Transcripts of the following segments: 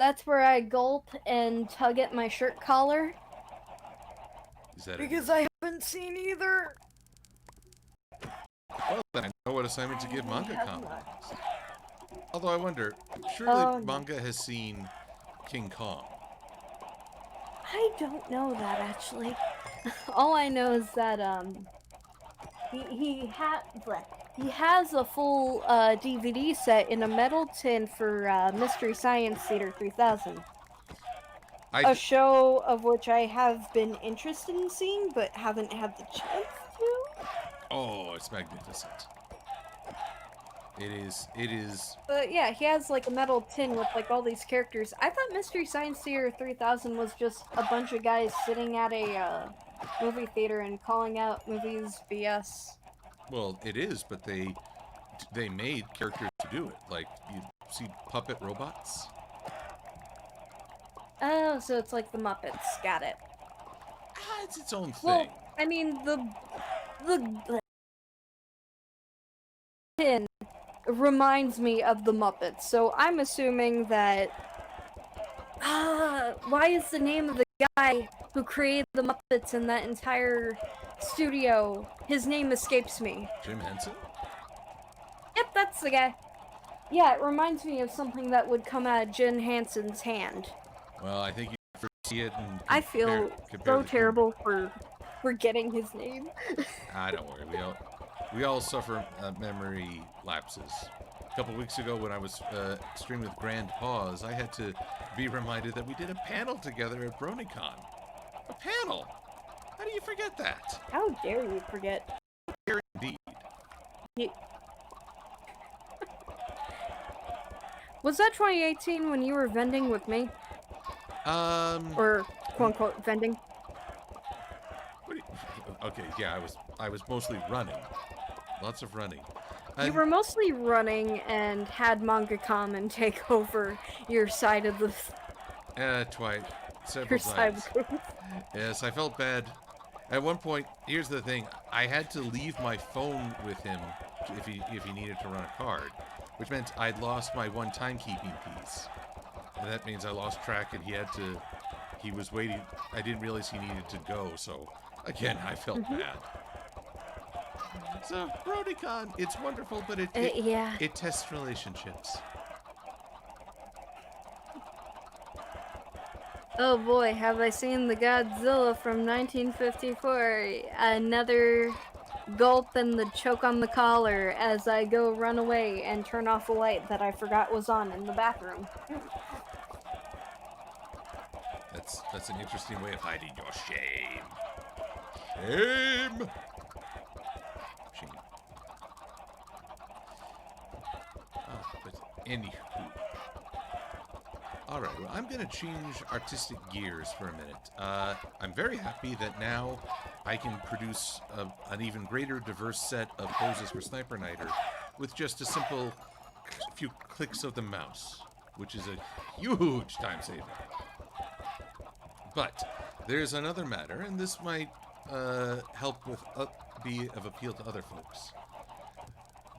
That's where I gulp and tug at my shirt collar. Is that because I haven't seen either. Well, then I know what assignment to give manga have comment. Although I wonder, surely Oh, no. manga has seen King Kong. I don't know that actually. All I know is that he has a full DVD set in a metal tin for Mystery Science Theater 3000. A show of which I have been interested in seeing, but haven't had the chance to. Oh, it's magnificent. It is. But yeah, he has like a metal tin with like all these characters. I thought Mystery Science Theater 3000 was just a bunch of guys sitting at a movie theater and calling out movies BS. Well, it is, but they made characters to do it. Like, you see puppet robots? Oh, so it's like the Muppets. Got it. It's its own thing. Well, I mean, the tin reminds me of the Muppets, so I'm assuming that... why is the name of the guy who created the Muppets in that entire studio? His name escapes me. Jim Henson? Yep, that's the guy. Yeah, it reminds me of something that would come out of Jim Henson's hand. Well, I think you see it and I feel so terrible for forgetting his name. Don't worry. We all suffer memory lapses. A couple weeks ago, when I was streaming with Grand Pause, I had to be reminded that we did a panel together at BronyCon. A panel! How do you forget that? How dare you forget? Dare indeed. Was that 2018 when you were vending with me? Or quote-unquote vending? Okay, yeah, I was mostly running. Lots of running. You were mostly running and had manga come take over your side of the... Twice. Several times. Yes, I felt bad. At one point, here's the thing. I had to leave my phone with him if he needed to run a card, which meant I'd lost my one timekeeping piece. And that means I lost track and he was waiting. I didn't realize he needed to go, so again, I felt bad. So, BronyCon, it's wonderful, but it tests relationships. Oh boy, have I seen the Godzilla from 1954. Another gulp and the choke on the collar as I go run away and turn off a light that I forgot was on in the bathroom. That's an interesting way of hiding your shame. Shame! But anywho. Alright, well, I'm going to change artistic gears for a minute. I'm very happy that now I can produce an even greater diverse set of poses for Sniper Nighter with just a simple few clicks of the mouse, which is a huge time saver. But there's another matter, and this might help with be of appeal to other folks.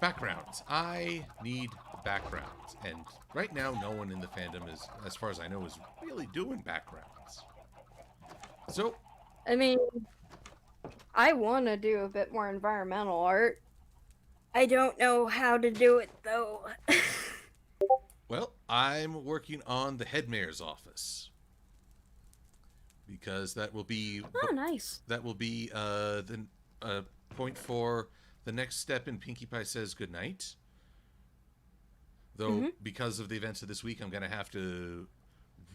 Backgrounds. I need backgrounds, and right now no one in the fandom is, as far as I know, is really doing backgrounds. So, I mean, I want to do a bit more environmental art. I don't know how to do it though. Well, I'm working on the head mayor's office because that will be nice. That will be the point for the next step in Pinkie Pie Says Goodnight. Though, because of the events of this week, I'm going to have to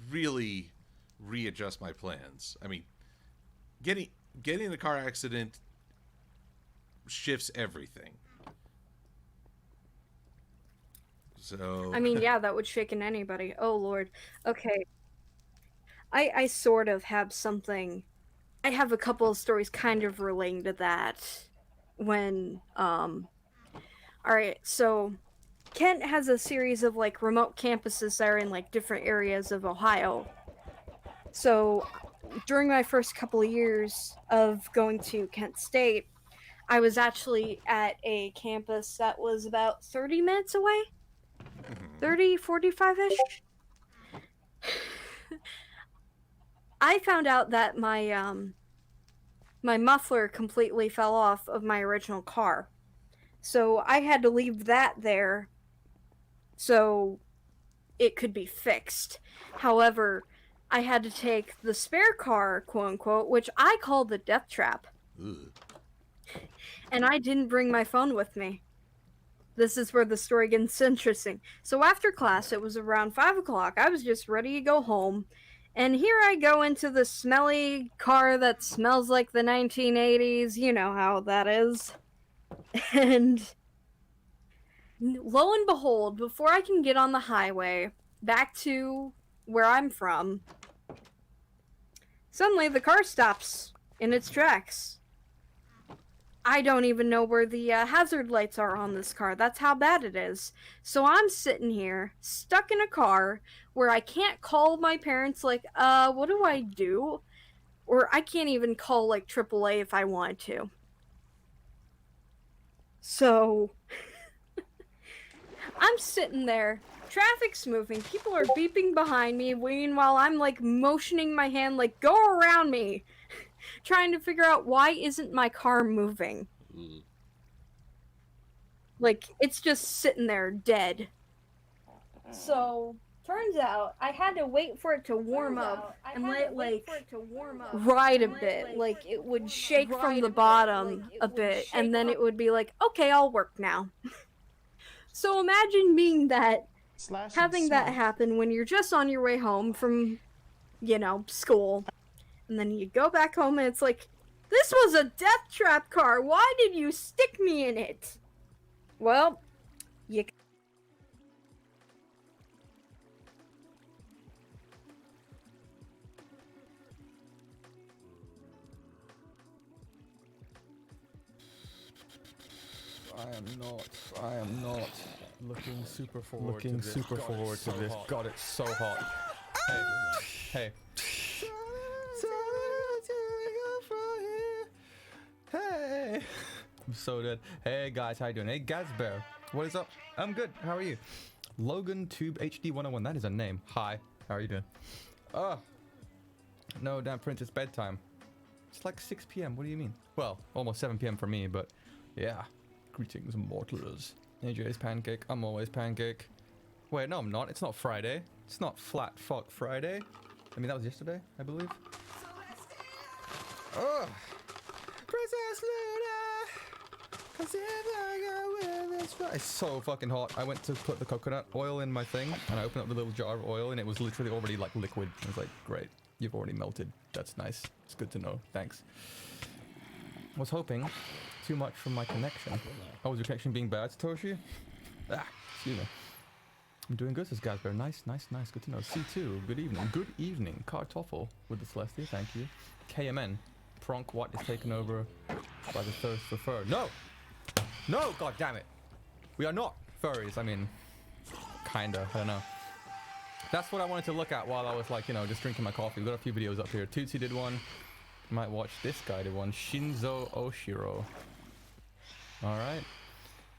really readjust my plans. I mean, getting in a car accident shifts everything. So... I mean, yeah, that would shaken anybody. Oh, Lord. Okay. I sort of have something... I have a couple of stories kind of relating to that. When, Alright, so... Kent has a series of, like, remote campuses that are in, like, different areas of Ohio. So, during my first couple of years of going to Kent State, I was actually at a campus that was about 30 minutes away? 30, 45-ish? I found out that my muffler completely fell off of my original car. So I had to leave that there so it could be fixed. However, I had to take the spare car, quote unquote, which I call the death trap, Ugh. and I didn't bring my phone with me. This is where the story gets interesting. So after class, it was around 5 o'clock. I was just ready to go home. And here I go into the smelly car that smells like the 1980s. You know how that is. And lo and behold, before I can get on the highway back to where I'm from, suddenly the car stops in its tracks. I don't even know where the hazard lights are on this car. That's how bad it is. So I'm sitting here, stuck in a car where I can't call my parents, like, what do I do? Or I can't even call, like, AAA if I wanted to. So I'm sitting there. Traffic's moving. People are beeping behind me. Meanwhile, I'm like motioning my hand, like, go around me. Trying to figure out why isn't my car moving. Ugh. Like, it's just sitting there dead. So, turns out I had to wait for it to warm up and let it, like, ride a bit. Like, it would shake from the bottom a bit, and then it would be like, okay, I'll work now. So imagine being that, having that happen when you're just on your way home from, school, and then you go back home and it's like, this was a death trap car. Why did you stick me in it? Well, you. I am not looking super forward to this. God, it's so hot. Hey. Hey. I'm so dead. Hey guys, how you doing? Hey Gazbear, what is up? I'm good. How are you? Logan Tube HD 101. That is a name. Hi. How are you doing? No, damn Prince, it's bedtime. It's like 6 p.m. What do you mean? Well, almost 7 p.m. for me, but yeah. Greetings, mortals. AJ's pancake. I'm always pancake. Wait, no, I'm not. It's not Friday. It's not flat fuck Friday. I mean, that was yesterday, I believe. Ugh. Princess Luna. 'Cause if I go with this it's so fucking hot. I went to put the coconut oil in my thing, and I opened up the little jar of oil, and it was literally already like liquid. I was like, great. You've already melted. That's nice. It's good to know. Thanks. Was hoping too much from my connection. Oh, is your connection being bad, Satoshi? Excuse me. I'm doing good, says Gazbear. Nice. Good to know. C2, good evening. Good evening. Kartoffel with the Celestia, thank you. KMN. Pronk Watt is taken over by the thirst for fur. No! No, god damn it. We are not furries. I mean, kinda. I don't know. That's what I wanted to look at while I was like, just drinking my coffee. We've got a few videos up here. Tootsie did one. Might watch this guy did one. Shinzo Oshiro. Alright.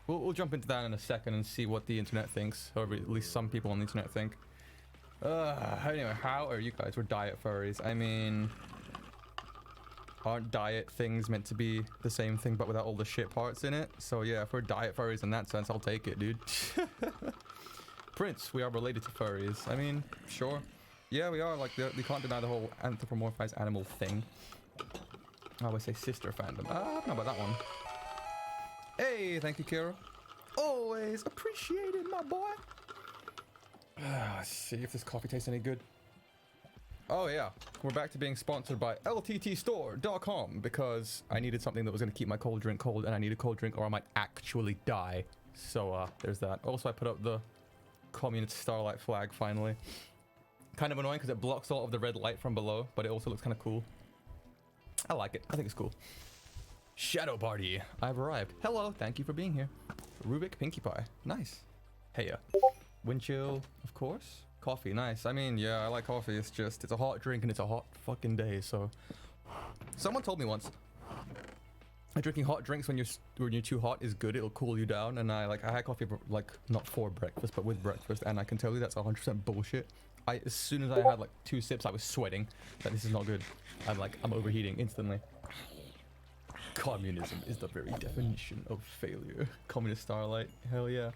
We'll jump into that in a second and see what the internet thinks. Or at least some people on the internet think. Anyway, how are you guys? We're diet furries. I mean, aren't diet things meant to be the same thing but without all the shit parts in it? So yeah, if we're diet furries in that sense, I'll take it, dude. Prince, we are related to furries. I mean, sure. Yeah, we are. Like, they can't deny the whole anthropomorphized animal thing. I always say sister fandom. I don't know about that one. Hey, thank you, Kira. Always appreciated, my boy. Let's see if this coffee tastes any good. Oh yeah, we're back to being sponsored by lttstore.com because I needed something that was going to keep my cold drink cold, and I need a cold drink or I might actually die. So there's that. Also, I put up the communist starlight flag finally. Kind of annoying because it blocks all of the red light from below, but it also looks kind of cool. I like it. I think it's cool. Shadow Party. I've arrived. Hello. Thank you for being here. Rubik Pinkie Pie. Nice. Hey, wind chill, of course. Coffee. Nice. I mean, yeah, I like coffee. It's just, it's a hot drink and it's a hot fucking day, so. Someone told me once, drinking hot drinks when you're too hot is good. It'll cool you down. And I had coffee, like, not for breakfast, but with breakfast. And I can tell you that's 100% bullshit. As soon as I had like 2 sips, I was sweating. That this is not good. I'm overheating instantly. Communism is the very definition of failure. Communist Starlight, hell yeah.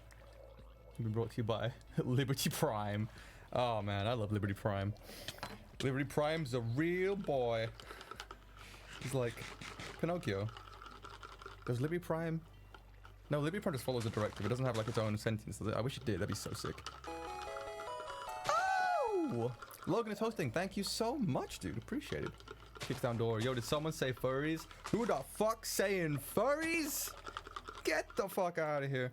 Been brought to you by Liberty Prime. Oh man, I love Liberty Prime. Liberty Prime's a real boy. He's like Pinocchio. Does Liberty Prime? No, Liberty Prime just follows the directive. It doesn't have like its own sentence. I wish it did. That'd be so sick. Oh! Logan is hosting. Thank you so much, dude. Appreciate it. Kicks down door. Yo, did someone say furries? Who the fuck saying furries? Get the fuck out of here.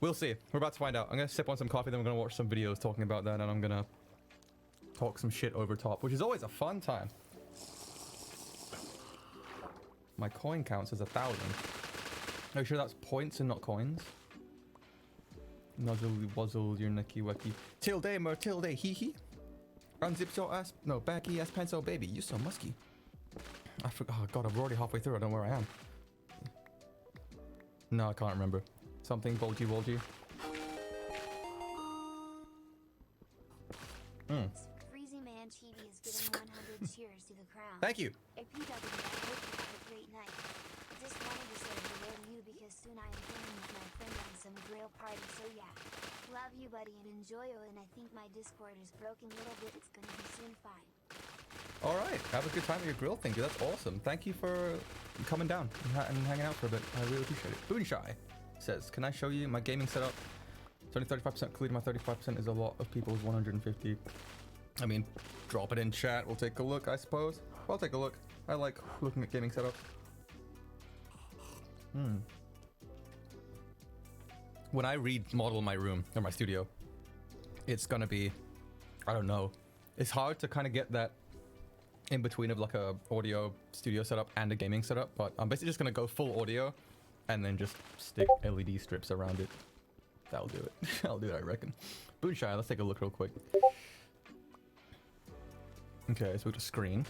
We'll see. We're about to find out. I'm gonna sip on some coffee, then we're gonna watch some videos talking about that, and I'm gonna talk some shit over top, which is always a fun time. My coin counts as 1,000. Are you sure that's points and not coins? Nuzzle, wuzzle, your necky wacky. Tilde, mer tilde, hee hee. Unzip your ass. No, backy ass pencil, baby. You so musky. I forgot. Oh god, I'm already halfway through. I don't know where I am. No, I can't remember. Something bulgy wolgy. Freezy Man TV is giving 100 cheers to the crown. Thank you. Hey, PW, I hope you have a great night. I just wanted to say hello to you because soon I am going with my friend on some grill party, so yeah. Love you, buddy, and enjoy it, and I think my Discord is broken a little bit. It's gonna be soon fine. All right. Have a good time at your grill. Thank you. That's awesome. Thank you for coming down and hanging out for a bit. I really appreciate it. Boonshy says, can I show you my gaming setup? It's only 35% clean. My 35% is a lot of people's 150. I mean, drop it in chat. We'll take a look, I suppose. I'll take a look. I like looking at gaming setups. When I remodel my room or my studio, it's gonna be, I don't know. It's hard to kind of get that in between of like a audio studio setup and a gaming setup, but I'm basically just gonna go full audio and then just stick LED strips around it. That'll do it. I'll do it, I reckon. Boonshy, let's take a look real quick. Okay, so we got a screen.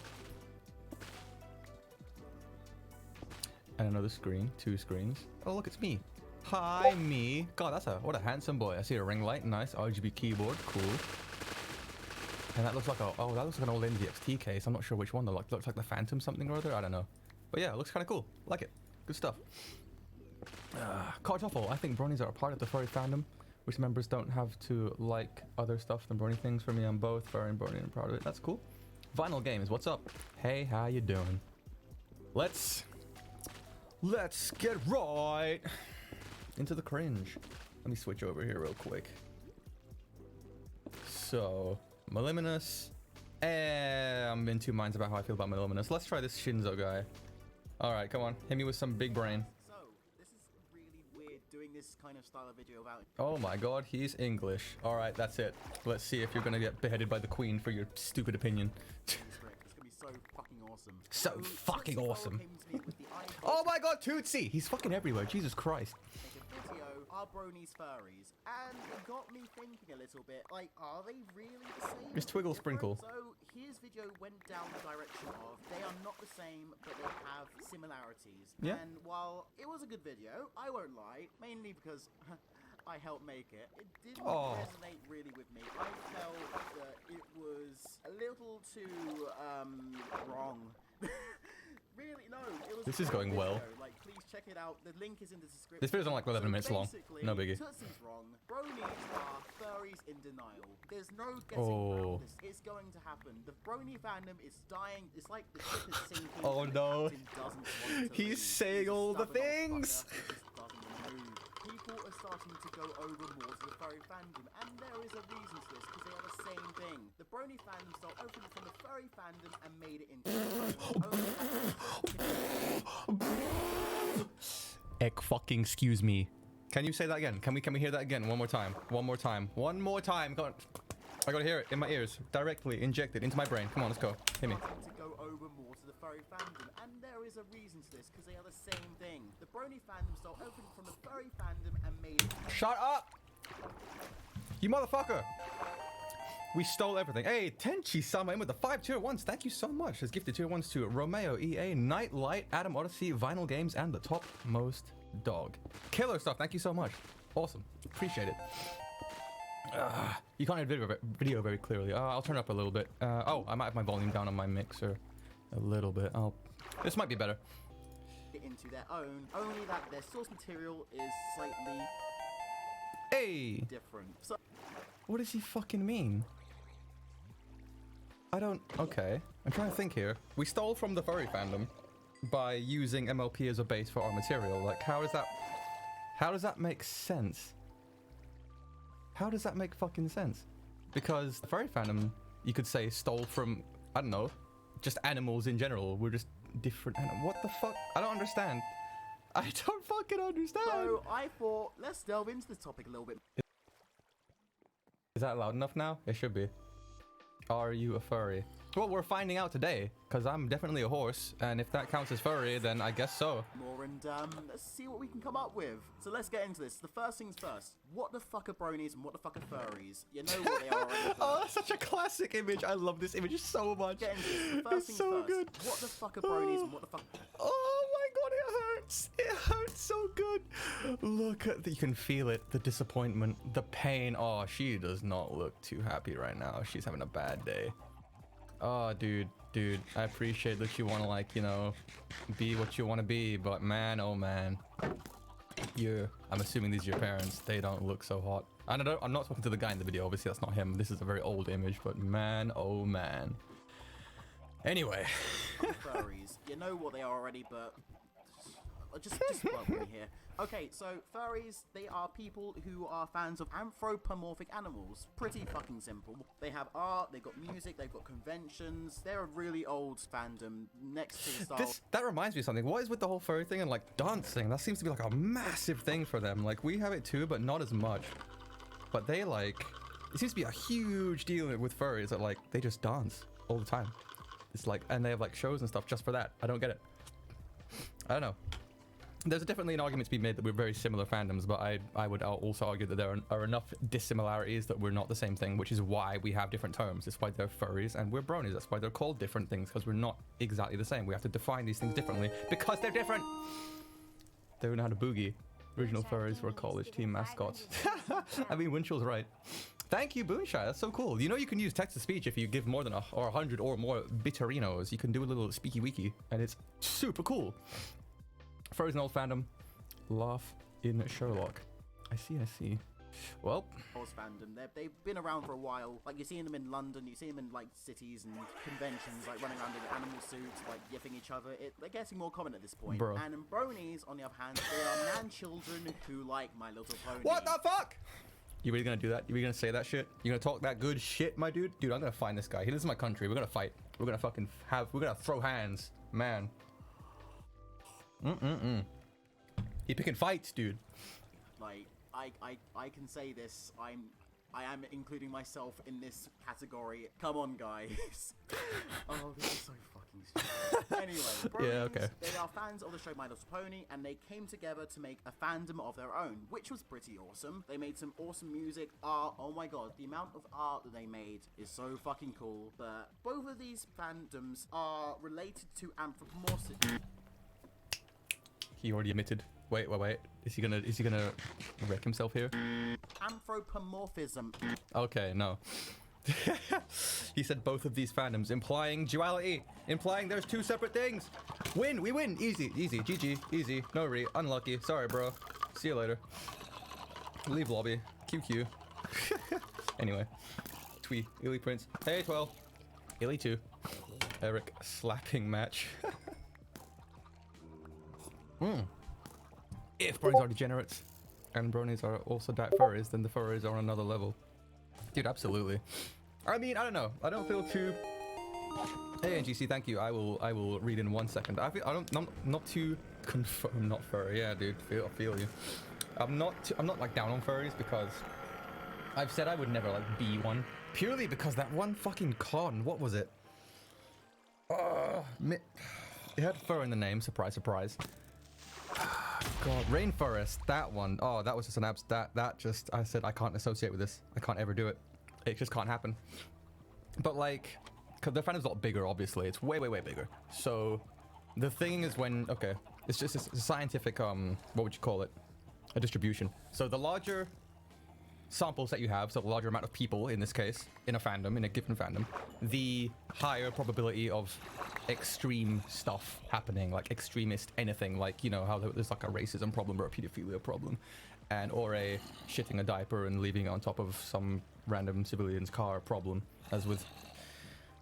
And another screen, 2 screens. Oh look, it's me. Hi, me. God, what a handsome boy. I see a ring light, nice RGB keyboard, cool. And that looks like that looks like an old NZXT case. I'm not sure which one though. Like, looks like the Phantom something or other. I don't know. But yeah, it looks kind of cool. Like it. Good stuff. Kartoffel. I think bronies are a part of the furry fandom, which members don't have to like other stuff than brony things. For me, I'm both furry and brony and proud of it. That's cool. Vinyl Games, what's up? Hey, how you doing? Let's get right into the cringe. Let me switch over here real quick. So, Meliminus. I'm in 2 minds about how I feel about Meliminus. Let's try this Shinzo guy. Alright, come on. Hit me with some big brain. So, this is really weird doing this kind of style of video without... Oh my god, he's English. Alright, that's it. Let's see if you're gonna get beheaded by the Queen for your stupid opinion. It's gonna be so fucking awesome. So fucking awesome. Oh my god, Tootsie! He's fucking everywhere, Jesus Christ. Video, are bronies furries? And it got me thinking a little bit, like, are they really the same? Miss Twiggle Sprinkle. So, his video went down the direction of, they are not the same, but they have similarities. Yeah. And while it was a good video, I won't lie, mainly because I helped make it, it didn't resonate really with me. I felt that it was a little too, wrong. Really, no. It was This is going well. Like, please check it out. The link is in the description. This video's only like 11 minutes long. No biggie. Tootsie's wrong. Bronies are furries in denial. There's no getting around this. It's going to happen. The brony fandom is dying. It's like the ship is sinking. Oh no. The captain doesn't want to He's leave. saying He's a all the stubborn old things. fucker. He just doesn't want to move. People are starting to go over more to the furry fandom, and there is a reason to this, because they are the same thing. The brony fandom stole opened from the furry fandom and made it into Fucking excuse me. Can you say that again? Can we hear that again? One more time. One more time. One more time. Go on. I gotta hear it in my ears. Directly injected into my brain. Come on, let's go. Hit me. To go over more to the furry fandom, and there is a reason to this, because they are the same thing. The brony fandom stole opened from the furry fandom and made it. Shut up! You motherfucker! We stole everything. Hey, Tenchi-sama in with the 5 tier 1s. Thank you so much. Has gifted tier 1s to Romeo, EA, Nightlight, Adam Odyssey, Vinyl Games, and the topmost dog. Killer stuff. Thank you so much. Awesome. Appreciate it. You can't hear video very clearly. I'll turn it up a little bit. Oh, I might have my volume down on my mixer a little bit. This might be better. Into their own, only that their source material is slightly different. So What does he fucking mean? I don't... Okay. I'm trying to think here. We stole from the furry fandom by using MLP as a base for our material. Like, how does that make sense? How does that make fucking sense? Because the furry fandom, you could say, stole from, I don't know, just animals in general. We're just different animals. What the fuck? I don't understand. I don't fucking understand. So I thought, let's delve into this topic a little bit. Is that loud enough now? It should be. Are you a furry? Well, we're finding out today, because I'm definitely a horse, and if that counts as furry, then I guess so. More and let's see what we can come up with. So let's get into this. The first things first. What the fuck are bronies and what the fuck are furries? You know what they are already. Oh, that's such a classic image. I love this image so much. Get into this. The first It's things so first. good. What the fuck are bronies and what the fuck... Oh my god, it hurts. It hurts so good. Look at you can feel it. The disappointment, the pain. Oh, she does not look too happy right now. She's having a bad day. Oh, dude, I appreciate that you want to, like, you know, be what you want to be, but man, oh man. I'm assuming these are your parents. They don't look so hot. And I'm not talking to the guy in the video. Obviously, that's not him. This is a very old image, but man, oh man. Anyway. Furries. You know what they are already, but... Just work with me here. Okay, so furries, they are people who are fans of anthropomorphic animals. Pretty fucking simple. They have art, they've got music, they've got conventions. They're a really old fandom next to the style. That reminds me of something. What is with the whole furry thing and like dancing? That seems to be like a massive thing for them. Like we have it too, but not as much. But they like, it seems to be a huge deal with furries that like, they just dance all the time. It's like, and they have like shows and stuff just for that. I don't get it. I don't know. There's definitely an argument to be made that we're very similar fandoms, but I would also argue that there are enough dissimilarities that we're not the same thing, which is why we have different terms. It's why they're furries and we're bronies. That's why they're called different things, because we're not exactly the same. We have to define these things differently because they're different. They don't know how to boogie. Original furries were college team mascots. I mean, Winchell's right. Thank you, Boonshy. That's so cool. You know you can use text-to-speech if you give more than 100 or more bitterinos. You can do a little speaky wiki, and it's super cool. Furries and old fandom. Laugh in Sherlock. I see. Well, fandom. They've been around for a while. Like you're seeing them in London, you see them in like cities and conventions, like running around in animal suits, like yipping each other. They're getting more common at this point. Bro. And in bronies, on the other hand, they are man-children who like My Little Pony. what the fuck? You really gonna do that? You really gonna say that shit? You gonna talk that good shit, my dude? Dude, I'm gonna find this guy. He lives in my country. We're gonna fight. We're gonna fucking we're gonna throw hands, man. He picking fights, dude. Like, I can say this. I am including myself in this category. Come on, guys. Oh, this is so fucking stupid. Anyway, bronies, Yeah, okay. they are fans of the show My Little Pony, and they came together to make a fandom of their own, which was pretty awesome. They made some awesome music, art. Oh my god, the amount of art that they made is so fucking cool. But both of these fandoms are related to anthropomorphism. He already admitted. Wait. Is he gonna wreck himself here? Anthropomorphism. Okay, no. He said both of these fandoms, implying duality, implying there's two separate things. We win. Easy. GG, easy. No re, unlucky. Sorry, bro. See you later. Leave lobby. QQ. Anyway. Twee, Illy Prince. Hey, 12. Illy 2. Eric, slapping match. If bronies are degenerates and bronies are also dat furries, then the furries are on another level. Dude, absolutely. I mean, I don't know. I don't feel too... Hey, NGC, thank you. I will read in 1 second. I'm not too confirm, not furry. Yeah, dude, I feel you. I'm not like down on furries because I've said I would never like be one. Purely because that one fucking con, what was it? It had fur in the name, surprise, surprise. God, rainforest, that one. Oh, that was just an that just, I said I can't associate with this. I can't ever do it. It just can't happen. But like, cause the fandom's a lot bigger, obviously. It's way bigger. So the thing is when, okay, it's just a scientific, what would you call it? A distribution. So the larger samples that you have, so the larger amount of people in this case, in a fandom, in a given fandom, the higher probability of extreme stuff happening, like extremist anything, like, you know, how there's like a racism problem or a pedophilia problem, and or a shitting a diaper and leaving it on top of some random civilian's car problem, as with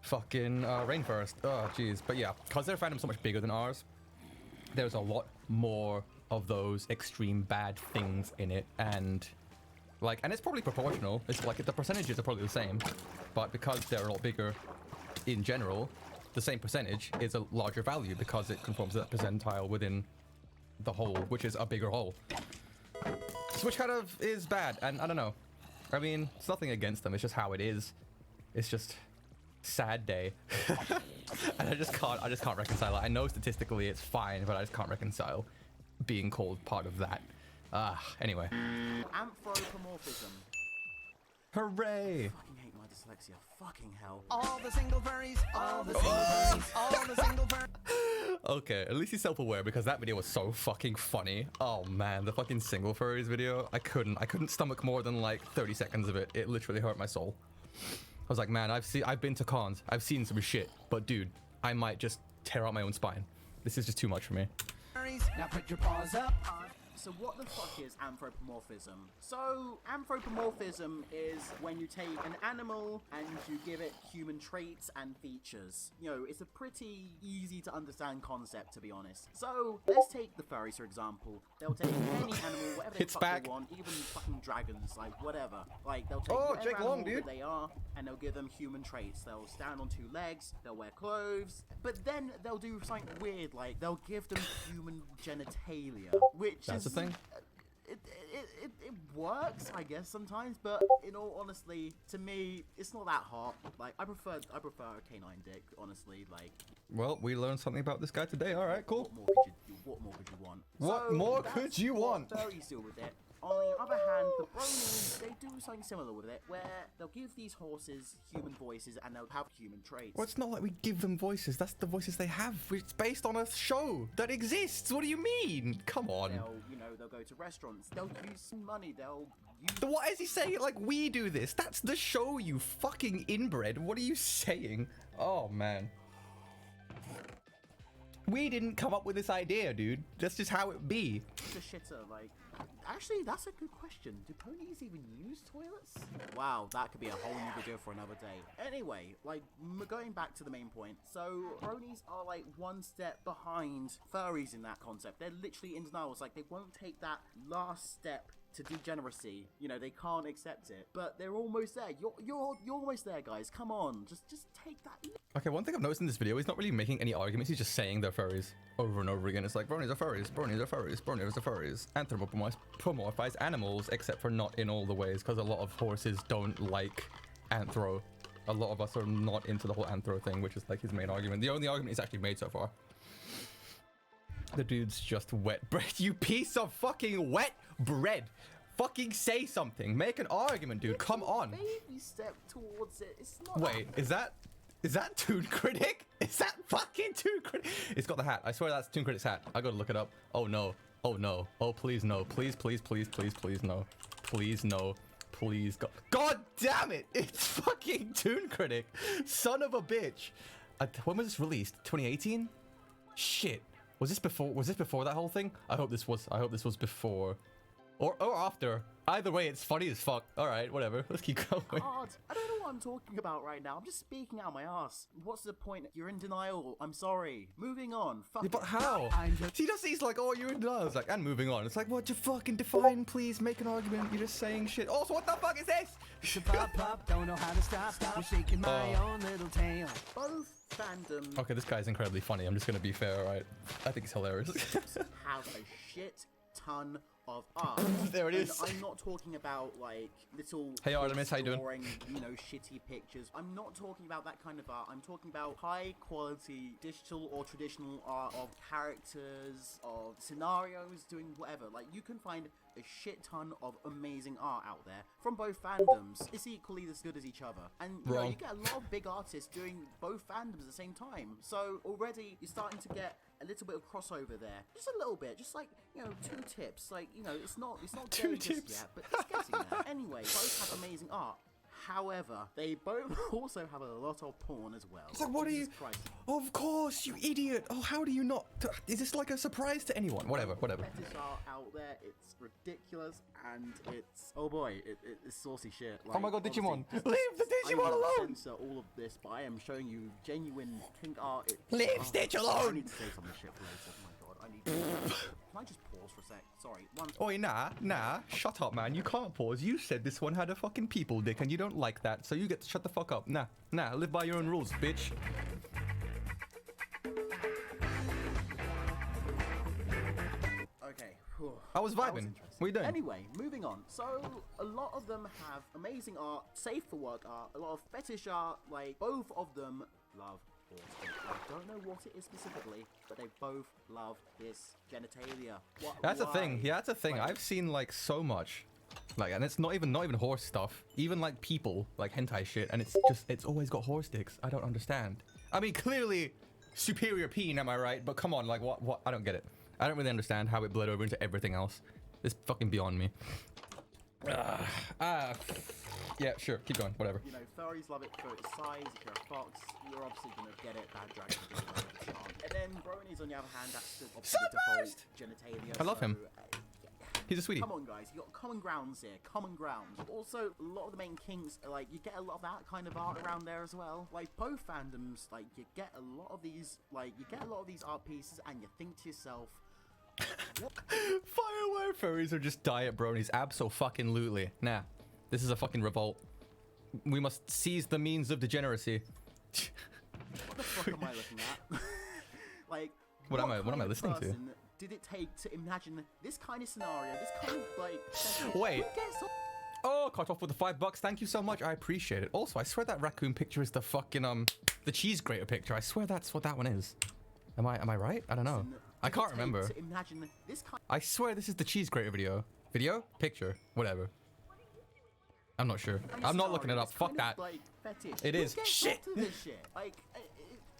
fucking Rainforest. Oh, jeez. But yeah, because their fandom's so much bigger than ours, there's a lot more of those extreme bad things in it, and like, and it's probably proportional. It's like the percentages are probably the same, but because they're a lot bigger in general, the same percentage is a larger value because it conforms to that percentile within the whole, which is a bigger whole. So which kind of is bad, and I don't know. I mean, it's nothing against them. It's just how it is. It's just sad day, and I just can't reconcile it. I know statistically it's fine, but I just can't reconcile being called part of that. Anyway. Anthropomorphism. Hooray! Fucking hate my dyslexia. Fucking hell. All the single furries, all the single furries, all the single furries. Okay, at least he's self-aware because that video was so fucking funny. Oh man, the fucking single furries video. I couldn't stomach more than like 30 seconds of it. It literally hurt my soul. I was like, man, I've been to cons. I've seen some shit, but dude, I might just tear out my own spine. This is just too much for me. Now put your paws up. So what the fuck is anthropomorphism? So anthropomorphism is when you take an animal and you give it human traits and features. You know, it's a pretty easy to understand concept, to be honest. So let's take the furries for example. They'll take any animal, whatever the It's fuck back. they want, even fucking dragons, like whatever. Like they'll take Oh, whatever Jake Long, animal dude. that they are and they'll give them human traits. They'll stand on two legs, they'll wear clothes, but then they'll do something weird, like they'll give them human genitalia, which That's is the thing. it works, I guess, sometimes, but in all honesty, to me, it's not that hot. Like, I prefer a canine dick, honestly. Like, Well, we learned something about this guy today. All right, cool. what more could you want? What So, more that's could you what want? Furries do with it. On the other hand, the bronies, they do something similar with it, where they'll give these horses human voices and they'll have human traits. Well, it's not like we give them voices. That's the voices they have. It's based on a show that exists. What do you mean? Come on. They'll go to restaurants, they'll use some money, they'll use... Why is he saying it like we do this? That's the show, you fucking inbred. What are you saying? Oh, man. We didn't come up with this idea, dude. That's just how it be. The shitter, like... Actually, that's a good question. Do ponies even use toilets? Wow, that could be a whole new video for another day. Anyway, like, going back to the main point. So, bronies are like one step behind furries in that concept. They're literally in denial. It's like they won't take that last step to degeneracy. You know, they can't accept it. But they're almost there. You're almost there, guys. Come on. Just take that. Okay, one thing I've noticed in this video, he's not really making any arguments. He's just saying they're furries over and over again. It's like, bronies are furries, bronies are furries, bronies are furries. Anthropomorphize animals, except for not in all the ways, because a lot of horses don't like anthro. A lot of us are not into the whole anthro thing, which is like his main argument. The only argument he's actually made so far. The dude's just wet bread. You piece of fucking wet bread. Fucking say something. Make an argument, dude. Come on. Baby step towards it. It's not. Wait, is that Toon Critic? Is that fucking Toon Critic? It's got the hat. I swear that's Toon Critic's hat. I gotta look it up. Oh no. Oh no. Oh please no. Please, please, please, please, please no. Please no. Please God damn it! It's fucking Toon Critic. Son of a bitch. When was this released? 2018? Shit. Was this before that whole thing? I hope this was before. Or after. Either way, it's funny as fuck. Alright, whatever. Let's keep going. God, I don't know what I'm talking about right now. I'm just speaking out my ass. What's the point? You're in denial. I'm sorry. Moving on. Fuck Yeah, but it. how? He's like, oh, you're in denial. It's like, and moving on. It's like, what, you fucking define, please, make an argument. You're just saying shit. Also, what the fuck is this? Pop, don't know how to stop. You're shaking my own little tail. Both fandoms Okay, this guy's incredibly funny. I'm just gonna be fair, alright? I think he's hilarious. have a shit ton of art. There it And is. I'm not talking about like little Hey, Artemis, how you doing? drawing, shitty pictures. I'm not talking about that kind of art. I'm talking about high quality digital or traditional art of characters, of scenarios, doing whatever. Like you can find a shit ton of amazing art out there from both fandoms. It's equally as good as each other. And you know, you get a lot of big artists doing both fandoms at the same time. So already you're starting to get a little bit of crossover there. Just a little bit, just like, you know, 2 tips. Like, you know, it's not Two gay just tips. yet, but it's getting there. Anyway, both have amazing art. However, they both also have a lot of porn as well. It's like, what are you? Jesus Christ. Of course, you idiot. Oh, how do you not? Is this like a surprise to anyone? Whatever. Fetish art out there, it's ridiculous, and it's, oh boy, it's saucy shit. Like, Oh my god, Digimon! obviously, Leave the I'm Digimon gonna alone! censor all of this, but I am showing you genuine kink art. Leave Stitch alone! I need to say some of this shit for later. Oh my god, I need to. Can I just pause for a sec? Sorry. Oi, nah. Shut up, man. You can't pause. You said this one had a fucking people dick, and you don't like that, so you get to shut the fuck up. Nah. Live by your own rules, bitch. Okay. I was That vibing. interesting. What are you doing? Anyway, moving on. So, a lot of them have amazing art, safe for work art, a lot of fetish art. Like, both of them love horse dick. I don't know what it is specifically, but they both love this genitalia. That's a thing. Why? Yeah, that's a thing. Like, I've seen like so much, like, and it's not even horse stuff. Even like people, like hentai shit, and it's always got horse dicks. I don't understand. I mean, clearly superior peen, am I right? But come on, like what? I don't get it. I don't really understand how it bled over into everything else. It's fucking beyond me. Yeah, sure. Keep going. Whatever. You know, furries love it for its size. If you're a fox, you're obviously gonna get it. Bad dragons are gonna love the charm. And then bronies, on the other hand, that's the obviously the default genitalia. I love him. He's a sweetie. Come on, guys, you got common grounds here. Common grounds. Also, a lot of the main kinks, like, you get a lot of that kind of art around there as well. Like, both fandoms, like, you get a lot of these, art pieces, and you think to yourself, what? Firewire furries are just diet bronies. Abso-fucking-lutely. Nah. This is a fucking revolt. We must seize the means of degeneracy. What the fuck am I looking at? Like, What am I kind of listening to? person did it take to imagine this kind of scenario, this kind of, like, fetish? Wait. Who gets Oh, cut off with the $5. Thank you so much. I appreciate it. Also, I swear that raccoon picture is the fucking the cheese grater picture. I swear that's what that one is. Am I right? I don't know. I can't remember. To imagine this kind I swear this is the cheese grater video. Video? Picture? Whatever. I'm not sure. of I'm not looking it scenario, up. this Fuck kind that. of, like, fetish. It Who is. gets Shit. up to this shit? Like,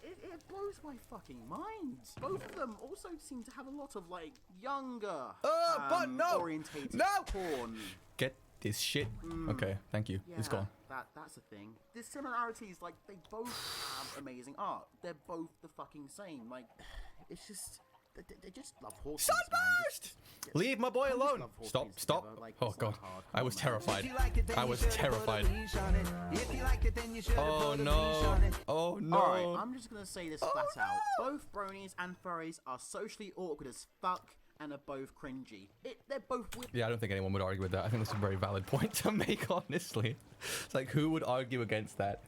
it blows my fucking mind. Both of them also seem to have a lot of, like, younger, but no! orientated No! porn. Get this shit. Okay, thank you. Yeah, It's gone. that's a thing. The similarities, like, they both have amazing art. They're both the fucking same. Like, it's just, they just love horses, man. Sunburst! Leave my boy Just alone. love horses Stop. Stop. together, like, Oh it's god. not hard. I Come was on, man. terrified. If you like it, then I you was should've put a terrified. leash on it. If you like it, then you should've Oh put a leash on no. it. Oh no. Alright, I'm just gonna say this flat out. Both bronies and furries are socially awkward as fuck and are both cringy. They're both weird. Yeah, I don't think anyone would argue with that. I think that's a very valid point to make, honestly. It's like, who would argue against that?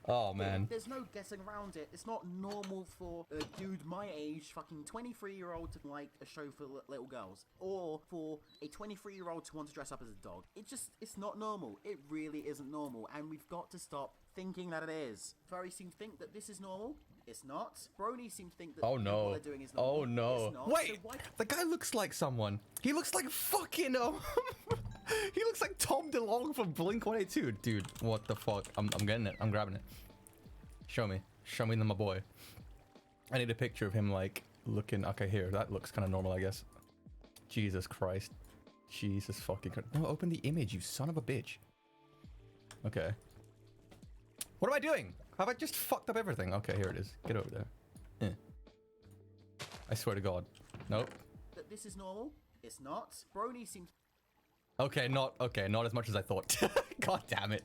Oh, man. There's no getting around it. It's not normal for a dude my age, fucking 23-year-old, to like a show for little girls. Or for a 23-year-old to want to dress up as a dog. It's not normal. It really isn't normal. And we've got to stop thinking that it is. Furries seem to think that this is normal. It's not. Bronies seem to think that Oh what no. they're doing is normal. Oh no. It's not. Wait, So why the guy looks like someone. He looks like fucking he looks like Tom DeLonge from Blink-182. Dude, what the fuck? I'm getting it. I'm grabbing it. Show me. Show me my boy. I need a picture of him like looking. Okay, here. That looks kind of normal, I guess. Jesus Christ. Jesus fucking Christ. No, open the image, you son of a bitch. Okay. What am I doing? Have I just fucked up everything? Okay, here it is. Get over there. I swear to God. Nope. that this is normal? It's not. Brony seems Okay, not as much as I thought. God damn it.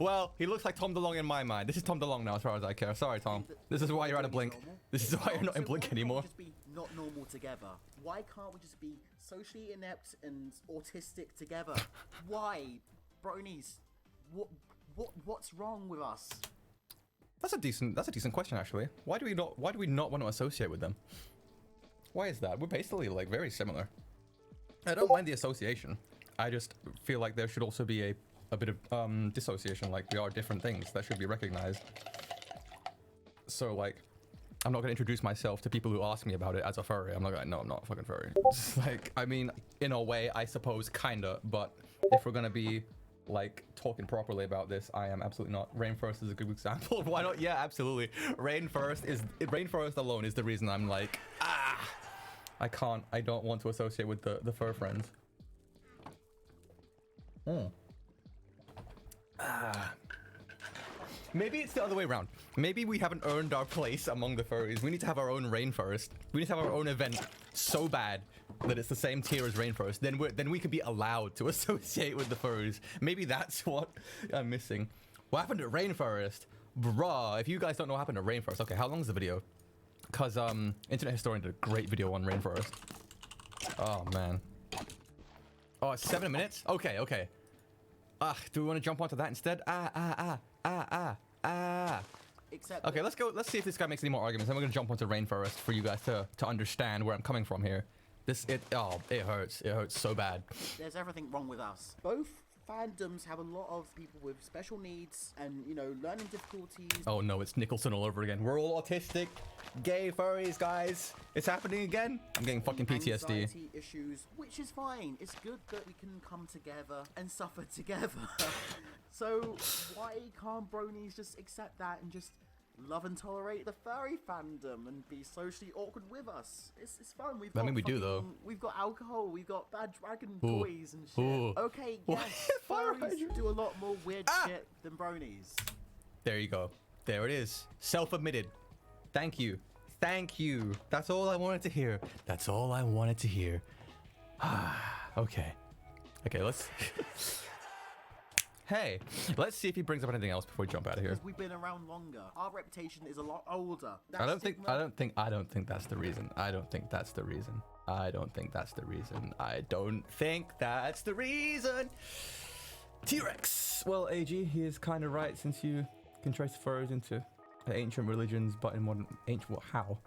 Well, he looks like Tom DeLonge in my mind. This is Tom DeLonge now, as far as I care. Sorry, Tom. This is why you're out of Blink. This is why you're not in Blink anymore. Why can't we just be not normal together? Why can't we just be socially inept and autistic together? Why, bronies? What's wrong with us? That's a decent question, actually. Why do we not want to associate with them? Why is that? We're basically like very similar. I don't mind the association. I just feel like there should also be a bit of dissociation. Like, we are different things that should be recognized. So like, I'm not going to introduce myself to people who ask me about it as a furry. I'm not like, no, I'm not a fucking furry. Just like, I mean, in a way, I suppose, kinda, but if we're going to be, like, talking properly about this, I am absolutely not. Rainforest is a good example of why not. Yeah, absolutely. Rainforest alone is the reason I'm like, I don't want to associate with the fur friends. Maybe it's the other way around. Maybe we haven't earned our place among the furries. We need to have our own rainforest. We need to have our own event so bad that it's the same tier as rainforest. Then we can be allowed to associate with the furries. Maybe that's what I'm missing. What happened at rainforest? Bruh, if you guys don't know what happened at rainforest. Okay, how long is the video? Because Internet Historian did a great video on rainforest. Oh, man. Oh, it's 7 minutes? Okay, okay. Do we want to jump onto that instead? Except Okay, let's go. Let's see if this guy makes any more arguments. Then we're gonna jump onto rainforest for you guys to understand where I'm coming from here. It hurts. It hurts so bad. there's everything wrong with us. Both fandoms have a lot of people with special needs and, you know, learning difficulties. Oh no, it's Nicholson all over again. We're all autistic, gay furries, guys. It's happening again. I'm getting fucking PTSD. Anxiety issues, which is fine. It's good that we can come together and suffer together. So why can't bronies just accept that and just love and tolerate the furry fandom and be socially awkward with us? It's fun. I mean, we do, though. We've got alcohol. We've got bad dragon Ooh. toys and shit. Ooh. Okay, What? yes, Fire furries hydrant. do a lot more weird shit than bronies. There you go. There it is. Self-admitted. Thank you. Thank you. That's all I wanted to hear. That's all I wanted to hear. Okay. Okay, let's... Hey, let's see if he brings up anything else before we jump out of here. Because we've been around longer. Our reputation is a lot older. I don't think that's the reason. I don't think that's the reason. I don't think that's the reason. I don't think that's the reason. T-Rex. Well, AG, he is kind of right since you can trace furries into ancient religions, but in modern how?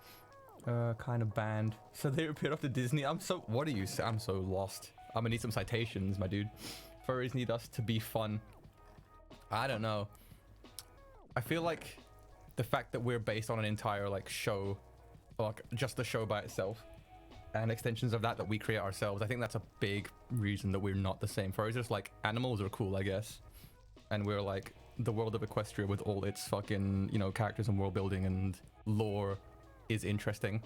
Kind of banned. So they appeared after Disney. What are you? I'm so lost. I'm gonna need some citations, my dude. Furries need us to be fun. I don't know. I feel like the fact that we're based on an entire like show, like just the show by itself, and extensions of that we create ourselves, I think that's a big reason that we're not the same. Furries just like animals are cool, I guess, and we're like the world of Equestria with all its fucking, you know, characters and world building and lore is interesting.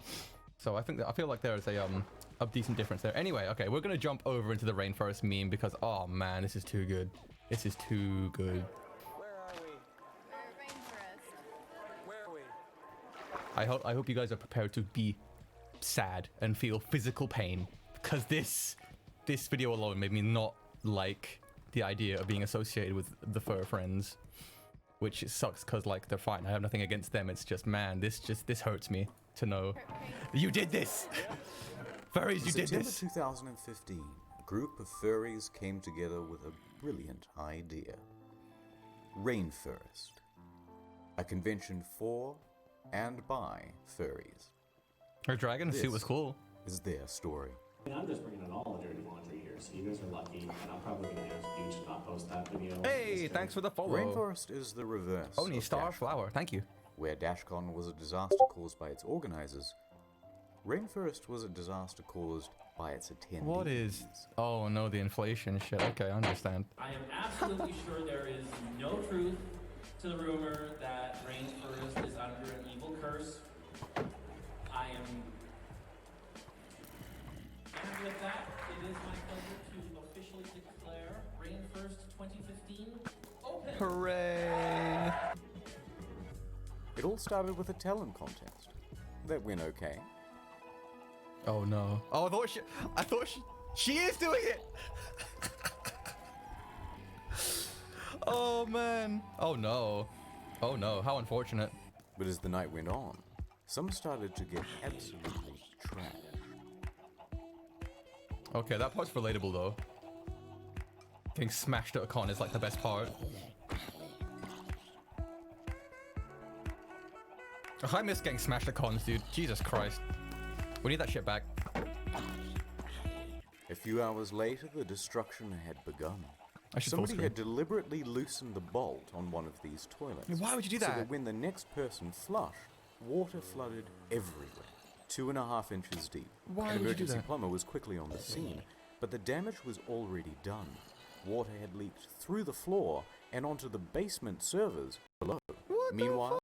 So I feel like there's a decent difference there. Anyway, okay, we're gonna jump over into the rainforest meme because, oh man, this is too good. This is too good. Where are we? Rainforest. Where are we? I hope you guys are prepared to be sad and feel physical pain, because this video alone made me not like the idea of being associated with the fur friends, which sucks because like they're fine. I have nothing against them. It's just, man, this hurts me to know you did this. Furries, you did this. In September 2015, a group of furries came together with a brilliant idea. Rainforest, a convention for and by furries. Her dragon suit was cool. Is their story. I'm just bringing in all the dirty laundry here, so you guys are lucky, and I'm probably gonna ask you to not post that video. Hey, thanks for the follow. Rainforest is the reverse Oni of Star Dashcon. Flower, thank you. Where Dashcon was a disaster caused by its organizers, Rainforest was a disaster caused by its attendees. What is? Oh no, the inflation shit. Okay, I understand. I am absolutely sure there is no truth to the rumor that Rainforest is under an evil curse. And with that, it is my pleasure to officially declare Rainforest 2015 open. Hooray! It all started with a talent contest that went okay. Oh no. Oh, I thought she is doing it. Oh man. Oh no. Oh no. How unfortunate. But as the night went on, some started to get absolutely trashed. Okay, that part's relatable though. Getting smashed at a con is like the best part. Oh, I miss getting smashed at cons, dude. Jesus Christ. We need that shit back. A few hours later, the destruction had begun. I should full Somebody screen. had deliberately loosened the bolt on one of these toilets. Why would you do So that? that when the next person flushed, water flooded everywhere, 2.5 inches deep. Why An would you do emergency that? plumber was quickly on the scene, but the damage was already done. Water had leaked through the floor and onto the basement servers below. What Meanwhile,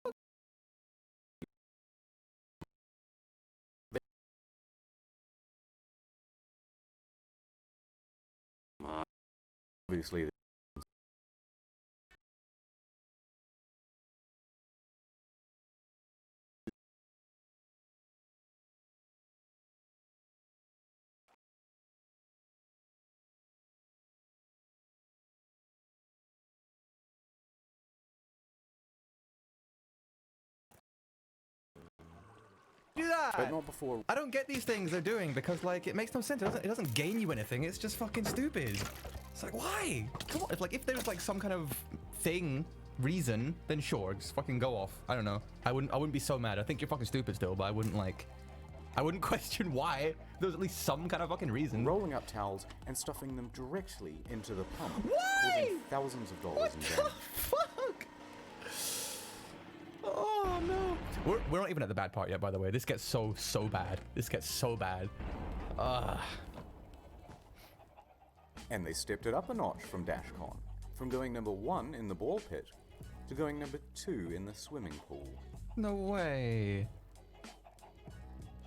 obviously, Do that? but not before. I don't get these things they're doing because like it makes no sense. It doesn't gain you anything. It's just fucking stupid. It's like why? Come on. If there's like some kind of reason, then sure, just fucking go off. I don't know. I wouldn't be so mad. I think you're fucking stupid still, but I wouldn't question why. There's at least some kind of fucking reason. Rolling up towels and stuffing them directly into the pump, Why? causing thousands of dollars What in the damage. fuck? Oh no. We're not even at the bad part yet, by the way. This gets so bad. This gets so bad. And they stepped it up a notch from DashCon, from going number 1 in the ball pit to going number 2 in the swimming pool. No way.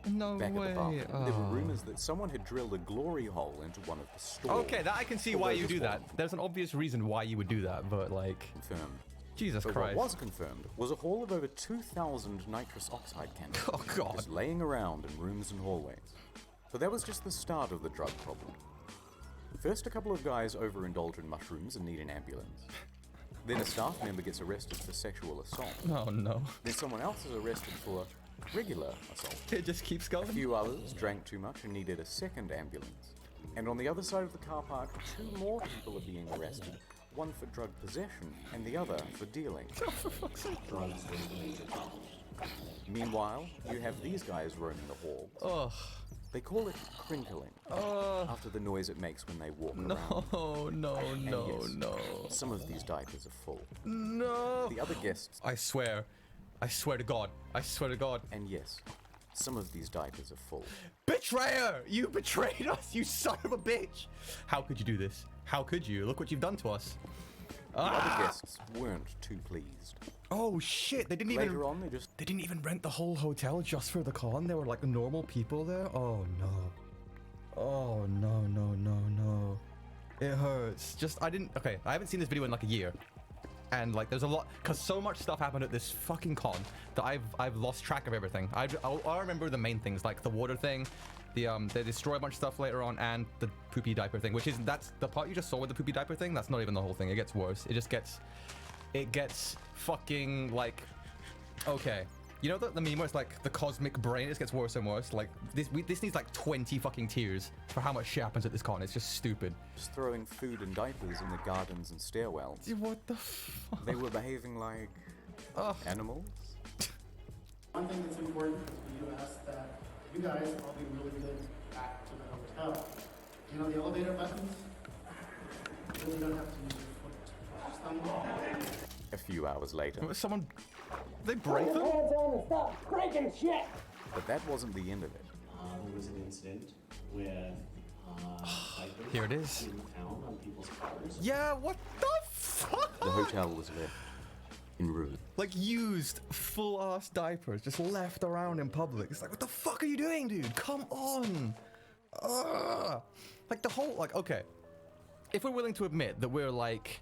No Back way. at the bathroom, there were Oh. rumors that someone had drilled a glory hole into one of the stalls. Okay, that I can see why Although you this do that. wasn't There's an obvious reason why you would do that, but like, confirmed. Jesus But Christ. what was confirmed was a haul of over 2,000 nitrous oxide candles. Oh, God. Just laying around in rooms and hallways. But that was just the start of the drug problem. First, a couple of guys overindulge in mushrooms and need an ambulance. Then a staff member gets arrested for sexual assault. Oh no. Then someone else is arrested for regular assault. It just keeps A going. few others drank too much and needed a second ambulance. And on the other side of the car park, 2 more people are being arrested. One for drug possession and the other for dealing. Oh, for fuck's sake. Meanwhile, you have these guys roaming the halls. Ugh. They call it crinkling, after the noise it makes when they walk around. No, no, And no, yes, no. some of these diapers are full. No. The other guests, I swear to God. I swear to God. and yes, some of these diapers are full. Betrayer! You betrayed us, you son of a bitch! How could you do this? How could you? Look what you've done to us. The other guests weren't too pleased. Oh shit! They didn't Later on, they just They didn't even rent the whole hotel just for the con. There were like normal people there. Oh no. Oh no, no, no, no. It hurts. Okay, I haven't seen this video in like a year. And like there's a lot, cause so much stuff happened at this fucking con that I've lost track of everything. I remember the main things, like the water thing, they destroy a bunch of stuff later on, and the poopy diaper thing, that's the part you just saw with the poopy diaper thing. That's not even the whole thing. It gets worse. It gets fucking like, okay. You know the meme where it's like the cosmic brain, it just gets worse and worse. Like this needs like 20 fucking tears for how much shit happens at this con. It's just stupid. throwing food and diapers in the gardens and stairwells. What the fuck? They were behaving like animals. One thing that's important for you is that you guys all be really good back to the hotel. You know the elevator buttons? You really don't have to use your foot to push them. A few hours later. They break them? Stop breaking shit! But that wasn't the end of it. There was an incident where diapers Here it is. being found on people's cars. Yeah, what the fuck? The hotel was left in ruin. Like used full ass diapers just left around in public. It's like, what the fuck are you doing, dude? Come on. Like the whole, like, okay. If we're willing to admit that we're like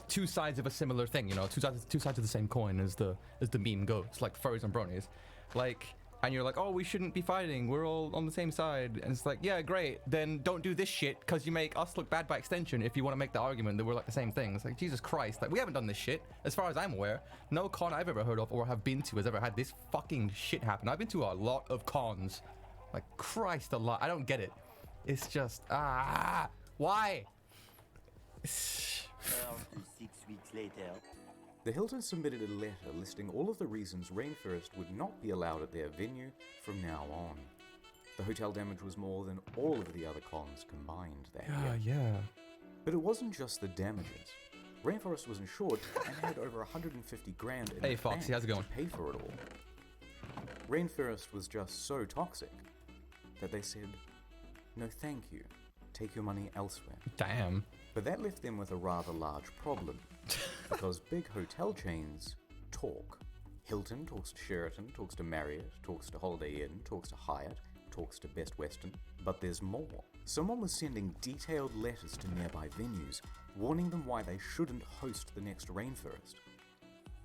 two sides of a similar thing, you know, two sides of the same coin as the meme goes, like furries and bronies, like, and you're like, oh, we shouldn't be fighting, we're all on the same side, and it's like, yeah, great, then don't do this shit because you make us look bad by extension if you want to make the argument that we're like the same thing. It's like, Jesus Christ, like we haven't done this shit as far as I'm aware. No con I've ever heard of or have been to has ever had this fucking shit happen. I've been to a lot of cons, like Christ, a lot. I don't get it. It's just why? 12 to 6 weeks later. The Hilton submitted a letter listing all of the reasons Rainforest would not be allowed at their venue from now on. The hotel damage was more than all of the other cons combined that year. Yeah. But it wasn't just the damages. Rainforest was insured and had over 150 grand in Hey, the Foxy, bank how's it going? to pay for it all. Rainforest was just so toxic that they said, no thank you, take your money elsewhere. Damn. But that left them with a rather large problem, because big hotel chains talk. Hilton talks to Sheraton, talks to Marriott, talks to Holiday Inn, talks to Hyatt, talks to Best Western, but there's more. Someone was sending detailed letters to nearby venues, warning them why they shouldn't host the next Rainforest.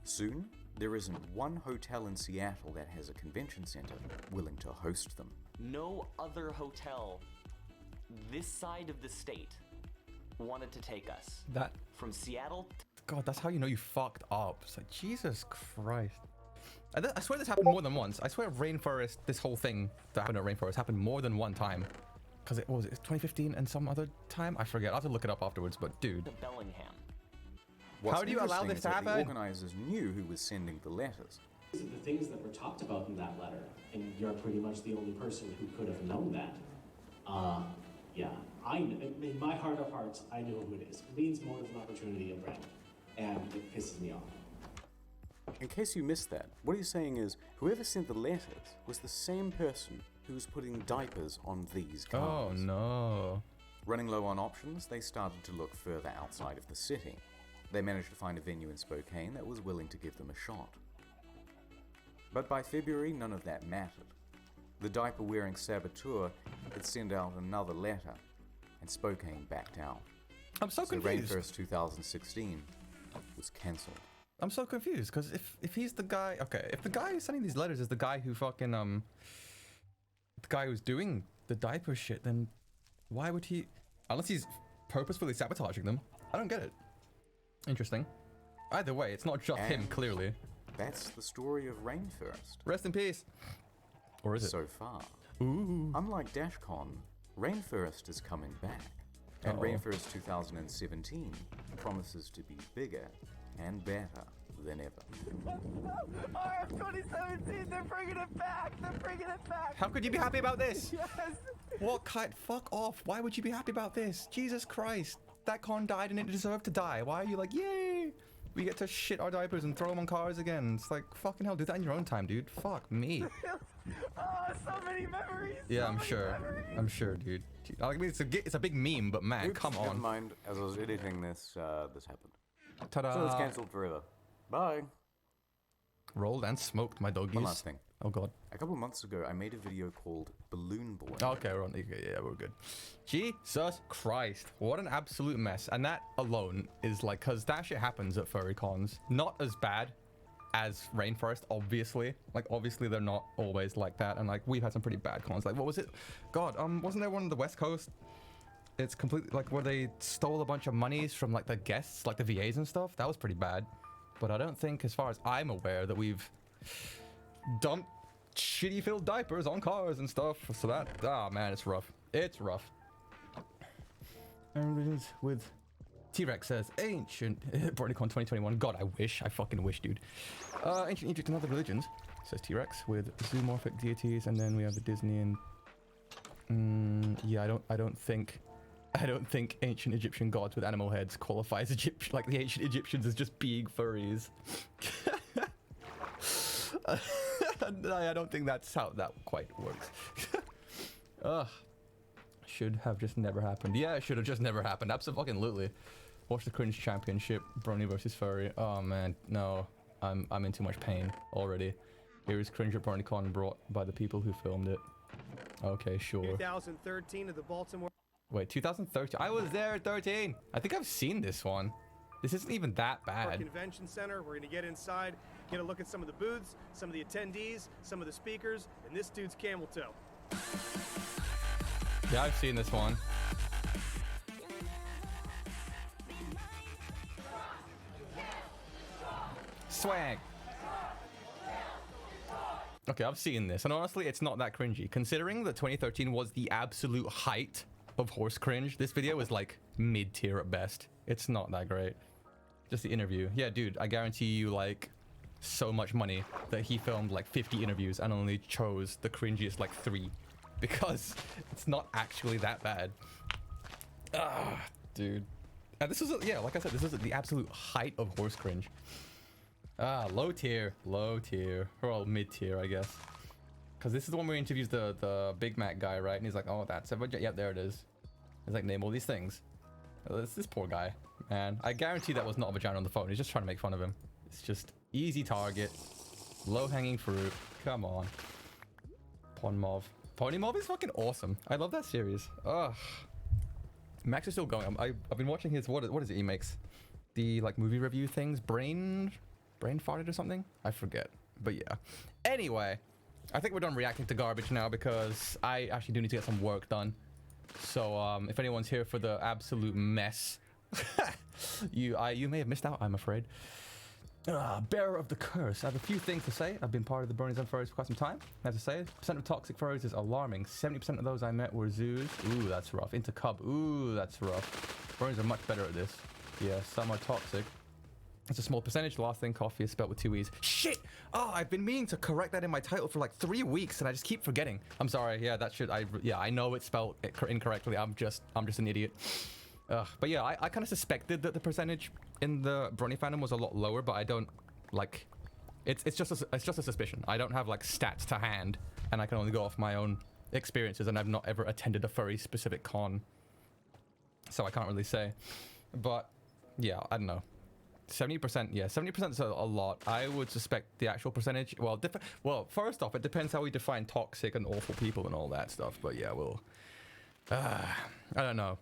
Soon, there isn't one hotel in Seattle that has a convention center willing to host them. No other hotel this side of the state wanted to take us. That... From Seattle... God, that's how you know you fucked up. It's like, Jesus Christ. I swear this happened more than once. I swear Rainforest, this whole thing that happened at Rainforest happened more than one time. Because it was 2015 and some other time? I forget. I'll have to look it up afterwards, but dude. Bellingham. How do you allow this to happen? The organizers knew who was sending the letters. These are the things that were talked about in that letter, and you're pretty much the only person who could have known that. Yeah, in my heart of hearts, I know who it is. It means more of an opportunity and brand, and it pisses me off. In case you missed that, what he's saying is, whoever sent the letters was the same person who was putting diapers on these cars. Oh no. Running low on options, they started to look further outside of the city. They managed to find a venue in Spokane that was willing to give them a shot. But by February, none of that mattered. The diaper-wearing saboteur had sent out another letter, and Spokane backed out. I'm so confused. Rainforest 2016 was cancelled. I'm so confused, because if he's the guy... Okay, if the guy who's sending these letters is the guy who fucking, the guy who's doing the diaper shit, then why would he... Unless he's purposefully sabotaging them. I don't get it. Interesting. Either way, it's not just him, clearly. That's the story of Rainforest. Rest in peace. Or is it? So far. Ooh. Unlike DashCon, Rainforest is coming back. And Rainforest 2017 promises to be bigger and better than ever. RF 2017, they're bringing it back! They're bringing it back! How could you be happy about this? Yes! What kind? Fuck off. Why would you be happy about this? Jesus Christ. That con died and it deserved to die. Why are you like, yay? We get to shit our diapers and throw them on cars again. It's like, fucking hell, do that in your own time, dude. Fuck me. Oh, so many memories! Yeah, so I'm sure. Memories. I'm sure, dude. I mean, it's a big meme, but man, Oops, come on. Never mind. As I was editing this, this happened. Ta-da. So it's cancelled forever. Bye. Rolled and smoked, my doggies. One last thing. Oh god. A couple months ago, I made a video called Balloon Boy. Okay, we're on. Yeah, we're good. Jesus Christ, what an absolute mess. And that alone is like, because that shit happens at furry cons. Not as bad as Rainforest, obviously. Like, obviously they're not always like that. And like, we've had some pretty bad cons. Like, what was it? God, wasn't there one on the West Coast? It's completely like where they stole a bunch of monies from like the guests, like the VAs and stuff. That was pretty bad. But I don't think, as far as I'm aware, that we've dumped shitty filled diapers on cars and stuff. So that, man, it's rough. It's rough. And with T-Rex says ancient BronyCon 2021. God, I wish. I fucking wish, dude. Ancient Egypt and other religions, says T-Rex, with zoomorphic deities, and then we have the Disney and yeah, I don't think ancient Egyptian gods with animal heads qualifies Egypt like the ancient Egyptians as just being furries. I don't think that's how that quite works. Should have just never happened. Yeah, it should have just never happened. Absolutely. Watch the cringe championship, Brony versus furry. Oh man, no. I'm in too much pain already. Here is cringe at BronyCon brought by the people who filmed it. Okay, sure. 2013 of the Baltimore. Wait, 2013? I was there at 13. I think I've seen this one. This isn't even that bad. Convention Center. We're gonna get inside, get a look at some of the booths, some of the attendees, some of the speakers, and this dude's camel toe. Yeah, I've seen this one. Swag. Okay, I've seen this, and honestly, it's not that cringy. Considering that 2013 was the absolute height of horse cringe, this video is like mid-tier at best. It's not that great. Just the interview. Yeah, dude, I guarantee you, like, so much money that he filmed like 50 interviews and only chose the cringiest like 3. Because it's not actually that bad. Dude. And this was, yeah, like I said, this was the absolute height of horse cringe. Low tier. Low tier. Or well, mid tier, I guess. Because this is the one where he interviews the Big Mac guy, right? And he's like, oh, that's it. Yep, there it is. He's like, name all these things. This poor guy, man. I guarantee that was not a vagina on the phone. He's just trying to make fun of him. It's just easy target. Low-hanging fruit. Come on. Ponmov. Ponymov is fucking awesome. I love that series. Ugh. Max is still going. I've been watching his... What is it he makes? The, like, movie review things? Brain farted or something? I forget. But yeah. Anyway. I think we're done reacting to garbage now because I actually do need to get some work done. So, if anyone's here for the absolute mess, you may have missed out, I'm afraid. Bearer of the curse. I have a few things to say. I've been part of the Bronies and Furries for quite some time. I have to say, percent of toxic furries is alarming. 70% of those I met were zoos. Ooh, that's rough. Into cub. Ooh, that's rough. Bronies are much better at this. Yeah, some are toxic. It's a small percentage. Last thing, coffee is spelled with 2 E's. Shit! Oh, I've been meaning to correct that in my title for like 3 weeks, and I just keep forgetting. I'm sorry. Yeah, that should. I know it's spelled incorrectly. I'm just an idiot. But yeah, I kind of suspected that the percentage in the Brony fandom was a lot lower, but I don't like. It's just a suspicion. I don't have like stats to hand, and I can only go off my own experiences, and I've not ever attended a furry specific con, so I can't really say. But yeah, I don't know. 70%, yeah, 70% is a lot. I would suspect the actual percentage. Well, first off, it depends how we define toxic and awful people and all that stuff. But yeah, we'll. I don't know.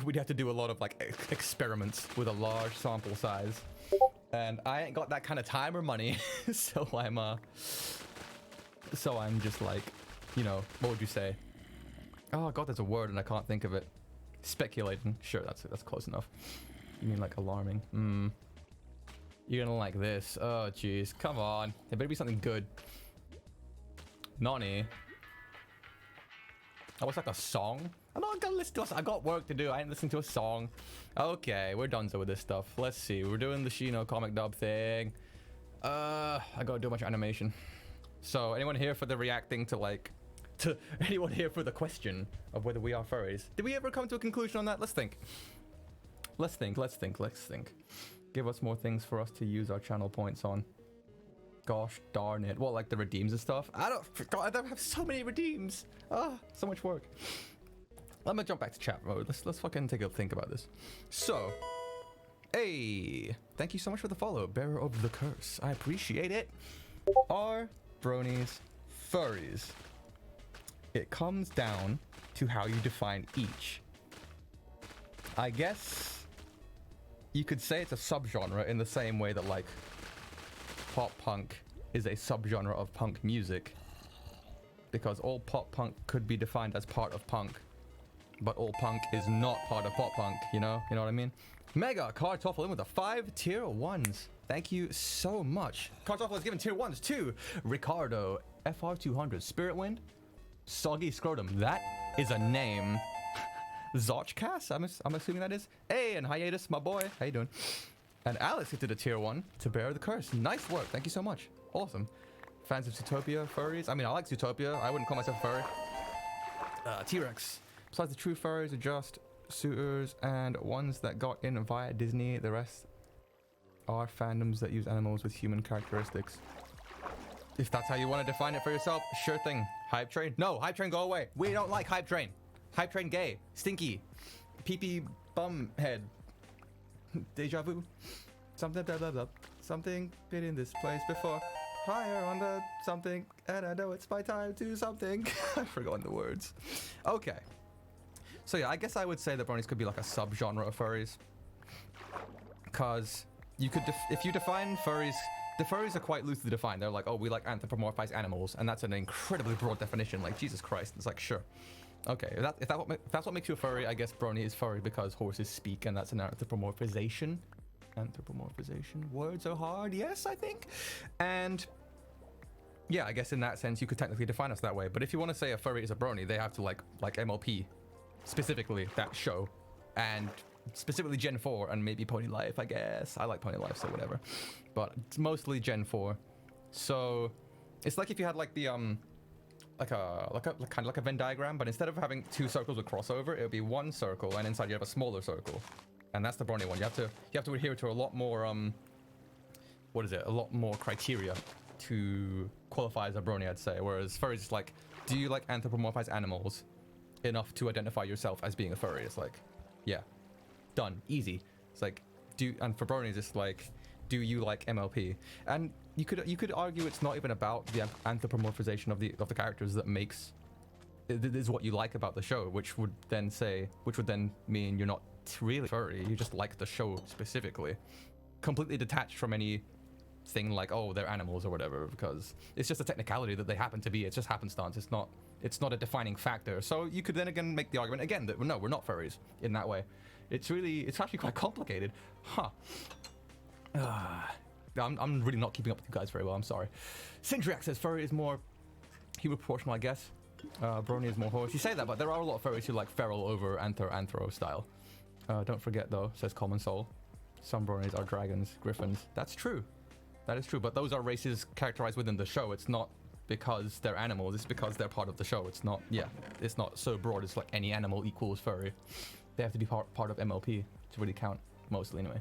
We'd have to do a lot of like experiments with a large sample size, and I ain't got that kind of time or money. so I'm just like, you know, what would you say? Oh god, there's a word and I can't think of it. Speculating. Sure, that's close enough. You mean like alarming? You're gonna like this. Oh jeez, come on. There better be something good. Nani. Oh, it's like a song? I'm not gonna listen to us. I got work to do. I ain't listening to a song. Okay, we're done with this stuff. Let's see. We're doing the Shino comic dub thing. I gotta do a bunch of animation. So, anyone here for the reacting to like... anyone here for the question of whether we are furries? Did we ever come to a conclusion on that? Let's think. Let's think. Give us more things for us to use our channel points on. Gosh darn it. What, like the redeems and stuff? I don't have so many redeems. So much work. Let me jump back to chat mode. Let's fucking take a think about this. So, hey, thank you so much for the follow, Bearer of the Curse. I appreciate it. Are bronies furries? It comes down to how you define each. I guess you could say it's a subgenre in the same way that like pop punk is a subgenre of punk music, because all pop punk could be defined as part of punk, but all punk is not part of pop punk, you know what I mean? Mega Kartoffel in with the 5 tier 1s. Thank you so much. Kartoffel has given tier 1s to Ricardo, FR200, Spirit Wind, Soggy Scrotum. That is a name. Zochcast, I'm assuming that is. Hey, and Hiatus, my boy. How you doing? And Alex hit a tier 1 to Bear the Curse. Nice work. Thank you so much. Awesome. Fans of Zootopia, furries. I mean, I like Zootopia. I wouldn't call myself a furry. T-Rex. Besides the true furries are just suitors and ones that got in via Disney. The rest are fandoms that use animals with human characteristics. If that's how you want to define it for yourself, sure thing. Hype Train? No, Hype Train, go away. We don't like Hype Train. Hype Train gay. Stinky. Pee-pee bum head. Deja vu. Something blah blah blah. Something been in this place before. Higher on the something, and I know it's my time to something. I've forgotten the words. Okay. So yeah, I guess I would say that bronies could be like a subgenre of furries. Cause you could, if you define furries, the furries are quite loosely defined. They're like, oh, we like anthropomorphized animals, and that's an incredibly broad definition. Like Jesus Christ, it's like sure. Okay, if that's what makes you a furry, I guess brony is furry because horses speak, and that's an anthropomorphization. Anthropomorphization. Words are hard. Yes, I think. And yeah, I guess in that sense, you could technically define us that way. But if you want to say a furry is a brony, they have to like MLP, specifically that show, and specifically Gen 4 and maybe Pony Life. I guess I like Pony Life, so whatever. But it's mostly Gen 4. So it's like if you had like the kind of like a Venn diagram, but instead of having 2 circles with crossover, it would be 1 circle, and inside you have a smaller circle, and that's the brony one. You have to adhere to a lot more a lot more criteria to qualify as a brony, I'd say. Whereas furries is like, do you like anthropomorphize animals enough to identify yourself as being a furry? It's like, yeah, done, easy. It's like, and for bronies, it's like, do you like MLP? And you could argue it's not even about the anthropomorphization of the characters that makes it is what you like about the show, which would then mean you're not really furry. You just like the show specifically, completely detached from anything like, oh, they're animals or whatever, because it's just a technicality that they happen to be. It's just happenstance. It's not a defining factor. So you could then again make the argument again that no, we're not furries in that way. It's actually quite complicated, huh? I'm really not keeping up with you guys very well. I'm sorry. Sindriak says furry is more human proportional, I guess. Brony is more horse. You say that, but there are a lot of furries who like feral over anthro style. Don't forget though, says Common Soul, some bronies are dragons, griffins. That's true. That is true. But those are races characterized within the show. It's not because they're animals. It's because they're part of the show. It's not. Yeah. It's not so broad. It's like any animal equals furry. They have to be part of MLP to really count. Mostly anyway.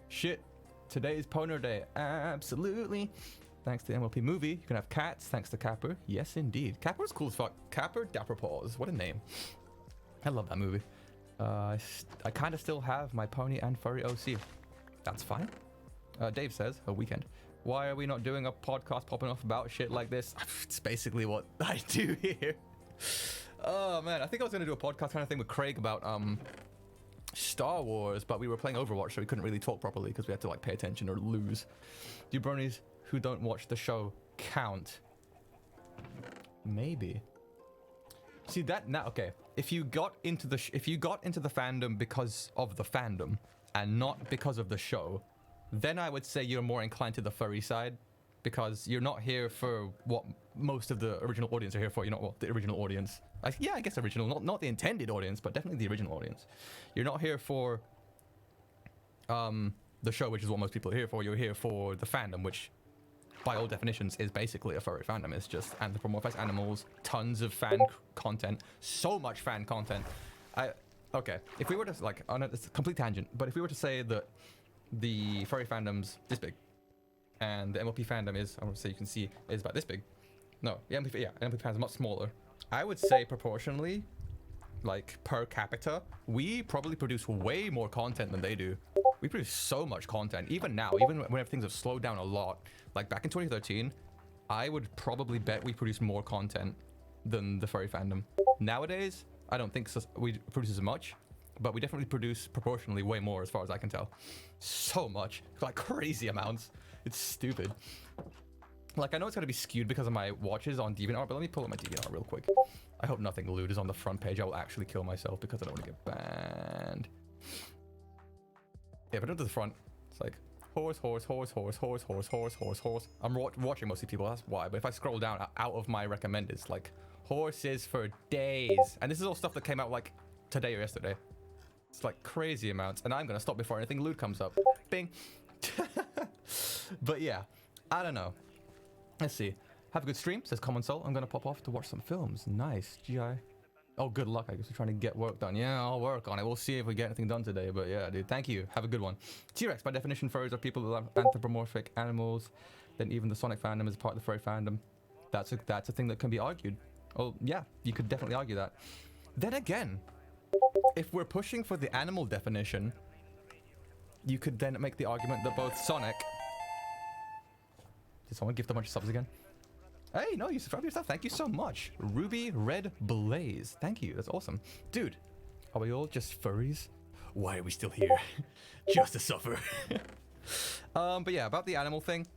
Shit. Today's Poner Day. Absolutely. Thanks to MLP movie, you can have cats. Thanks to Capper. Yes, indeed. Capper's cool as fuck. Capper Dapper Paws. What a name. I love that movie. I kind of still have my pony and furry OC. That's fine. Dave says, a weekend. Why are we not doing a podcast popping off about shit like this? It's basically what I do here. Oh, man. I think I was going to do a podcast kind of thing with Craig about Star Wars, but we were playing Overwatch, so we couldn't really talk properly because we had to like pay attention or lose. Do bronies who don't watch the show count? Maybe. See that now? Okay, if you got into the fandom because of the fandom and not because of the show, then I would say you're more inclined to the furry side, because you're not here for what most of the original audience are here for. You're not, well, the original audience. I guess original, not the intended audience, but definitely the original audience. You're not here for the show, which is what most people are here for. You're here for the fandom, which by all definitions is basically a furry fandom. It's just anthropomorphized animals, tons of fan content, so much fan content. Okay, if we were to, like, on it's a complete tangent, but if we were to say that the furry fandom's this big, and the MLP fandom is, I want to say you can see, is about this big. No, the MLP fandom is much smaller. I would say proportionally, like per capita, we probably produce way more content than they do. We produce so much content. Even now, even when things have slowed down a lot, like back in 2013, I would probably bet we produce more content than the furry fandom. Nowadays, I don't think we produce as much, but we definitely produce proportionally way more as far as I can tell. So much, like crazy amounts. It's stupid. Like, I know it's gonna be skewed because of my watches on DeviantArt, but let me pull up my DeviantArt real quick. I hope nothing lewd is on the front page. I will actually kill myself because I don't want to get banned. Yeah, but into the front, it's like horse, horse, horse, horse, horse, horse, horse, horse, horse. I'm watching mostly people, that's why. But if I scroll down out of my recommended, it's like horses for days. And this is all stuff that came out like today or yesterday. It's like crazy amounts. And I'm gonna stop before anything lewd comes up. Bing. But yeah, I don't know. Let's see. Have a good stream, says Common Soul. I'm gonna pop off to watch some films. Nice. GI. Oh, good luck. I guess we're trying to get work done. Yeah, I'll work on it. We'll see if we get anything done today. But yeah, dude, thank you. Have a good one. T-Rex, by definition, furries are people that love anthropomorphic animals. Then even the Sonic fandom is a part of the furry fandom. That's a thing that can be argued. Oh, yeah, you could definitely argue that. Then again, if we're pushing for the animal definition, you could then make the argument that both Sonic... Did someone gift a bunch of subs again? Hey, no, you subscribed yourself. Thank you so much. Ruby Red Blaze. Thank you. That's awesome. Dude, are we all just furries? Why are we still here? Just to suffer. But yeah, about the animal thing.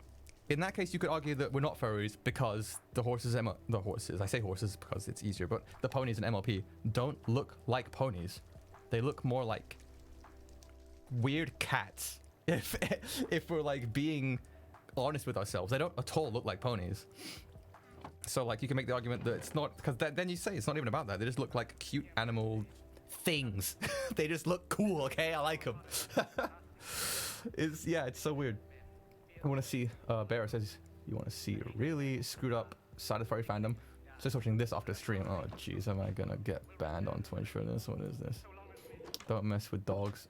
In that case, you could argue that we're not furries because the horses, I say horses because it's easier, but the ponies in MLP don't look like ponies. They look more like weird cats. If we're like being honest with ourselves, they don't at all look like ponies. So like you can make the argument that it's not, because then you say it's not even about that. They just look like cute animal things. They just look cool. Okay, I like them. It's so weird. I want to see. Bear says you want to see a really screwed up side of furry fandom. Just watching this after stream. Oh jeez, am I gonna get banned on Twitch for this? What is this? Don't mess with dogs.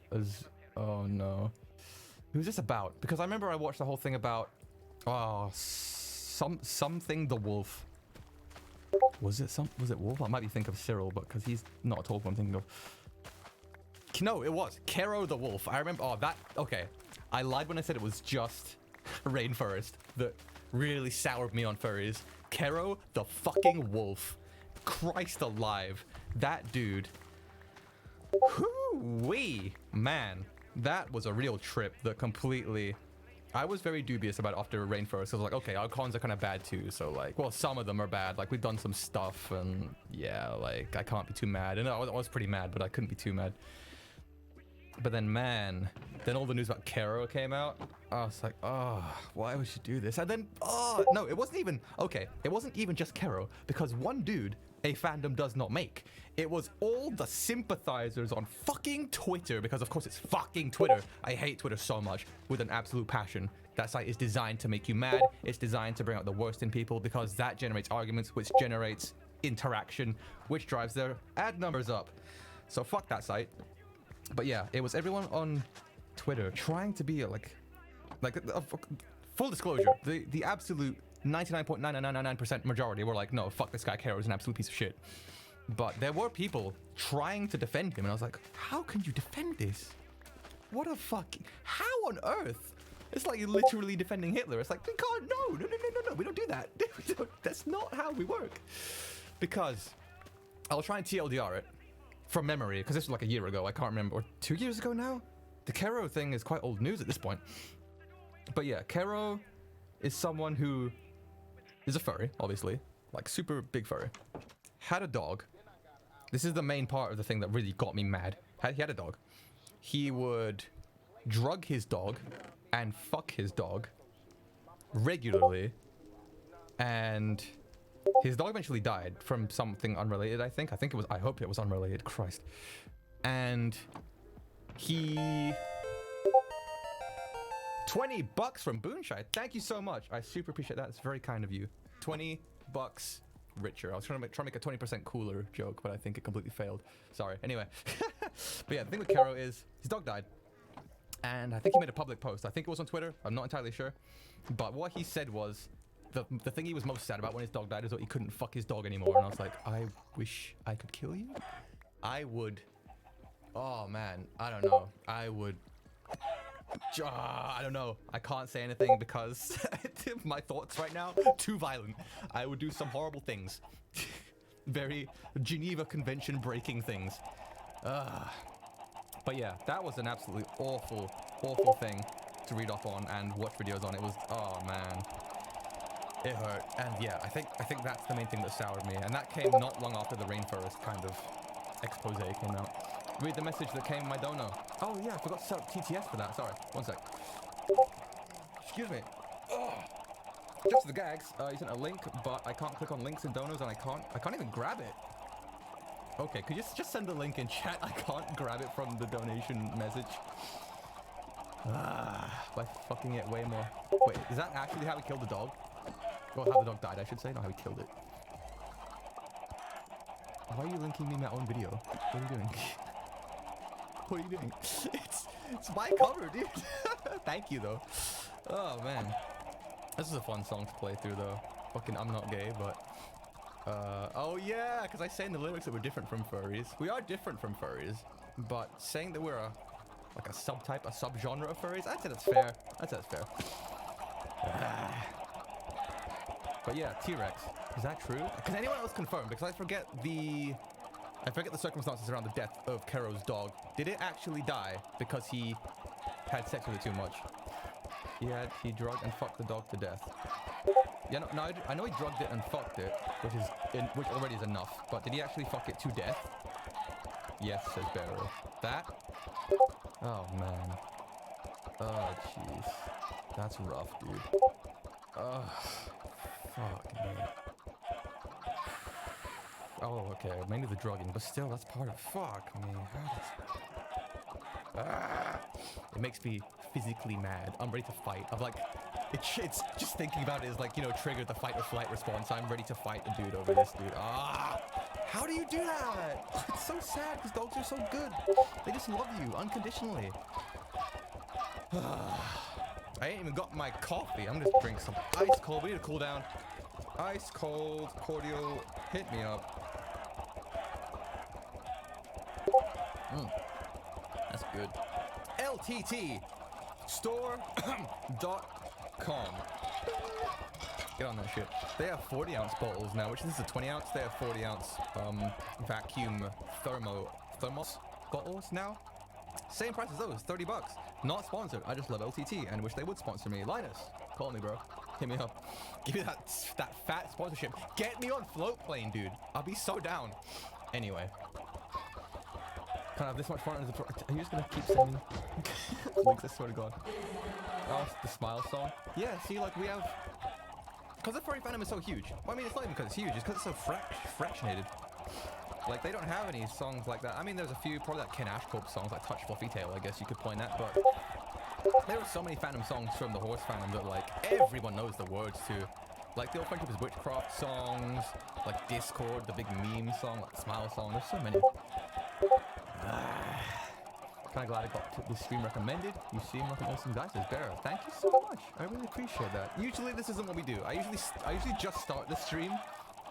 Oh no. Who's this about? Because I remember I watched the whole thing about something the wolf. Was it wolf? I might be thinking of Cyril, but because he's not at all what I'm thinking of. No, it was Kero the wolf. I remember. Oh, that. Okay, I lied when I said it was just Rainforest that really soured me on furries. Kero the fucking wolf. Christ alive, that dude. Whoo-wee, man, that was a real trip that completely... I was very dubious about it after Rainforest. I was like, okay, our cons are kind of bad too. So like, well, some of them are bad. Like we've done some stuff and yeah, like I can't be too mad. And I was pretty mad, but I couldn't be too mad. But then man, then all the news about Kero came out. I was like, oh, why would you do this? And then, oh, no, it wasn't even, okay, it wasn't even just Kero because one dude a fandom does not make. It was all the sympathizers on fucking Twitter, because of course it's fucking Twitter. I hate Twitter so much with an absolute passion. That site is designed to make you mad. It's designed to bring out the worst in people because that generates arguments, which generates interaction, which drives their ad numbers up. So fuck that site. But yeah, it was everyone on Twitter trying to be like full disclosure, the absolute 99.9999% majority were like, no, fuck this guy, Kero is an absolute piece of shit. But there were people trying to defend him, and I was like, how can you defend this? What a fucking... How on earth? It's like you're literally defending Hitler. It's like, we can't, no, we don't do that. That's not how we work. Because I'll try and TLDR it from memory, because this was like a year ago, I can't remember, or 2 years ago now? The Kero thing is quite old news at this point. But yeah, Kero is someone who is a furry, obviously, like super big furry. Had a dog. This is the main part of the thing that really got me mad. He had a dog. He would drug his dog and fuck his dog regularly. And his dog eventually died from something unrelated, I think. I hope it was unrelated, Christ. And he... $20 from Boonshine. Thank you so much. I super appreciate that. It's very kind of you. $20 richer. I was trying to make a 20% cooler joke, but I think it completely failed. Sorry. Anyway. But yeah, the thing with Kero is his dog died. And I think he made a public post. I think it was on Twitter. I'm not entirely sure. But what he said was the thing he was most sad about when his dog died is that he couldn't fuck his dog anymore. And I was like, I wish I could kill you. I would. Oh man, I don't know. I would. I don't know. I can't say anything because my thoughts right now too violent. I would do some horrible things. Very Geneva Convention breaking things. But yeah, that was an absolutely awful thing to read up on and watch videos on. It was, oh man, it hurt. And yeah, I think that's the main thing that soured me. And that came not long after the Rainforest kind of expose came out. Read the message that came in my dono. Oh yeah, I forgot to set up TTS for that. Sorry, one sec. Excuse me. Just the gags. You sent a link, but I can't click on links in donos, and I can't even grab it. Okay, could you just send the link in chat? I can't grab it from the donation message. By fucking it way more. Wait, is that actually how we killed the dog? Well, how the dog died, I should say, not how we killed it. Why are you linking me my own video? What are you doing? What are you doing? It's my cover, dude. Thank you, though. Oh, man. This is a fun song to play through, though. Fucking I'm not gay, but... oh, yeah, because I say in the lyrics that we're different from furries. We are different from furries, but saying that we're a subtype, a subgenre of furries, I'd say that's fair. I'd say that's fair. But yeah, T-Rex. Is that true? Can anyone else confirm? Because I forget the circumstances around the death of Kero's dog. Did it actually die because he had sex with it too much? He drugged and fucked the dog to death. Yeah, no, I know he drugged it and fucked it, which already is enough. But did he actually fuck it to death? Yes, says Barrow. That? Oh man. Oh jeez. That's rough, dude. Ugh. Fuck me. Oh, okay, mainly the drugging, but still, that's part of... Fuck me. It makes me physically mad. I'm ready to fight. I'm like... It's just thinking about it is like, you know, triggered the fight or flight response. I'm ready to fight a dude over this, dude. How do you do that? It's so sad because dogs are so good. They just love you unconditionally. I ain't even got my coffee. I'm just drinking some ice cold. We need to cool down. Ice cold, cordial, hit me up. That's good. LTT store.com. Get on that shit. They have 40-ounce bottles now, which this is a 20-ounce. They have 40-ounce vacuum thermos bottles now. Same price as those, $30. Not sponsored. I just love LTT and wish they would sponsor me. Linus, call me, bro. Hit me up. Give me that fat sponsorship. Get me on float plane, dude. I'll be so down. Anyway. Can't have this much fun as a... Are you just gonna keep singing links? I swear to God. Oh, it's the Smile song. Yeah, see, like, we have... Because the furry fandom is so huge. Well, I mean, it's not even because it's huge. It's because it's so fractionated. Like, they don't have any songs like that. I mean, there's a few, probably like Ken Ashcorp songs, like Touch Fluffy Tail, I guess you could point at, but... There are so many fandom songs from the horse fandom that, like, everyone knows the words to. Like, the Old Friendship is Witchcraft songs, like Discord, the big meme song, like Smile song, there's so many. Kinda glad I got this stream recommended. You seem like an awesome guy, says Bear. Thank you so much. I really appreciate that. Usually this isn't what we do. I usually just start the stream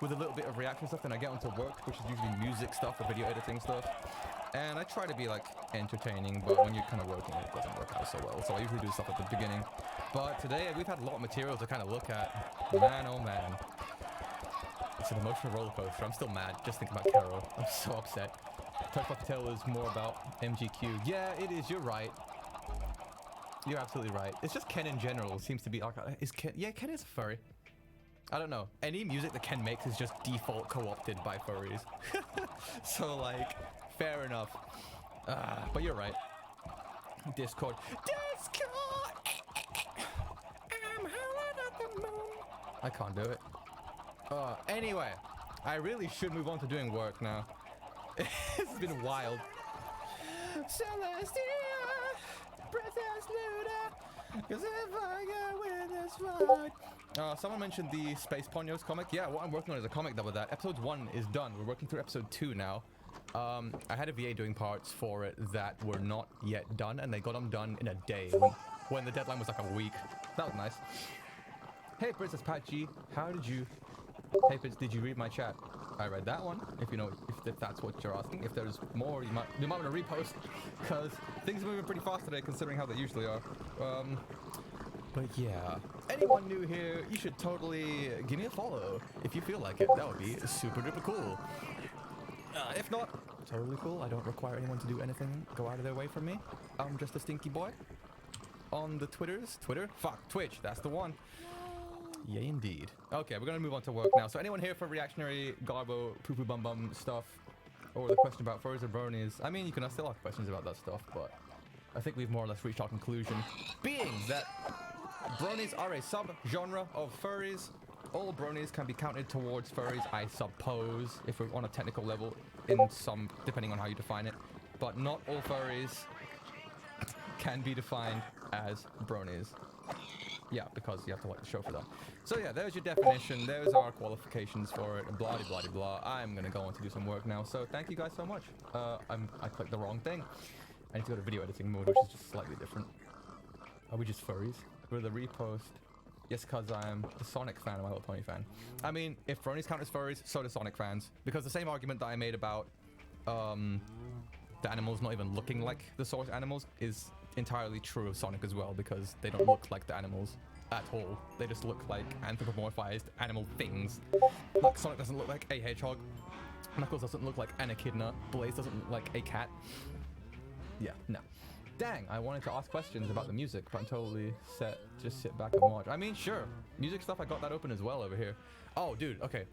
with a little bit of reaction stuff, and I get onto work, which is usually music stuff or video editing stuff. And I try to be like entertaining, but when you're kind of working, it doesn't work out so well. So I usually do stuff at the beginning. But today we've had a lot of material to kind of look at. Man, oh man. It's an emotional roller coaster. I'm still mad just thinking about Carol. I'm so upset. Touch Fluffy Tail is more about MGQ. Yeah, it is. You're right. You're absolutely right. It's just Ken in general seems to be like, is Ken? Yeah, Ken is a furry. I don't know. Any music that Ken makes is just default co-opted by furries. So like, fair enough. But you're right. Discord. I'm howling at the moon. I can't do it. Anyway, I really should move on to doing work now. It's been wild. Celestia, Princess Luda, 'cause if I get with this fight. Someone mentioned the Space Ponyo's comic. Yeah, what I'm working on is a comic double that. Episode 1 is done. We're working through episode 2 now. I had a VA doing parts for it that were not yet done, and they got them done in a day when the deadline was like a week. That was nice. Hey, Princess Pat G, how did you... Hey, Fitz, did you read my chat? I read that one, if you know, if that's what you're asking. If there's more, you might want to repost, because things are moving pretty fast today, considering how they usually are. But yeah, anyone new here, you should totally give me a follow if you feel like it. That would be super duper cool. If not, totally cool. I don't require anyone to do anything, go out of their way from me. I'm just a stinky boy. On the Twitters, Twitch, that's the one. Yay, indeed. Okay, we're gonna move on to work now. So anyone here for reactionary Garbo poo-poo bum-bum stuff? Or the question about furries or bronies? I mean, you can still ask questions about that stuff, but I think we've more or less reached our conclusion. Being that bronies are a sub-genre of furries, all bronies can be counted towards furries, I suppose, if we're on a technical level, in some, depending on how you define it. But not all furries can be defined as bronies. Yeah, because you have to like the show for that. So yeah, there's your definition. There's our qualifications for it. Blah blah blah blah. I'm gonna go on to do some work now. So thank you guys so much. I clicked the wrong thing. I need to go to video editing mode, which is just slightly different. Are we just furries? With a repost. Yes, cause I'm a Sonic fan, My Little Pony fan. I mean, if bronies count as furries, so do Sonic fans. Because the same argument that I made about the animals not even looking like the source animals is entirely true of Sonic as well, because they don't look like the animals at all. They just look like anthropomorphized animal things. Like Sonic doesn't look like a hedgehog, Knuckles doesn't look like an echidna, Blaze doesn't look like a cat. Yeah, no. Dang, I wanted to ask questions about the music, but I'm totally set. Just sit back and watch. I mean, sure. Music stuff, I got that open as well over here. Oh, dude, okay.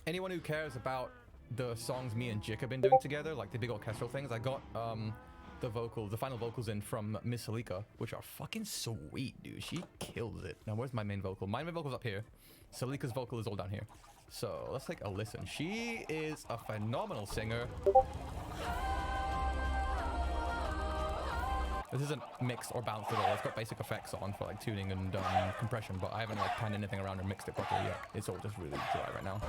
Anyone who cares about the songs me and Jick have been doing together, like the big orchestral things, I got the final vocals in from Miss Salika, which are fucking sweet, dude. She kills it. Now, where's my main vocal? My main vocal's up here. Salika's vocal is all down here. So let's take a listen. She is a phenomenal singer. This isn't mixed or balanced at all. It's got basic effects on for like tuning and compression, but I haven't like panned anything around or mixed it properly yet. It's all just really dry right now.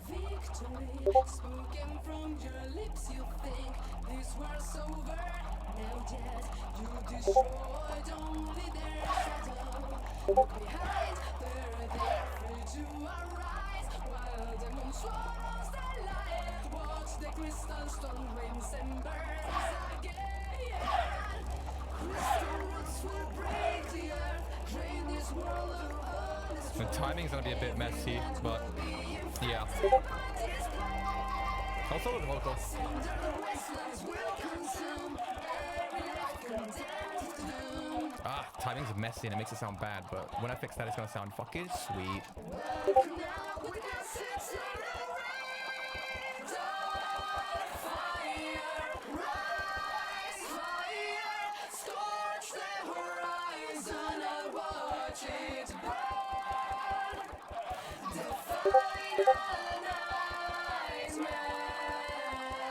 Victory spoken from your lips, you think this war's over. The timing's gonna be a bit messy, but yeah. Also the vocal. Ah, timing's messy and it makes it sound bad, but when I fix that, it's gonna sound fucking sweet.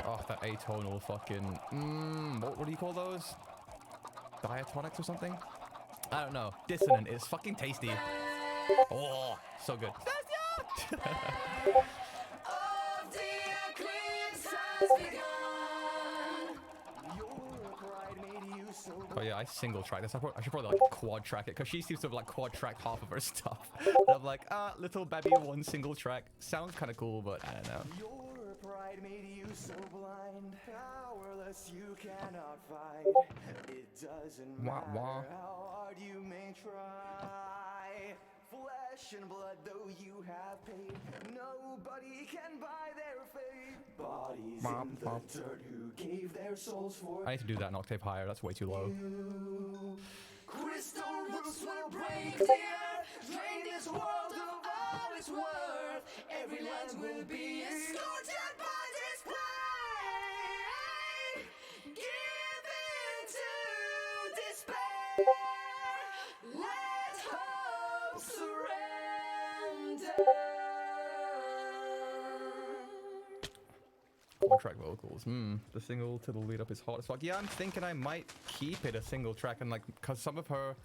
Oh, that atonal fucking... what do you call those? Diatonics or something? I don't know. Dissonant is fucking tasty. Oh, so good. Oh yeah, I single track this. I should probably like quad track it because she seems to have like quad tracked half of her stuff. And I'm like, little baby, one single track. Sounds kind of cool, but I don't know. Your pride made you so blind, powerless you cannot fight. It doesn't matter how hard you may try. Flesh and blood, though you have paid, nobody can buy their fate. Bodies in the dirt who gave their souls for I need to do that an octave higher. That's way too low. Crystal roots will break the earth, drain this world of all its worth. Every land will be escorted by this plane. Give in to despair. Let hope surrender. Quad track vocals. The single to the lead up is hot as fuck. Yeah, I'm thinking I might keep it a single track and like, cause her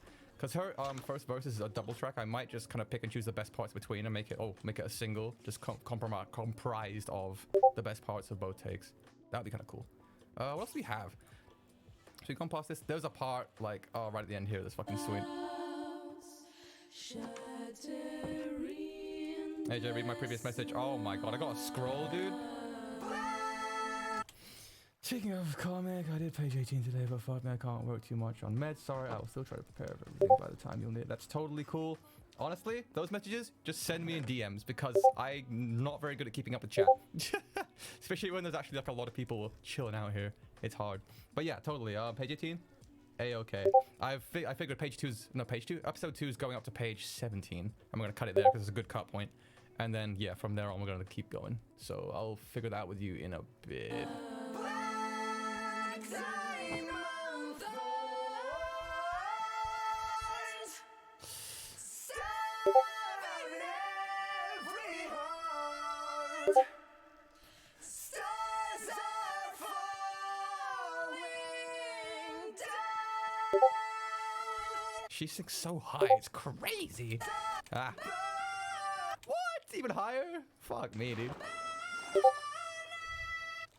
first verse is a double track. I might just kind of pick and choose the best parts between and make it a single, just comprised of the best parts of both takes. That'd be kind of cool. What else do we have? Should we come past this? There's a part like right at the end here that's fucking sweet. Hey, did I read my previous message? Oh my god, I gotta scroll, dude. Speaking of comic, I did page 18 today, but fuck me, I can't work too much on meds. Sorry, I will still try to prepare for everything by the time you'll need it. That's totally cool. Honestly, those messages, just send me in DMs because I'm not very good at keeping up with chat. Especially when there's actually like a lot of people chilling out here. It's hard. But yeah, totally. Page 18? A-okay. I figured episode 2 is going up to page 17. I'm going to cut it there because it's a good cut point. And then, yeah, from there on, we're going to keep going. So I'll figure that out with you in a bit. She sings so high, it's crazy. What? Even higher? Fuck me, dude.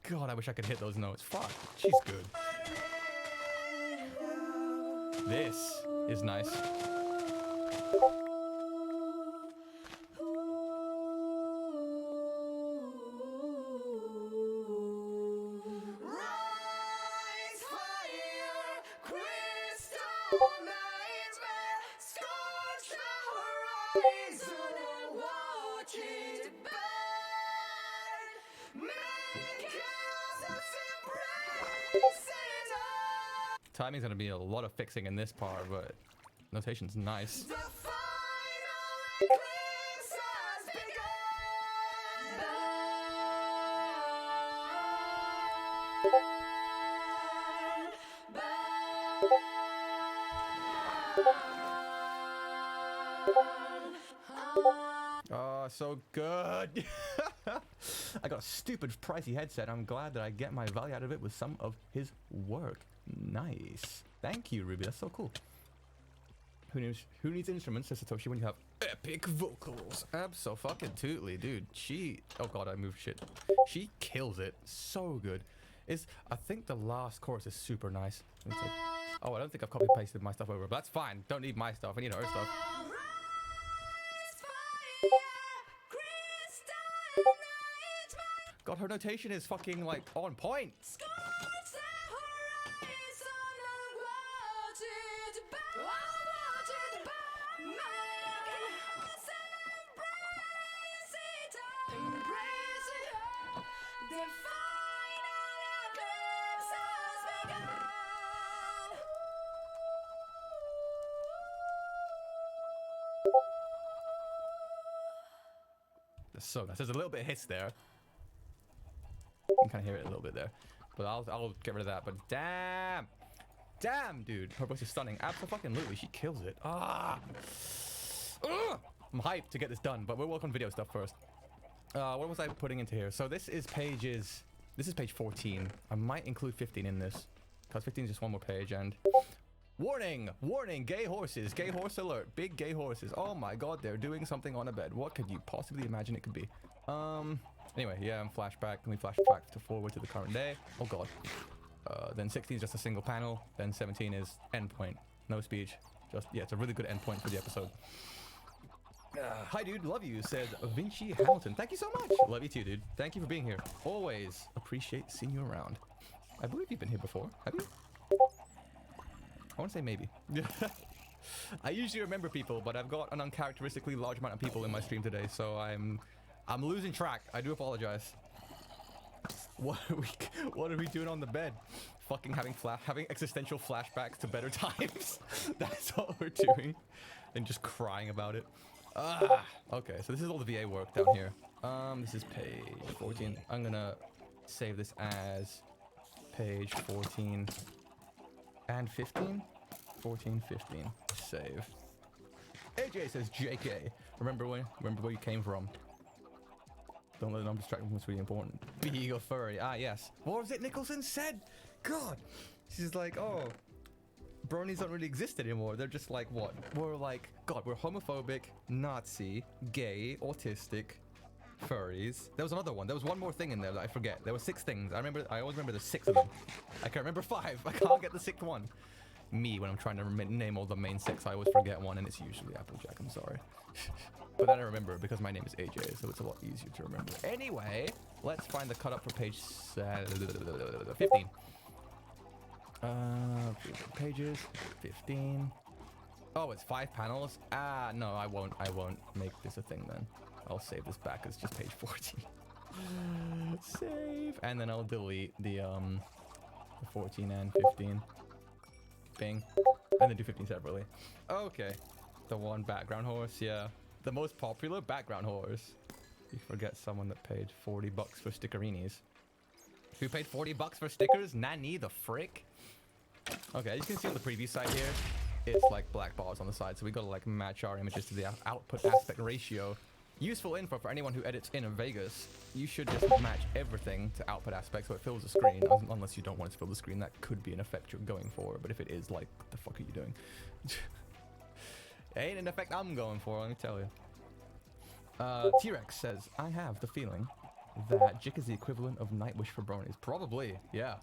God, I wish I could hit those notes. Fuck, she's good. This is nice. Timing's gonna be a lot of fixing in this part, but notation's nice. Oh, so good. I got a stupid pricey headset. I'm glad that I get my value out of it with some of his work. Nice. Thank you, Ruby. That's so cool. Who needs instruments, says Satoshi, when you have epic vocals? Abso-fucking-tootly, dude. Oh god, I moved shit. She kills it. So good. I think the last chorus is super nice. Oh, I don't think I've copy pasted my stuff over, but that's fine. Don't need my stuff. I need her stuff. God, her notation is fucking like on point. That's so nice. There's a little bit of hiss there. You can kind of hear it a little bit there, but I'll get rid of that. But damn, dude, her voice is stunning. Absolutely, she kills it. Ugh. I'm hyped to get this done, but we'll work on video stuff first. What was I putting into here? So this is page 14. I might include 15 in this, because 15 is just one more page. And warning, gay horses, gay horse alert, big gay horses. Oh my god, they're doing something on a bed. What could you possibly imagine it could be? Anyway, yeah, flashback. Can we flash back to forward to the current day? Oh god. Then 16 is just a single panel. Then 17 is endpoint. No speech. Just, yeah, it's a really good endpoint for the episode. Hi dude, love you, said Vinci Hamilton. Thank you so much. Love you too, dude. Thank you for being here. Always appreciate seeing you around. I believe you've been here before. Have you? I want to say maybe. I usually remember people, but I've got an uncharacteristically large amount of people in my stream today, so I'm losing track. I do apologize. What are we doing on the bed? Fucking having existential flashbacks to better times. That's what we're doing. And just crying about it. Okay, so this is all the VA work down here. This is page 14. I'm gonna save this as page 14 and 15. 14, 15. Save. AJ says JK. Remember where you came from. Don't let them distract from what's really important. Be a furry. Ah, yes. What was it Nicholson said? God. She's like, oh, bronies don't really exist anymore. They're just like, what? We're like, God, we're homophobic, Nazi, gay, autistic, furries. There was another one. There was one more thing in there that I forget. There were 6 things. I always remember there's 6 of them. I can't remember 5. I can't get the 6th one. Me, when I'm trying to name all the main 6, I always forget one, and it's usually Applejack. I'm sorry. But then I remember because my name is AJ, so it's a lot easier to remember. Anyway, let's find the cut up for page 15. Pages 15. Oh, it's 5 panels. Ah, no, I won't make this a thing then. I'll save this back as just page 14. Save, and then I'll delete the 14 and 15. Bing, and then do 15 separately. Okay, the one background horse, yeah. The most popular background horse. You forget someone that paid $40 for stickerinis. Who paid $40 for stickers? Nani the frick? Okay, as you can see on the preview side here, it's like black bars on the side, so we gotta like match our images to the output aspect ratio. Useful info for anyone who edits in Vegas. You should just match everything to output aspect so it fills the screen, unless you don't want it to fill the screen. That could be an effect you're going for, but if it is, like, what the fuck are you doing? Ain't an effect I'm going for, let me tell you. T-Rex says, I have the feeling that Jick is the equivalent of Nightwish for bronies. Probably, yeah.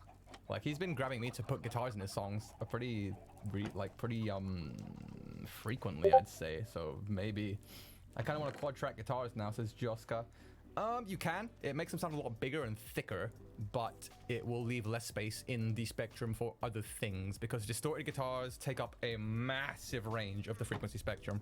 Like, he's been grabbing me to put guitars in his songs pretty frequently, I'd say. So maybe I kind of want to quad track guitars now, says Joska. You can. It makes them sound a lot bigger and thicker, but it will leave less space in the spectrum for other things because distorted guitars take up a massive range of the frequency spectrum.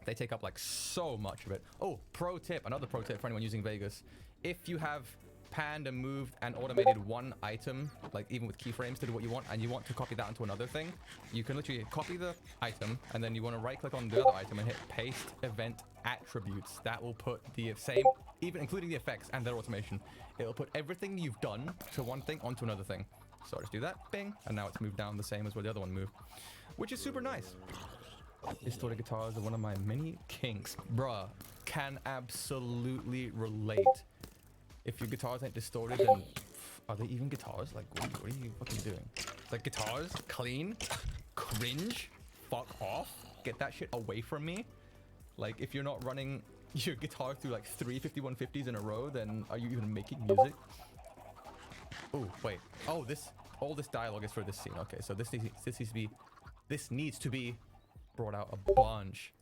They take up like so much of it. Oh, pro tip, another pro tip for anyone using Vegas. If you have panned and moved and automated one item, like even with keyframes to do what you want, and you want to copy that onto another thing, you can literally copy the item and then you want to right click on the other item and hit paste event attributes. That will put the same, even including the effects and their automation, it'll put everything you've done to one thing onto another thing. So just do that, bing, and now it's moved down the same as where the other one moved, which is super nice. Distorted guitars are one of my many kinks. Bruh, can absolutely relate. If your guitars ain't distorted, then are they even guitars? Like, what are you fucking doing? Like, guitars? Clean? Cringe? Fuck off? Get that shit away from me? Like, if you're not running your guitar through like 3 5150s in a row, then are you even making music? Oh, wait. Oh, all this dialogue is for this scene. Okay, so this needs to be brought out a bunch.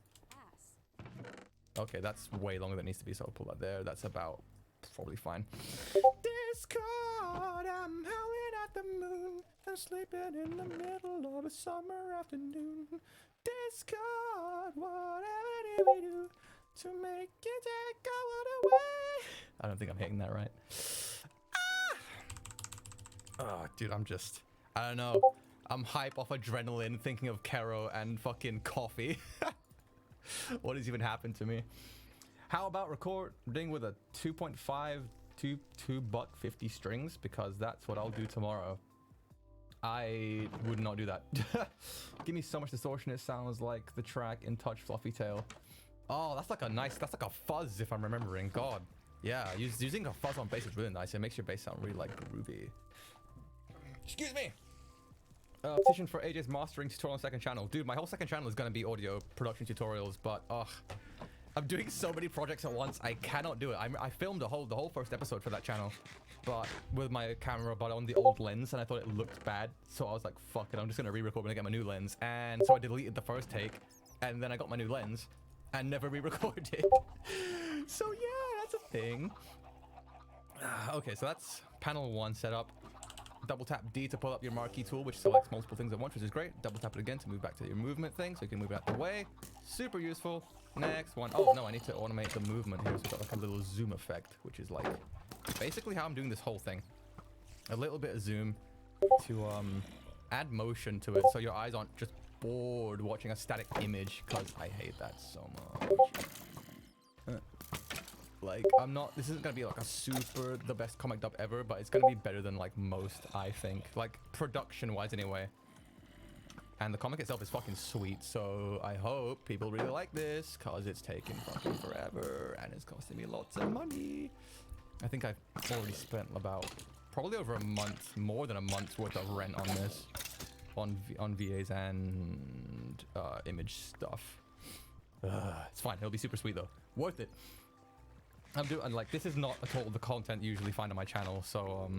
Okay, that's way longer than it needs to be, so I'll pull that there. That's about probably fine. Discord, I'm howling at the moon. I'm sleeping in the middle of a summer afternoon. Discord, whatever did we do to make you take all away? I don't think I'm hitting that right. Oh, dude, I don't know. I'm hype off adrenaline thinking of Kero and fucking coffee. What has even happened to me? How about recording with a 2.5 to $2.50 strings? Because that's what I'll do tomorrow. I would not do that. Give me so much distortion. It sounds like the track in Touch Fluffy Tail. Oh, that's like a fuzz if I'm remembering. God. Yeah, using a fuzz on bass is really nice. It makes your bass sound really like groovy. Excuse me. Petition for AJ's mastering tutorial on second channel. Dude, my whole second channel is gonna be audio production tutorials, but I'm doing so many projects at once. I cannot do it. I filmed the whole first episode for that channel, but with my camera, but on the old lens, and I thought it looked bad. So I was like, fuck it, I'm just gonna re-record when I get my new lens. And so I deleted the first take, and then I got my new lens, and never re-recorded it. So yeah, that's a thing. Okay, so that's panel 1 set up. Double tap D to pull up your marquee tool, which selects multiple things at once, which is great. Double tap it again to move back to your movement thing, so you can move it out the way. Super useful. Next one. Oh no, I need to automate the movement here, so we've got like a little zoom effect, which is like basically how I'm doing this whole thing. A little bit of zoom to add motion to it, so your eyes aren't just bored watching a static image, because I hate that so much. Like, this isn't gonna be like a super the best comic dub ever, but it's gonna be better than like most, I think. Like, production-wise anyway. And the comic itself is fucking sweet, so I hope people really like this, cause it's taking fucking forever, and it's costing me lots of money. I think I've already spent about, probably over a month, more than a month's worth of rent on this. On VAs and image stuff. It's fine, it'll be super sweet though. Worth it. Like, this is not at all the content you usually find on my channel, so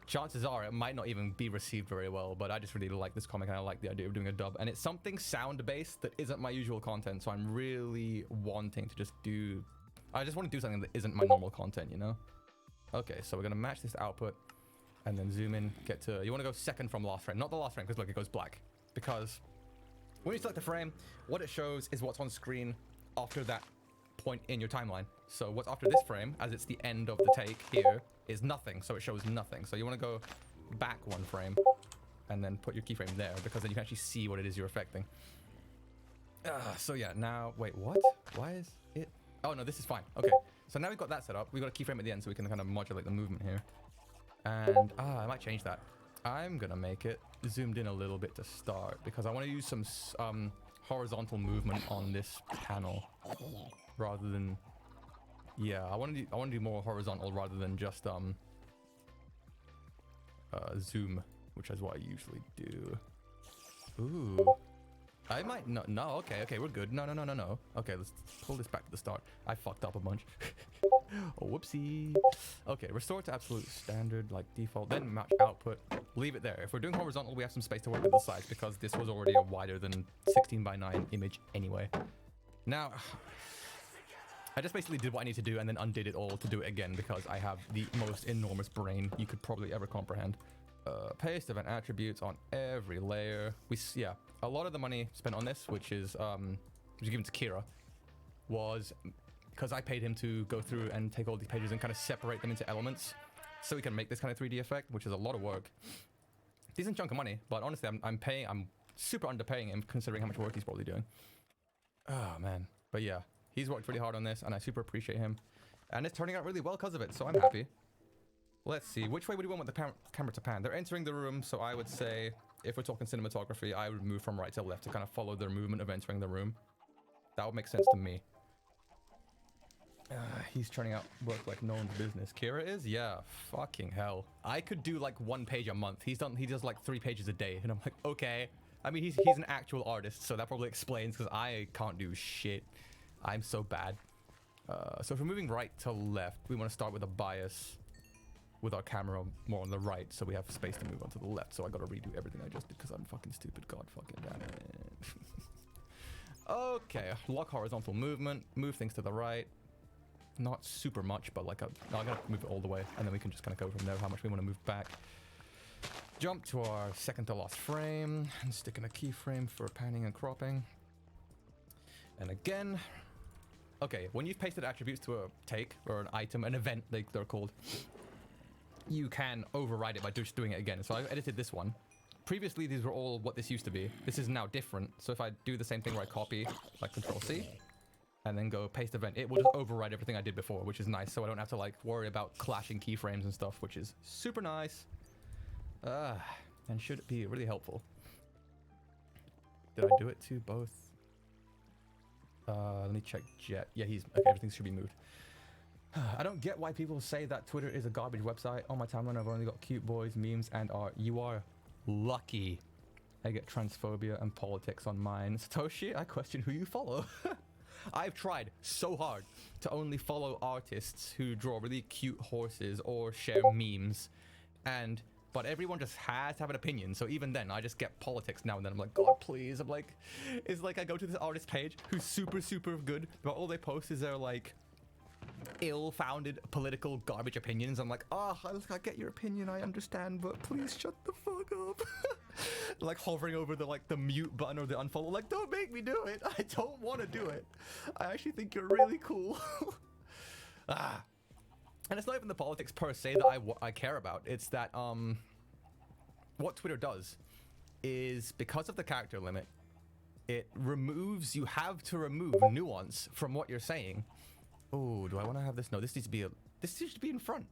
chances are it might not even be received very well, but I just really like this comic and I like the idea of doing a dub, and it's something sound-based that isn't my usual content, so I'm really wanting to just do... I just want to do something that isn't my normal content, you know? Okay, so we're gonna match this output and then zoom in, get to... You want to go second from last frame, not the last frame, because look, it goes black. Because when you select the frame, what it shows is what's on screen after that point in your timeline. So what's after this frame, as it's the end of the take here, is nothing, so it shows nothing. So you want to go back 1 frame and then put your keyframe there, because then you can actually see what it is you're affecting. So yeah, now wait, what? Why is it? Oh no, this is fine. Okay, so now we've got that set up. We've got a keyframe at the end, so we can kind of modulate the movement here. And I might change that. I'm gonna make it zoomed in a little bit to start, because I want to use some horizontal movement on this panel rather than... Yeah, I want to do more horizontal rather than just zoom, which is what I usually do. Ooh, I might not. No, okay, we're good. No. Okay, let's pull this back to the start. I fucked up a bunch. Oh, whoopsie. Okay, restore to absolute standard, like default. Then match output. Leave it there. If we're doing horizontal, we have some space to work with the sides, because this was already a wider than 16:9 image anyway. Now, I just basically did what I need to do and then undid it all to do it again, because I have the most enormous brain you could probably ever comprehend. Paste event attributes on every layer. Yeah, a lot of the money spent on this, which is given to Kira, was because I paid him to go through and take all these pages and kind of separate them into elements, so we can make this kind of 3D effect, which is a lot of work. Decent chunk of money, but honestly, I'm super underpaying him considering how much work he's probably doing. Oh man, but yeah. He's worked really hard on this, and I super appreciate him. And it's turning out really well because of it, so I'm happy. Let's see, which way would you want with the camera to pan? They're entering the room, so I would say, if we're talking cinematography, I would move from right to left to kind of follow their movement of entering the room. That would make sense to me. He's turning out work like no one's business. Kira is? Yeah, fucking hell. I could do like 1 page a month. He does like 3 pages a day, and I'm like, okay. I mean, he's an actual artist, so that probably explains, because I can't do shit. I'm so bad. So if we're moving right to left, we want to start with a bias, with our camera more on the right, so we have space to move on to the left. So I gotta redo everything I just did because I'm fucking stupid. God fucking damn it. Okay, lock horizontal movement, move things to the right. Not super much, but like no, I'm gonna move it all the way, and then we can just kind of go from there how much we want to move back. Jump to our second to last frame, and stick in a keyframe for panning and cropping. And again, okay, when you've pasted attributes to a take, or an item, an event, they're called, you can override it by just doing it again. So I've edited this one. Previously, these were all what this used to be. This is now different. So if I do the same thing where I copy, like Control-C, and then go paste event, it will just override everything I did before, which is nice. So I don't have to like worry about clashing keyframes and stuff, which is super nice. And should be really helpful. Did I do it to both? Let me check Jet. Yeah, okay, everything should be moved. I don't get why people say that Twitter is a garbage website. On my timeline, I've only got cute boys, memes, and art. You are lucky. I get transphobia and politics on mine. Satoshi, I question who you follow. I've tried so hard to only follow artists who draw really cute horses or share memes, but everyone just has to have an opinion. So even then, I just get politics now and then. I'm like, God, please. I'm like, it's like I go to this artist page who's super, super good, but all they post is their like ill-founded political garbage opinions. I'm like, I get your opinion, I understand, but please shut the fuck up. Like hovering over the mute button or the unfollow, like, don't make me do it. I don't want to do it. I actually think you're really cool. And it's not even the politics per se that I care about. It's that what Twitter does is, because of the character limit, you have to remove nuance from what you're saying. Oh, do I want to have this? No, this needs to be in front.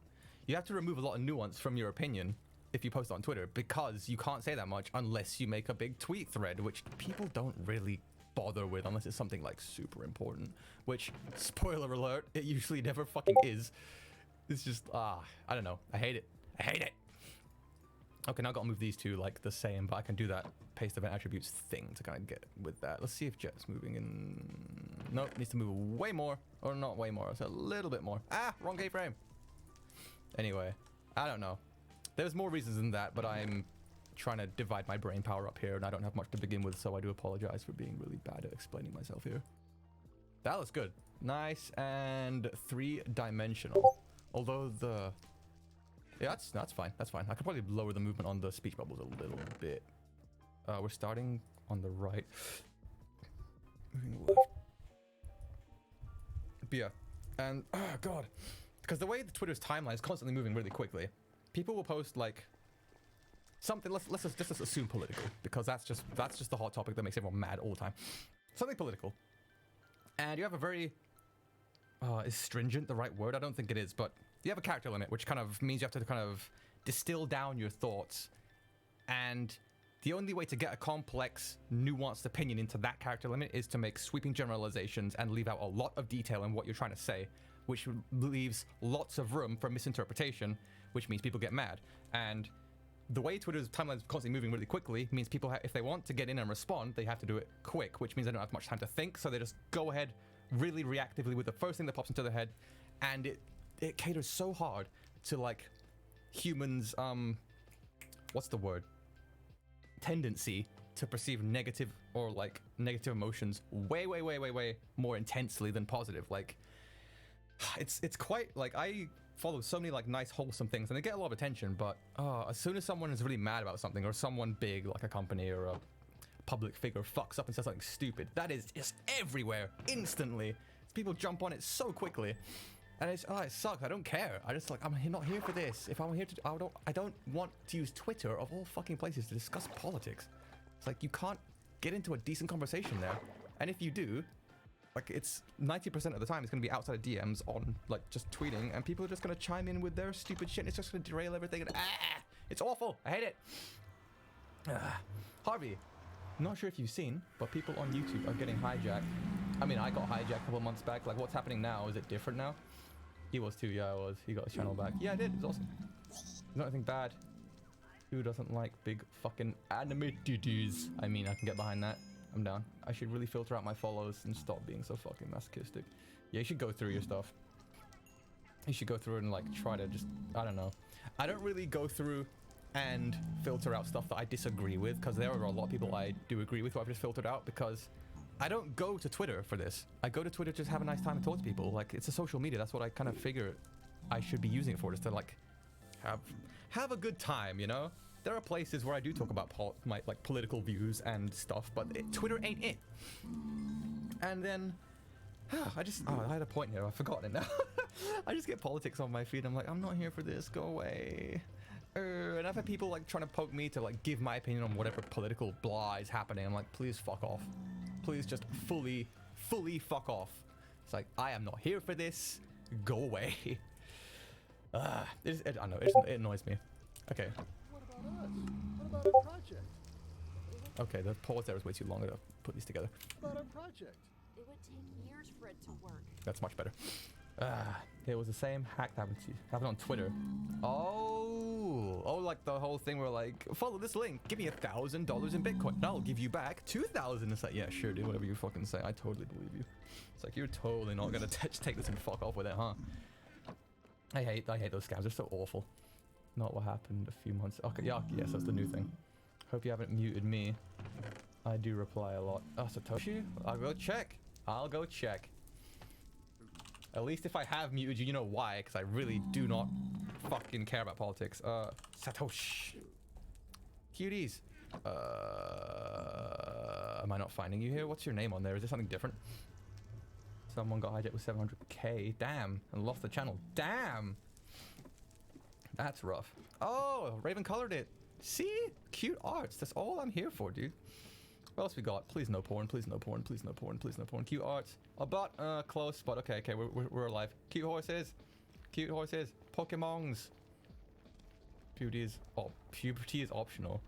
You have to remove a lot of nuance from your opinion if you post on Twitter, because you can't say that much unless you make a big tweet thread, which people don't really bother with unless it's something like super important, which, spoiler alert, it usually never fucking is. It's just, I don't know. I hate it. I hate it. Okay, now I gotta move these two like the same, but I can do that paste event attributes thing to kind of get with that. Let's see if Jet's moving in. Nope, needs to move way more. Or not way more, it's a little bit more. Wrong keyframe. Anyway, I don't know. There's more reasons than that, but I'm trying to divide my brain power up here, and I don't have much to begin with, so I do apologize for being really bad at explaining myself here. That looks good. Nice and three-dimensional. Although yeah, that's fine. That's fine. I could probably lower the movement on the speech bubbles a little bit. We're starting on the right. Moving left. But yeah, and oh god, because the way the Twitter's timeline is constantly moving really quickly, people will post like something. Let's just assume political, because that's just the hot topic that makes everyone mad all the time. Something political, and you have a very is stringent the right word? I don't think it is, but you have a character limit, which kind of means you have to kind of distill down your thoughts, and the only way to get a complex, nuanced opinion into that character limit is to make sweeping generalizations and leave out a lot of detail in what you're trying to say, which leaves lots of room for misinterpretation, which means people get mad. And the way Twitter's timeline is constantly moving really quickly means people, if they want to get in and respond, they have to do it quick, which means they don't have much time to think, so they just go ahead really reactively with the first thing that pops into their head, and it caters so hard to like humans, what's the word? Tendency to perceive negative or like negative emotions way more intensely than positive. Like it's quite like, I follow so many like nice wholesome things and they get a lot of attention, but as soon as someone is really mad about something, or someone big like a company or a public figure fucks up and says something stupid, that is just everywhere instantly. People jump on it so quickly, and it sucks. I don't care. I just like, I'm not here for this. If I'm here to, I don't want to use Twitter of all fucking places to discuss politics. It's like, you can't get into a decent conversation there, and if you do, like, it's 90% of the time it's gonna be outside of DMs on like just tweeting, and people are just gonna chime in with their stupid shit, and it's just gonna derail everything, and it's awful. I hate it. Harvey, not sure if you've seen, but people on YouTube are getting hijacked. I mean, I got hijacked a couple months back. Like, what's happening now? Is it different now? He was too. Yeah, I was. He got his channel back. Yeah, I did. It was awesome. There's not anything bad. Who doesn't like big fucking anime titties? I mean, I can get behind that. I'm down. I should really filter out my follows and stop being so fucking masochistic. Yeah, you should go through your stuff. You should go through and like try to just, I don't know. I don't really go through and filter out stuff that I disagree with, because there are a lot of people I do agree with who I've just filtered out, because I don't go to Twitter for this. I go to Twitter to just have a nice time and talk to people. Like, it's a social media. That's what I kind of figure I should be using it for, just to like have a good time, you know? There are places where I do talk about my like political views and stuff, but Twitter ain't it. And then I had a point here. I've forgotten it now. I just get politics on my feed. I'm like, I'm not here for this. Go away. And I've had people like trying to poke me to like give my opinion on whatever political blah is happening. I'm like, please fuck off. Please just fully fuck off. It's like, I am not here for this. Go away. I don't know. It annoys me. Okay. What about us? What about our project? Okay, the pause there is way too long to put these together. What about our project? It would take years for it to work. That's much better. It was the same hack that happened on Twitter. Oh, like the whole thing where like, follow this link, give me $1,000 in Bitcoin, and I'll give you back 2,000. It's like, yeah, sure, dude, whatever you fucking say. I totally believe you. It's like, you're totally not gonna take this and fuck off with it, huh? I hate those scams. They're so awful. Not what happened a few months. Okay, yeah, yes, that's the new thing. Hope you haven't muted me. I do reply a lot. Oh, Satoshi? I'll go check. At least if I have muted you, you know why, because I really do not fucking care about politics. Satoshi. Cuties. Am I not finding you here? What's your name on there? Is there something different? Someone got hijacked with 700k. Damn. And lost the channel. Damn. That's rough. Oh, Raven colored it. See? Cute arts. That's all I'm here for, dude. What else we got? Please no porn. Please no porn. Please no porn. Please no porn. Cute arts. A bot. Close, but okay. We're alive. Cute horses. Cute horses. Pokemons. Puberty is optional.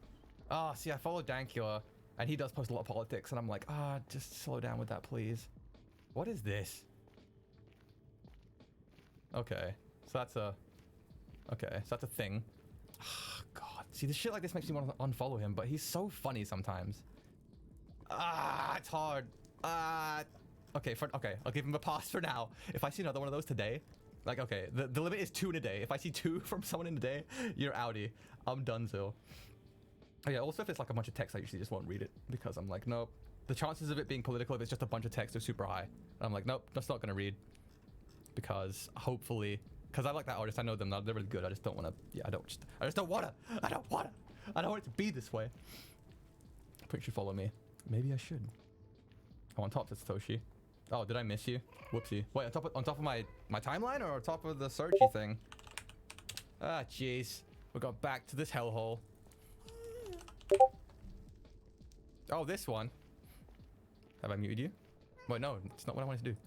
See, I follow Dankula, and he does post a lot of politics, and I'm like, just slow down with that, please. What is this? Okay, so that's a thing. God, see, this shit like this makes me want to unfollow him, but he's so funny sometimes. It's hard. Okay, I'll give him a pass for now. If I see another one of those today, like, okay, the limit is 2 in a day. If I see 2 from someone in a day, you're outie. I'm done, so. Oh yeah, also if it's like a bunch of text, I usually just won't read it, because I'm like, nope. The chances of it being political if it's just a bunch of text are super high. And I'm like, nope, that's not gonna read. Because hopefully, because I like that artist, I know them, they're really good. I just don't wanna, I just don't wanna. I don't want it to be this way. Prince should follow me. Maybe I should. Oh, on top, Satoshi. Oh, did I miss you? Whoopsie. Wait, on top of my timeline or on top of the searchy thing? Jeez. We got back to this hellhole. Oh, this one. Have I muted you? Wait, no, it's not what I wanted to do.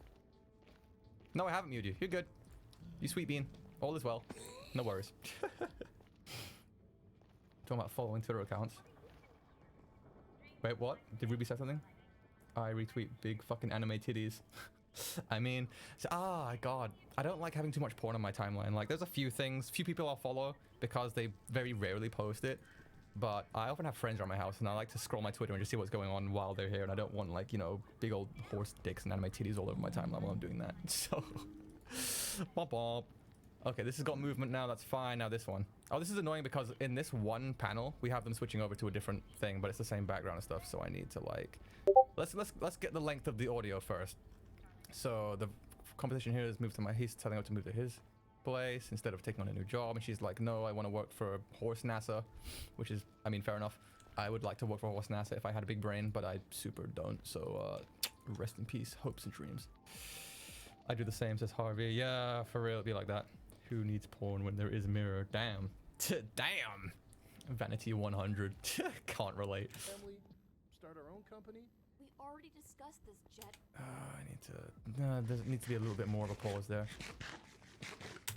No, I haven't muted you. You're good. You sweet bean. All is well. No worries. Talking about following Twitter accounts. Wait, what? Did Ruby say something? I retweet big fucking anime titties. I mean, God. I don't like having too much porn on my timeline. Like, there's a few people I'll follow because they very rarely post it. But I often have friends around my house, and I like to scroll my Twitter and just see what's going on while they're here. And I don't want, like, you know, big old horse dicks and anime titties all over my timeline while I'm doing that. So, bop bop. Okay, this has got movement now. That's fine. Now this one. Oh, this is annoying because in this one panel we have them switching over to a different thing, but it's the same background and stuff. So I need to like, let's get the length of the audio first. So the competition here is moved to he's telling her to move to his place instead of taking on a new job, and she's like, no, I want to work for Horse NASA, which is, I mean, fair enough. I would like to work for Horse NASA if I had a big brain, but I super don't. So rest in peace, hopes and dreams. I do the same, says Harvey. Yeah, for real, it'd be like that. Who needs porn when there is mirror? Damn. Damn. Vanity 100. Can't relate. Family, start our own company. We already discussed this, Jet. There needs to be a little bit more of a pause there.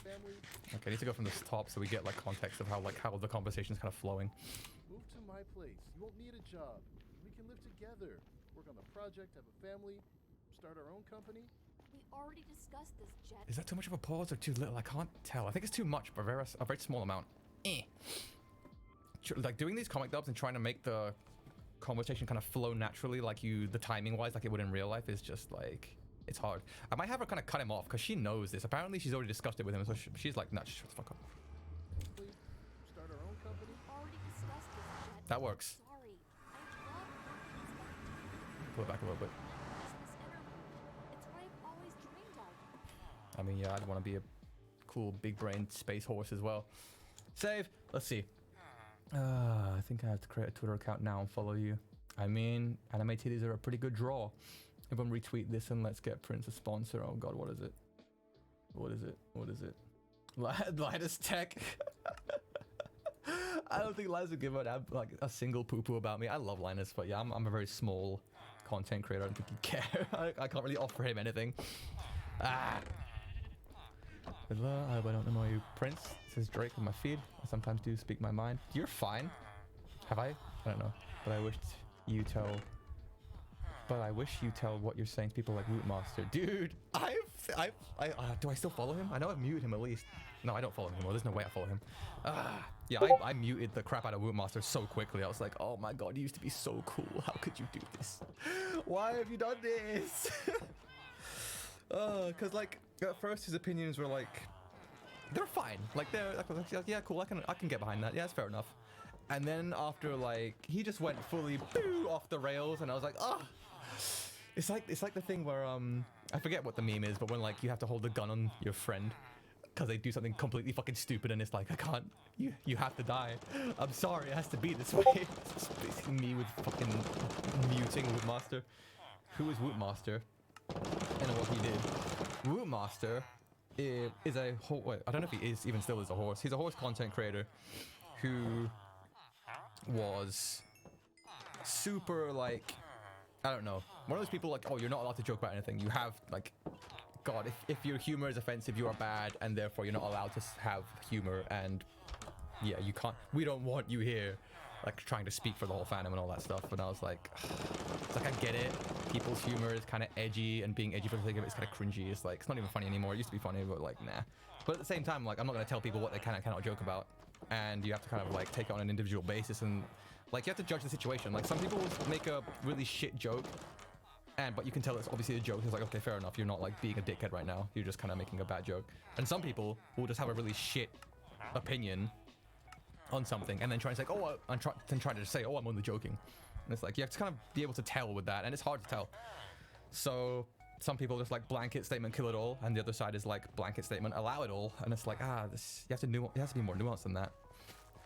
Family. Okay, I need to go from the top so we get like context of how the conversation's kind of flowing. Move to my place. You won't need a job. We can live together. Work on the project, have a family, start our own company. We already discussed this, Jet. Is that too much of a pause or too little? I can't tell. I think it's too much, but a very small amount. Like doing these comic dubs and trying to make the conversation kind of flow naturally, like the timing wise, like it would in real life, is just like, it's hard. I might have her kind of cut him off because she knows this. Apparently she's already discussed it with him, so she's like, nah, shut the fuck up. Please That works. Sorry. I love working as a Pull it back a little bit. business interview. It's what I've always dreamed of. I mean, yeah, I'd want to be a cool big brain space horse as well. Save. Let's see. I think I have to create a Twitter account now and follow you. I mean, anime titties are a pretty good draw. Everyone retweet this and let's get Prince a sponsor. Oh god, what is it? What is it? What is it? Linus Tech. I don't think Linus would give like a single poo-poo about me. I love Linus, but yeah, I'm a very small content creator. I don't think he'd care. I can't really offer him anything. Ah. Hello, I hope I don't annoy you. Prince, says Drake on my feed. I sometimes do speak my mind. You're fine. Have I? I don't know. But I wish you tell what you're saying to people like Rootmaster. Dude, do I still follow him? I know I've muted him at least. No, I don't follow him anymore. There's no way I follow him. Yeah, I muted the crap out of Rootmaster so quickly. I was like, oh my god, you used to be so cool. How could you do this? Why have you done this? Because like at first his opinions were like, they're fine. Like they're like, yeah, cool. I can get behind that. Yeah, that's fair enough. And then after like he just went fully off the rails, and I was like, oh. It's like the thing where I forget what the meme is, but when like you have to hold a gun on your friend because they do something completely fucking stupid, and it's like, I can't. You have to die. I'm sorry, it has to be this way. It's basically me with fucking muting Wootmaster. Who is Wootmaster? I know what he did. Wootmaster is a wait, I don't know if he is even still is a horse. He's a horse content creator who was super like, I don't know, one of those people like, oh, you're not allowed to joke about anything. You have like, God, if your humor is offensive, you are bad, and therefore you're not allowed to have humor. And yeah, you can't. We don't want you here. Like trying to speak for the whole fandom and all that stuff. And I was like, it's like I get it. People's humor is kind of edgy, and being edgy for the sake of it is kind of cringy. It's like it's not even funny anymore. It used to be funny, but like nah. But at the same time, like I'm not gonna tell people what they can and cannot joke about. And you have to kind of like take it on an individual basis, and like you have to judge the situation. Like some people will make a really shit joke, but you can tell it's obviously a joke. It's like, okay, fair enough. You're not like being a dickhead right now. You're just kind of making a bad joke. And some people will just have a really shit opinion on something and then try and say, oh, I'm trying to say, oh, I'm only joking. And it's like, you have to kind of be able to tell with that, and it's hard to tell. So some people just like blanket statement, kill it all, and the other side is like blanket statement, allow it all. And it's like, this, you have to be more nuanced than that.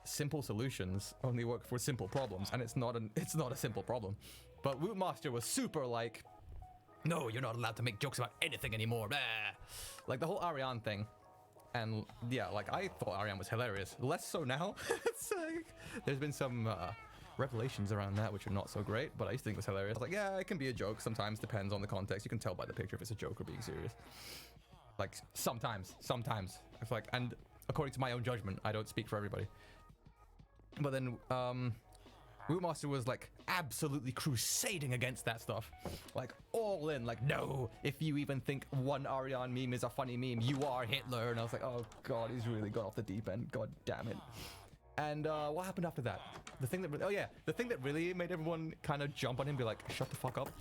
Simple solutions only work for simple problems, and it's not a simple problem. But Wootmaster was super like, no, you're not allowed to make jokes about anything anymore. Blah. Like the whole Ariane thing. And yeah, like I thought Ariane was hilarious. Less so now. It's like, there's been some revelations around that which are not so great, but I used to think it was hilarious. I was like, yeah, it can be a joke. Sometimes depends on the context. You can tell by the picture if it's a joke or being serious. Like sometimes. It's like, and according to my own judgment, I don't speak for everybody. But then Wootmaster was like absolutely crusading against that stuff, like all in, like, no, if you even think one Ariane meme is a funny meme, you are Hitler. And I was like, oh god, he's really gone off the deep end, god damn it. And what happened after that? The thing that really made everyone kind of jump on him and be like, shut the fuck up,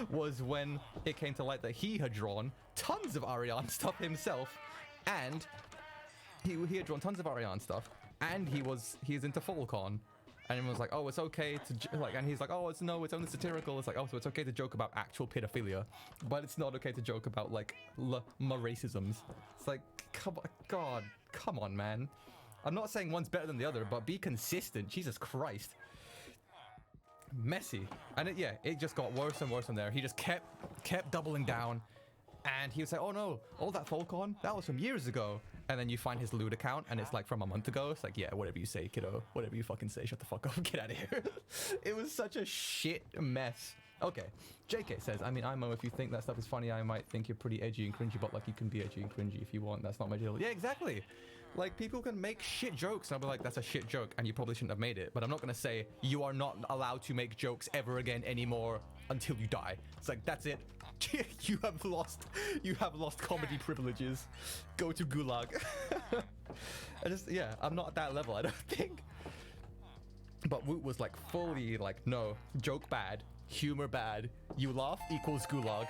was when it came to light that he had drawn tons of Ariane stuff himself, and he had drawn tons of Ariane stuff, and he's into Falcon. And everyone was like, oh, it's okay to, like, and he's like, oh, it's only satirical. It's like, oh, so it's okay to joke about actual pedophilia, but it's not okay to joke about, like, racisms. It's like, come on, man. I'm not saying one's better than the other, but be consistent. Jesus Christ. Messy. And it just got worse and worse from there. He just kept doubling down. And he would say, oh no, all that Falcon, that was from years ago. And then you find his loot account, and it's like from a month ago. It's like, yeah, whatever you say, kiddo. Whatever you fucking say, shut the fuck up, get out of here. It was such a shit mess. Okay, JK says, I mean, Imo, if you think that stuff is funny, I might think you're pretty edgy and cringy, but like, you can be edgy and cringy if you want. That's not my deal. Yeah, exactly. Like, people can make shit jokes, and I'll be like, that's a shit joke, and you probably shouldn't have made it. But I'm not gonna say, you are not allowed to make jokes ever again anymore until you die. It's like, that's it. You have lost comedy privileges. Go to Gulag. I'm not at that level, I don't think. But Woot was like fully like, no, joke bad, humor bad, you laugh equals Gulag.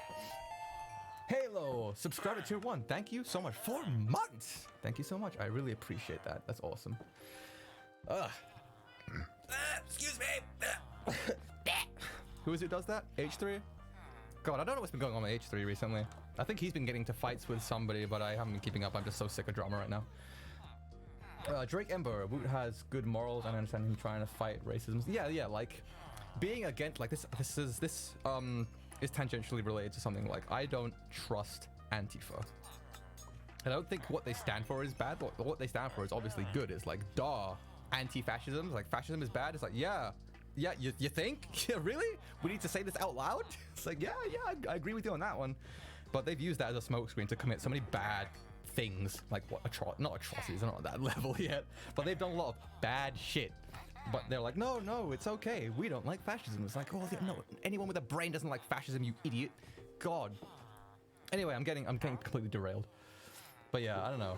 Halo, subscriber tier 1. Thank you so much. 4 months. Thank you so much. I really appreciate that. That's awesome. Excuse me. Who is it does that? H3? God, I don't know what's been going on with H3 recently. I think he's been getting to fights with somebody, but I haven't been keeping up. I'm just so sick of drama right now. Drake Ember, Woot has good morals, and I understand him trying to fight racism. Yeah, like being against like this is tangentially related to something like I don't trust Antifa. I don't think what they stand for is bad. What they stand for is obviously good. It's like, duh, anti-fascism. Like fascism is bad. It's like, yeah, you think? Yeah, really? We need to say this out loud? It's like, yeah, I agree with you on that one. But they've used that as a smokescreen to commit so many bad things. Like what? Not atrocities. They're not at that level yet. But they've done a lot of bad shit. But they're like, no, it's okay. We don't like fascism. It's like, oh no, anyone with a brain doesn't like fascism, you idiot. God. Anyway, I'm getting completely derailed. But yeah, I don't know.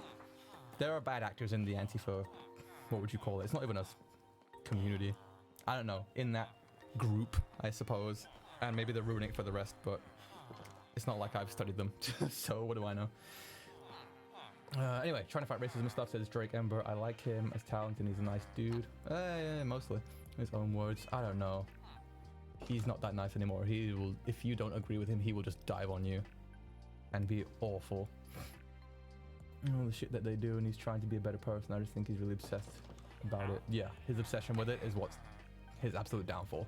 There are bad actors in the Antifa. What would you call it? It's not even a community. I don't know. In that group, I suppose. And maybe they're ruining it for the rest, but it's not like I've studied them. So what do I know? Anyway, trying to fight racism and stuff, says Drake Ember. I like him as talented. He's a nice dude. Yeah, mostly. His own words. I don't know. He's not that nice anymore. He will, if you don't agree with him, he will just dive on you and be awful. All the shit that they do, and he's trying to be a better person. I just think he's really obsessed about it. Yeah, his obsession with it is what's his absolute downfall.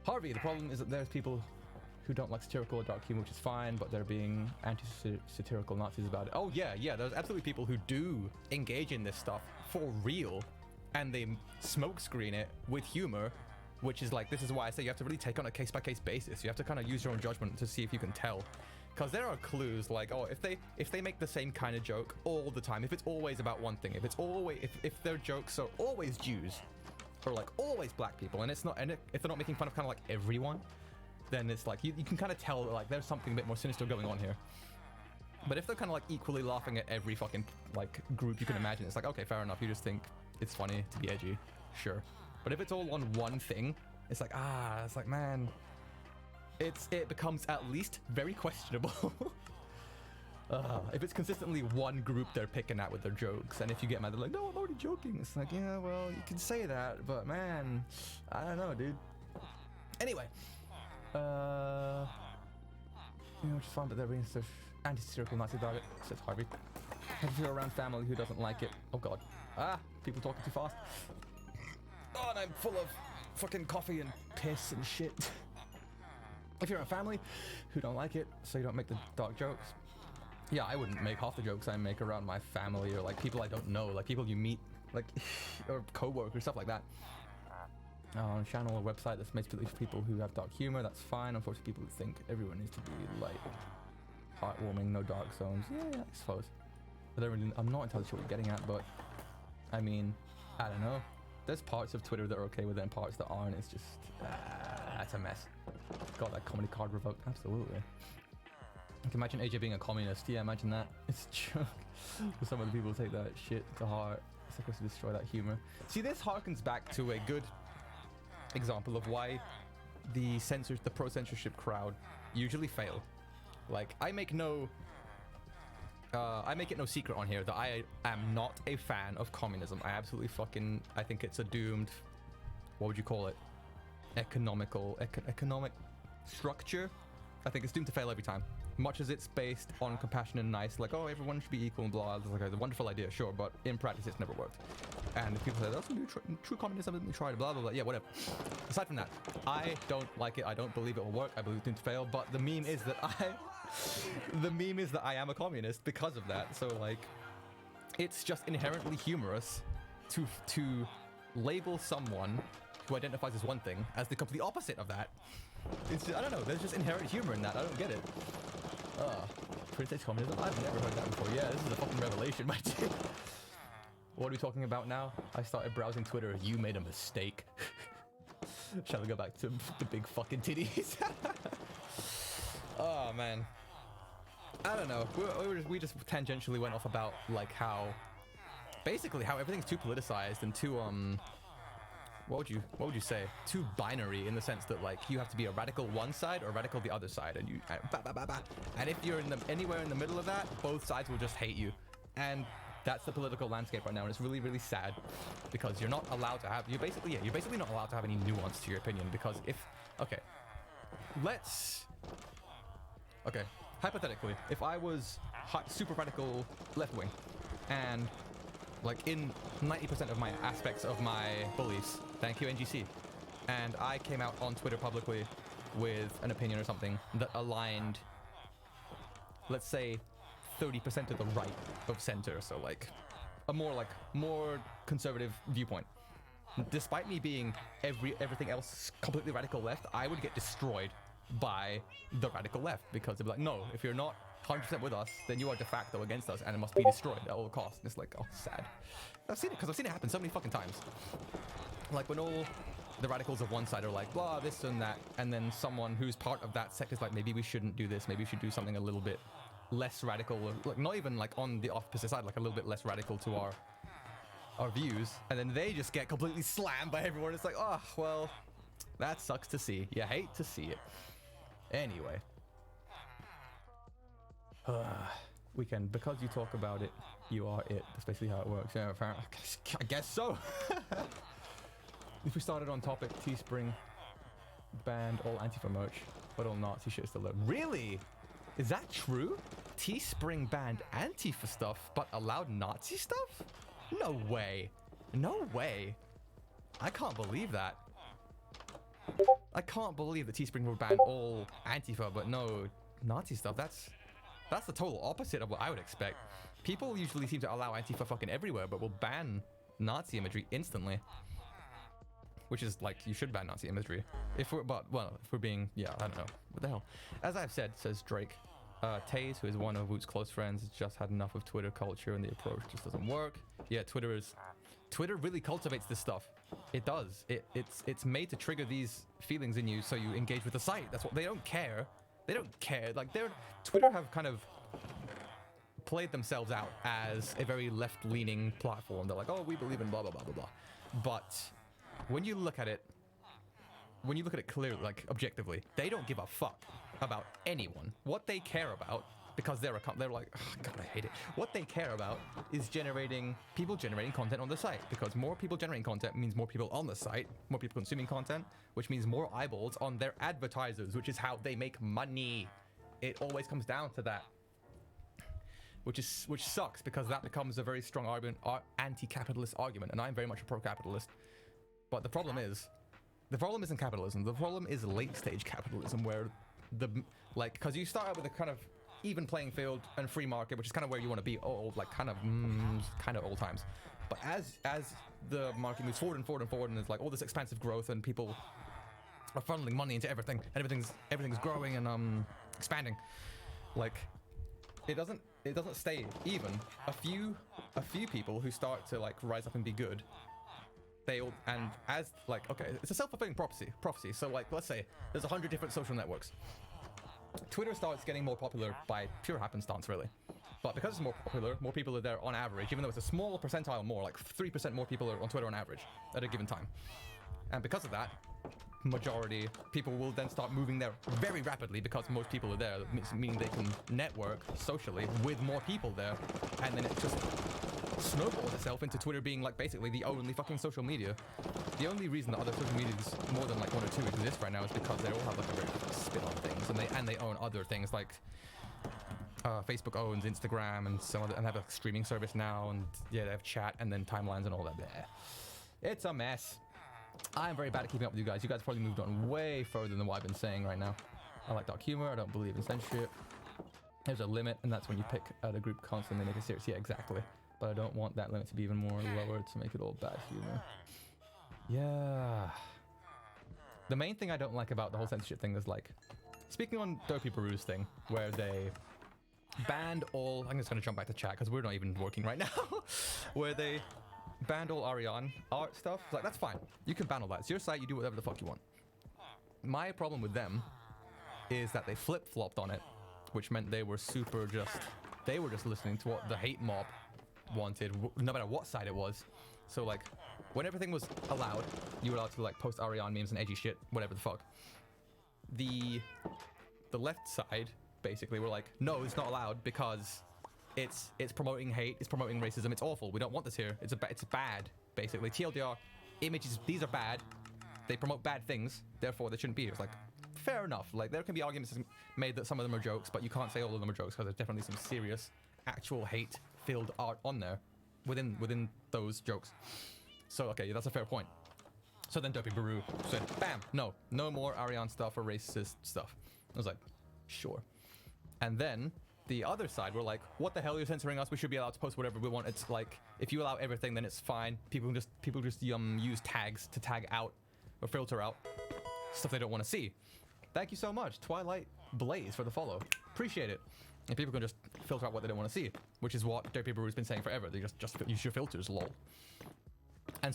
Harvey, the problem is that there's people who don't like satirical or dark humor, which is fine, but they're being anti-satirical Nazis about it. Oh yeah, there's absolutely people who do engage in this stuff for real, and they smokescreen it with humor, which is like, this is why I say you have to really take on a case-by-case basis. You have to kind of use your own judgment to see if you can tell. Because there are clues like, oh, if they make the same kind of joke all the time, if it's always about one thing, if their jokes are always Jews, or like always black people, and it's not, and if they're not making fun of kind of like everyone, then it's like you can kind of tell that like there's something a bit more sinister going on here. But if they're kind of like equally laughing at every fucking like group you can imagine, it's like, okay, fair enough. You just think it's funny to be edgy, sure. But if it's all on one thing, it's like, it's like, man. It becomes at least very questionable. If it's consistently one group they're picking at with their jokes, and if you get mad, they're like, no, I'm already joking. It's like, yeah, well, you can say that, but man, I don't know, dude. Anyway, it's fun that they're being such anti-satirical Nazi about it, says Harvey. If you're around family who doesn't like it, oh god, people talking too fast. Oh, and I'm full of fucking coffee and piss and shit. If you're a family who don't like it, so you don't make the dark jokes. Yeah, I wouldn't make half the jokes I make around my family or like people I don't know, like people you meet, like or co-workers, stuff like that. Channel or website that's made for people who have dark humor, that's fine. Unfortunately, people who think everyone needs to be like heartwarming, no dark zones. Yeah, I suppose. I'm not entirely sure what you're getting at, but I mean, I don't know. There's parts of Twitter that are okay with it and parts that aren't. It's just, that's a mess. Got that comedy card revoked, absolutely. I can imagine AJ being a communist. Yeah, imagine that. It's a joke. Some of the people take that shit to heart. It's supposed to destroy that humor. See, this harkens back to a good example of why the pro-censorship crowd usually fail. Like, I make it no secret on here that I am not a fan of communism. I absolutely I think it's a doomed, what would you call it? Economic structure. I think it's doomed to fail every time. Much as it's based on compassion and nice, like, oh, everyone should be equal and blah, it's like a wonderful idea, sure, but in practice it's never worked. And if people say, that's true communism, and try to blah, blah, blah, yeah, whatever. Aside from that, I don't like it, I don't believe it will work, I believe it's doomed to fail, but the meme is that I am a communist because of that, so like, it's just inherently humorous to label someone who identifies as one thing as the complete opposite of that. It's just, I don't know, there's just inherent humor in that, I don't get it. Princess communism? I've never heard that before. Yeah, this is a fucking revelation, my dude. What are we talking about now? I started browsing Twitter. You made a mistake. Shall we go back to the big fucking titties? Oh, man. I don't know. We just tangentially went off about, like, how everything's too politicized and too, what would you say? Too binary in the sense that like you have to be a radical one side or a radical the other side, and and if you're anywhere in the middle of that, both sides will just hate you. And That's the political landscape right now, and it's really, really sad because you're not allowed to have. You're basically not allowed to have any nuance to your opinion because hypothetically, if I was super radical left wing, and like in 90% of my aspects of my beliefs, thank you NGC, and I came out on Twitter publicly with an opinion or something that aligned, let's say, 30% to the right of center, so like a more conservative viewpoint. Despite me being everything else completely radical left, I would get destroyed by the radical left because they'd be like, no, if you're not 100% with us, then you are de facto against us and it must be destroyed at all costs. And it's like, oh, sad. I've seen it happen so many fucking times. Like when all the radicals of one side are like, blah, this and that, and then someone who's part of that sect is like, maybe we shouldn't do this, maybe we should do something a little bit less radical, like not even like on the opposite side, like a little bit less radical to our views, and then they just get completely slammed by everyone. It's like, oh, well, that sucks to see. You hate to see it. Anyway. Weekend, because you talk about it, you are it. That's basically how it works. Yeah, I guess so. If we started on topic, Teespring banned all Antifa merch, but all Nazi shit is still there. Really? Is that true? Teespring banned Antifa stuff, but allowed Nazi stuff? No way. No way. I can't believe that. I can't believe that Teespring will ban all Antifa, but no Nazi stuff. That's the total opposite of what I would expect. People usually seem to allow Antifa fucking everywhere, but will ban Nazi imagery instantly. Which is like, you should ban Nazi imagery. If we're being, yeah, I don't know. What the hell? As I've said, says Drake, Taze, who is one of Woot's close friends, has just had enough of Twitter culture and the approach just doesn't work. Yeah, Twitter really cultivates this stuff. It does. It's made to trigger these feelings in you so you engage with the site. That's what they don't care. They don't care. Like Twitter have kind of played themselves out as a very left-leaning platform. They're like, oh, we believe in blah blah blah blah blah. But when you look at it clearly, like objectively, they don't give a fuck about anyone. What they care about, because they're like, oh, God, I hate it. What they care about is people generating content on the site, because more people generating content means more people on the site, more people consuming content, which means more eyeballs on their advertisers, which is how they make money. It always comes down to that. Which sucks, because that becomes a very strong argument, anti-capitalist argument, and I'm very much a pro-capitalist. But the problem isn't capitalism. The problem is late-stage capitalism, where because you start out with a kind of even playing field and free market, which is kind of where you want to be, kind of old times. But as the market moves forward and forward and forward, and there's like all this expansive growth, and people are funneling money into everything, and everything's growing and expanding. Like, it doesn't stay even. A few people who start to like rise up and be good, it's a self-fulfilling prophecy. So like, let's say there's 100 different social networks. Twitter starts getting more popular by pure happenstance, really. But because it's more popular, more people are there on average, even though it's a small percentile more, like 3% more people are on Twitter on average at a given time. And because of that, majority people will then start moving there very rapidly, because most people are there, meaning they can network socially with more people there, and then it just snowballs itself into Twitter being like basically the only fucking social media. The only reason that other social medias, more than like one or two, exist right now is because they all have like a very different spin on things, and they own other things, like Facebook owns Instagram and some other, and have a streaming service now, and yeah, they have chat and then timelines and all that. Bleh. It's a mess. I'm very bad at keeping up with you guys. You guys probably moved on way further than what I've been saying right now. I like dark humor. I don't believe in censorship. There's a limit, and that's when you pick out a group constantly make it serious. Yeah, exactly. But I don't want that limit to be even more lowered to make it all bad humor. Yeah. The main thing I don't like about the whole censorship thing is, like, speaking on Dopey Peru's thing, where they banned all... I'm just going to jump back to chat, because we're not even working right now. Where they banned all Ariane art stuff. Like, that's fine. You can ban all that. It's your site. You do whatever the fuck you want. My problem with them is that they flip-flopped on it, which meant they were just listening to what the hate mob wanted, no matter what side it was. So like, when everything was allowed, you were allowed to like post Ariane memes and edgy shit, whatever the fuck. The left side basically were like, no, it's not allowed because It's promoting hate. It's promoting racism. It's awful. We don't want this here. It's bad, basically. TLDR, images, these are bad. They promote bad things. Therefore, they shouldn't be here. It's like, fair enough. Like, there can be arguments made that some of them are jokes, but you can't say all of them are jokes because there's definitely some serious, actual hate-filled art on there within those jokes. So, okay, that's a fair point. So then Dopey Baru said, bam, no more Ariane stuff or racist stuff. I was like, sure. And then the other side were like, what the hell, you're censoring us, we should be allowed to post whatever we want. It's like, if you allow everything, then it's fine. People just use tags to tag out or filter out stuff they don't want to see. Thank you so much, Twilight Blaze, for the follow. Appreciate it. And people can just filter out what they don't want to see, which is what Dopey Baru's been saying forever. They just use your filters, lol. And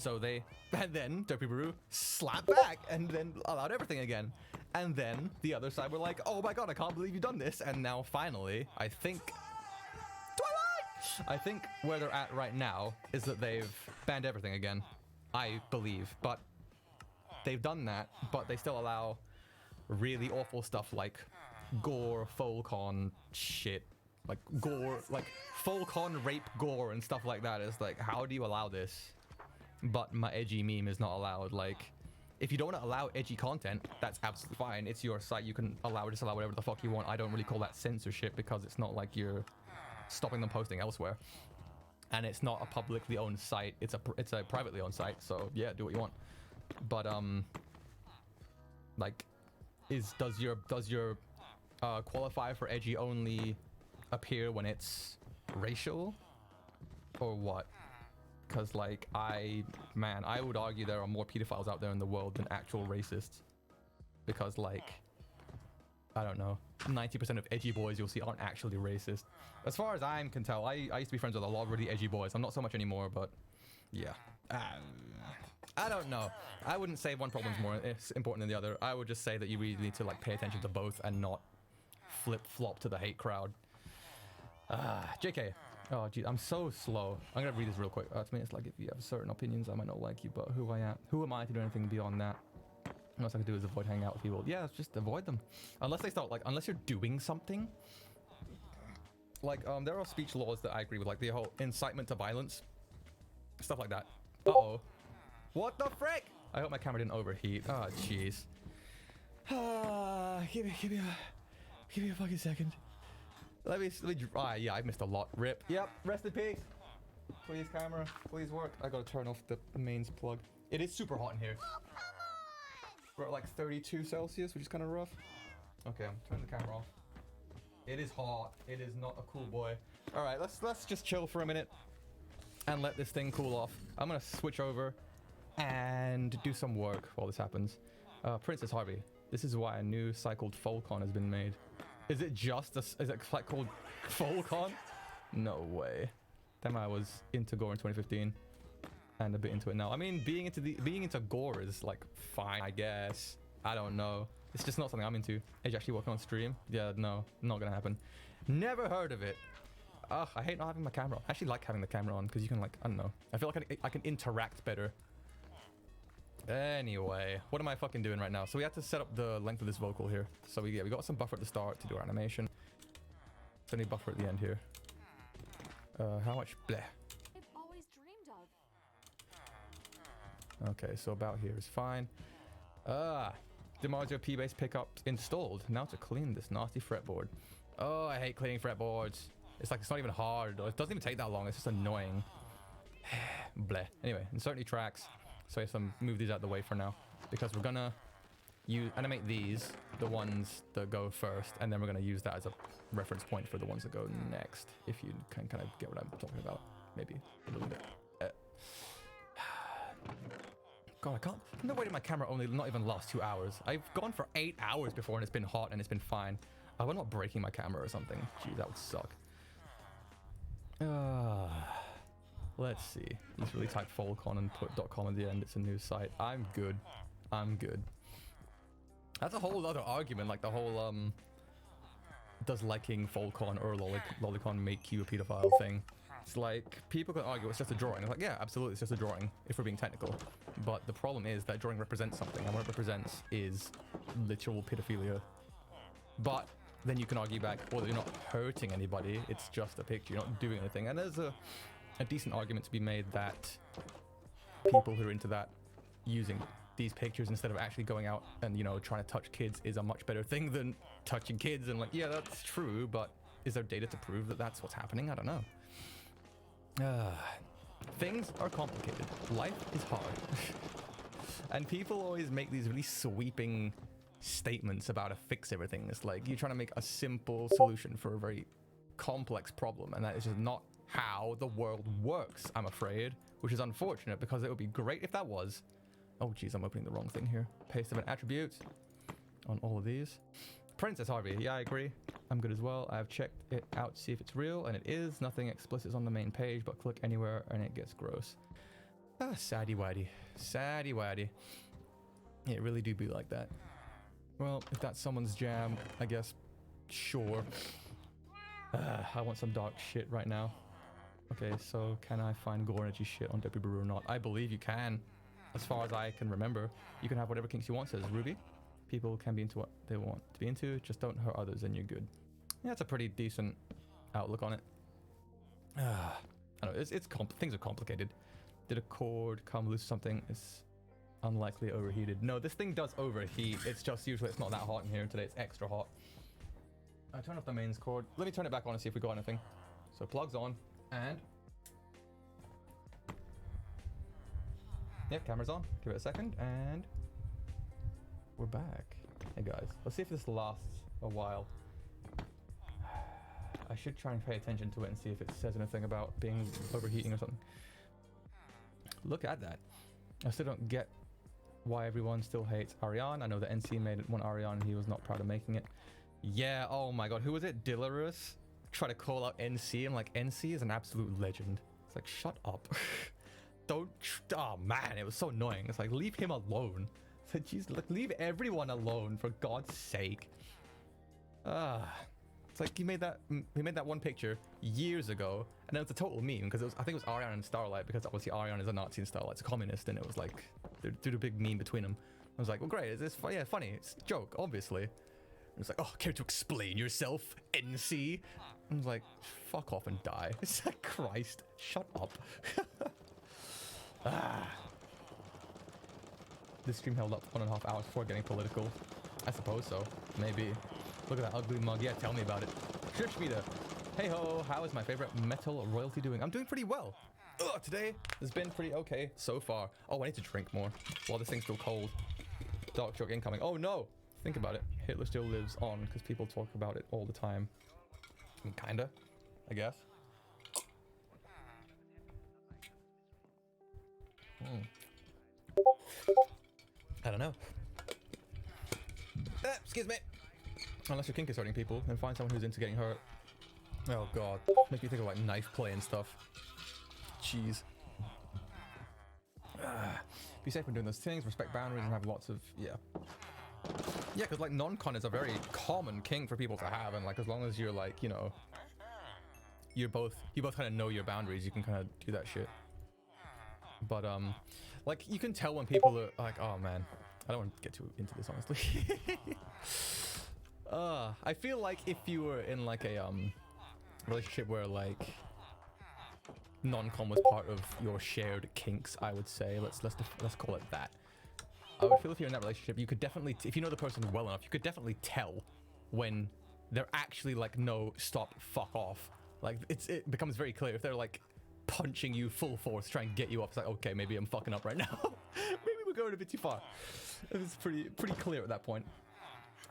then Dopey Baru slapped back and then allowed everything again. And then the other side were like, oh my god, I can't believe you've done this. And now finally, I think where they're at right now is that they've banned everything again. I believe. But they've done that, but they still allow really awful stuff like gore, Folcon shit. Like gore, like Folcon rape gore and stuff like that. It's like, how do you allow this? But my edgy meme is not allowed. Like, if you don't want to allow edgy content, that's absolutely fine. It's your site. You can just allow whatever the fuck you want. I don't really call that censorship because it's not like you're stopping them posting elsewhere. And it's not a publicly owned site. It's a privately owned site. So yeah, do what you want. But like, does your qualifier for edgy only appear when it's racial, or what? Because like I would argue there are more pedophiles out there in the world than actual racists. Because like, I don't know, 90% of edgy boys you'll see aren't actually racist. As far as I can tell, I used to be friends with a lot of really edgy boys. I'm not so much anymore, but yeah. I don't know. I wouldn't say one problem's more important than the other. I would just say that you really need to like pay attention to both and not flip-flop to the hate crowd. JK. Oh, geez, I'm so slow. I'm gonna read this real quick. To me, it's like, if you have certain opinions, I might not like you, but who am I to do anything beyond that? All I can do is avoid hanging out with people. Yeah, just avoid them. Unless they start, like, unless you're doing something. Like, there are speech laws that I agree with, like the whole incitement to violence. Stuff like that. Uh-oh. What the frick? I hope my camera didn't overheat. Oh, jeez. Give me a fucking second. Let me yeah, I missed a lot. Rip. Yep, rest in peace. Please, camera, please work. I gotta turn off the mains plug. It is super hot in here. We're at like 32 Celsius, which is kind of rough. Okay, I'm turning the camera off. It is hot. It is not a cool boy. All right, let's just chill for a minute and let this thing cool off. I'm gonna switch over and do some work while this happens. Princess Harvey, this is why a new cycled Folcon has been made. Is it just is it like called Folcon? No way. Damn, I was into gore in 2015 and a bit into it now. I mean, being into gore is like fine, I guess. I don't know. It's just not something I'm into. Is actually working on stream? Yeah, no, not gonna happen. Never heard of it. Ugh, I hate not having my camera on. I actually like having the camera on because you can, like, I don't know. I feel like I can interact better. Anyway, what am I fucking doing right now? So we had to set up the length of this vocal here. So we got some buffer at the start to do our animation. So any buffer at the end here. How much? Bleh. I've always dreamed of. Okay, so about here is fine. DiMarzio P-Bass pickup installed. Now to clean this nasty fretboard. Oh, I hate cleaning fretboards. It's like, it's not even hard. It doesn't even take that long. It's just annoying. Bleh. Anyway, insert new tracks. So I have to move these out of the way for now, because we're gonna animate these, the ones that go first, and then we're gonna use that as a reference point for the ones that go next. If you can kind of get what I'm talking about, maybe a little bit. God, I can't. No way did my camera only not even last 2 hours. I've gone for 8 hours before, and it's been hot and it's been fine. I hope I'm not breaking my camera or something. Gee, that would suck. Let's see. Just really type Folcon and put .com at the end. It's a new site. I'm good. I'm good. That's a whole other argument, like the whole does liking Folcon or lolicon make you a pedophile thing. It's like, people can argue it's just a drawing. It's like, yeah, absolutely, it's just a drawing, if we're being technical. But the problem is that drawing represents something, and what it represents is literal pedophilia. But then you can argue back, well, you're not hurting anybody, it's just a picture, you're not doing anything. And there's a decent argument to be made that people who are into that, using these pictures instead of actually going out and, you know, trying to touch kids is a much better thing than touching kids. And like, yeah, that's true, but is there data to prove that that's what's happening? I don't know. Things are complicated. Life is hard. And people always make these really sweeping statements about how to fix everything. It's like you're trying to make a simple solution for a very complex problem, and that is just not how the world works, I'm afraid, which is unfortunate because it would be great if that was. Oh geez, I'm opening the wrong thing here. Paste of an attribute on all of these. Princess Harvey, yeah, I agree. I'm good as well. I've checked it out to see if it's real, and it is. Nothing explicit is on the main page, but click anywhere and it gets gross. Ah, saddy waddy. Saddy waddy. It really do be like that. Well, if that's someone's jam, I guess, sure. I want some dark shit right now. Okay, so can I find gore energy shit on Debbie Brew or not? I believe you can. As far as I can remember, you can have whatever kinks you want, says Ruby. People can be into what they want to be into, just don't hurt others and you're good. Yeah, that's a pretty decent outlook on it. I don't know, things are complicated. Did a cord come loose something? It's unlikely overheated. No, this thing does overheat. It's just usually it's not that hot in here. Today it's extra hot. I turn off the mains cord. Let me turn it back on and see if we got anything. So plugs on and yep, camera's on. Give it a second and we're back. Hey guys, let's see if this lasts a while. I should try and pay attention to it and see if it says anything about being overheating or something. Look at that. I still don't get why everyone still hates Ariane. I know that NC made one Ariane and he was not proud of making it. Yeah, oh my god, who was it? Dillarus? Try to call out NC. I'm like, NC is an absolute legend. It's like, shut up. Don't, oh man, it was so annoying. It's like, leave him alone. It's like, geez, like, leave everyone alone, for God's sake. It's like he made that one picture years ago, and it was a total meme because I think it was Ariane and Starlight, because obviously Ariane is a Nazi and Starlight's a communist, and it was like they did a big meme between them. I was like, well, great, is this funny? Yeah, funny. It's a joke, obviously. And it's like, oh, care to explain yourself, NC? I was like, fuck off and die. It's like, Christ, shut up. This stream held up 1.5 hours before getting political. I suppose so. Maybe. Look at that ugly mug. Yeah, tell me about it. Shishmita. Hey ho, how is my favorite metal royalty doing? I'm doing pretty well. Today has been pretty okay so far. Oh, I need to drink more while this thing's still cold. Dark joke incoming. Oh no! Think about it. Hitler still lives on because people talk about it all the time. Kinda, I guess. I don't know. Excuse me. Unless you're kink hurting people, then find someone who's into getting hurt. Oh god. Makes me think of like knife play and stuff. Jeez. Be safe when doing those things, respect boundaries, and have lots of, yeah. Yeah, because like non-con is a very common kink for people to have, and like as long as you're like, you know, you both kind of know your boundaries, you can kind of do that shit. But like you can tell when people are like, oh man, I don't want to get too into this honestly. I feel like if you were in like a relationship where like non-com was part of your shared kinks, I would say, let's call it that. I would feel if you're in that relationship, you could definitely, if you know the person well enough, you could definitely tell when they're actually like, no, stop, fuck off. Like it becomes very clear if they're like punching you full force, trying to get you up. It's like, okay, maybe I'm fucking up right now. Maybe we're going a bit too far. It's pretty clear at that point.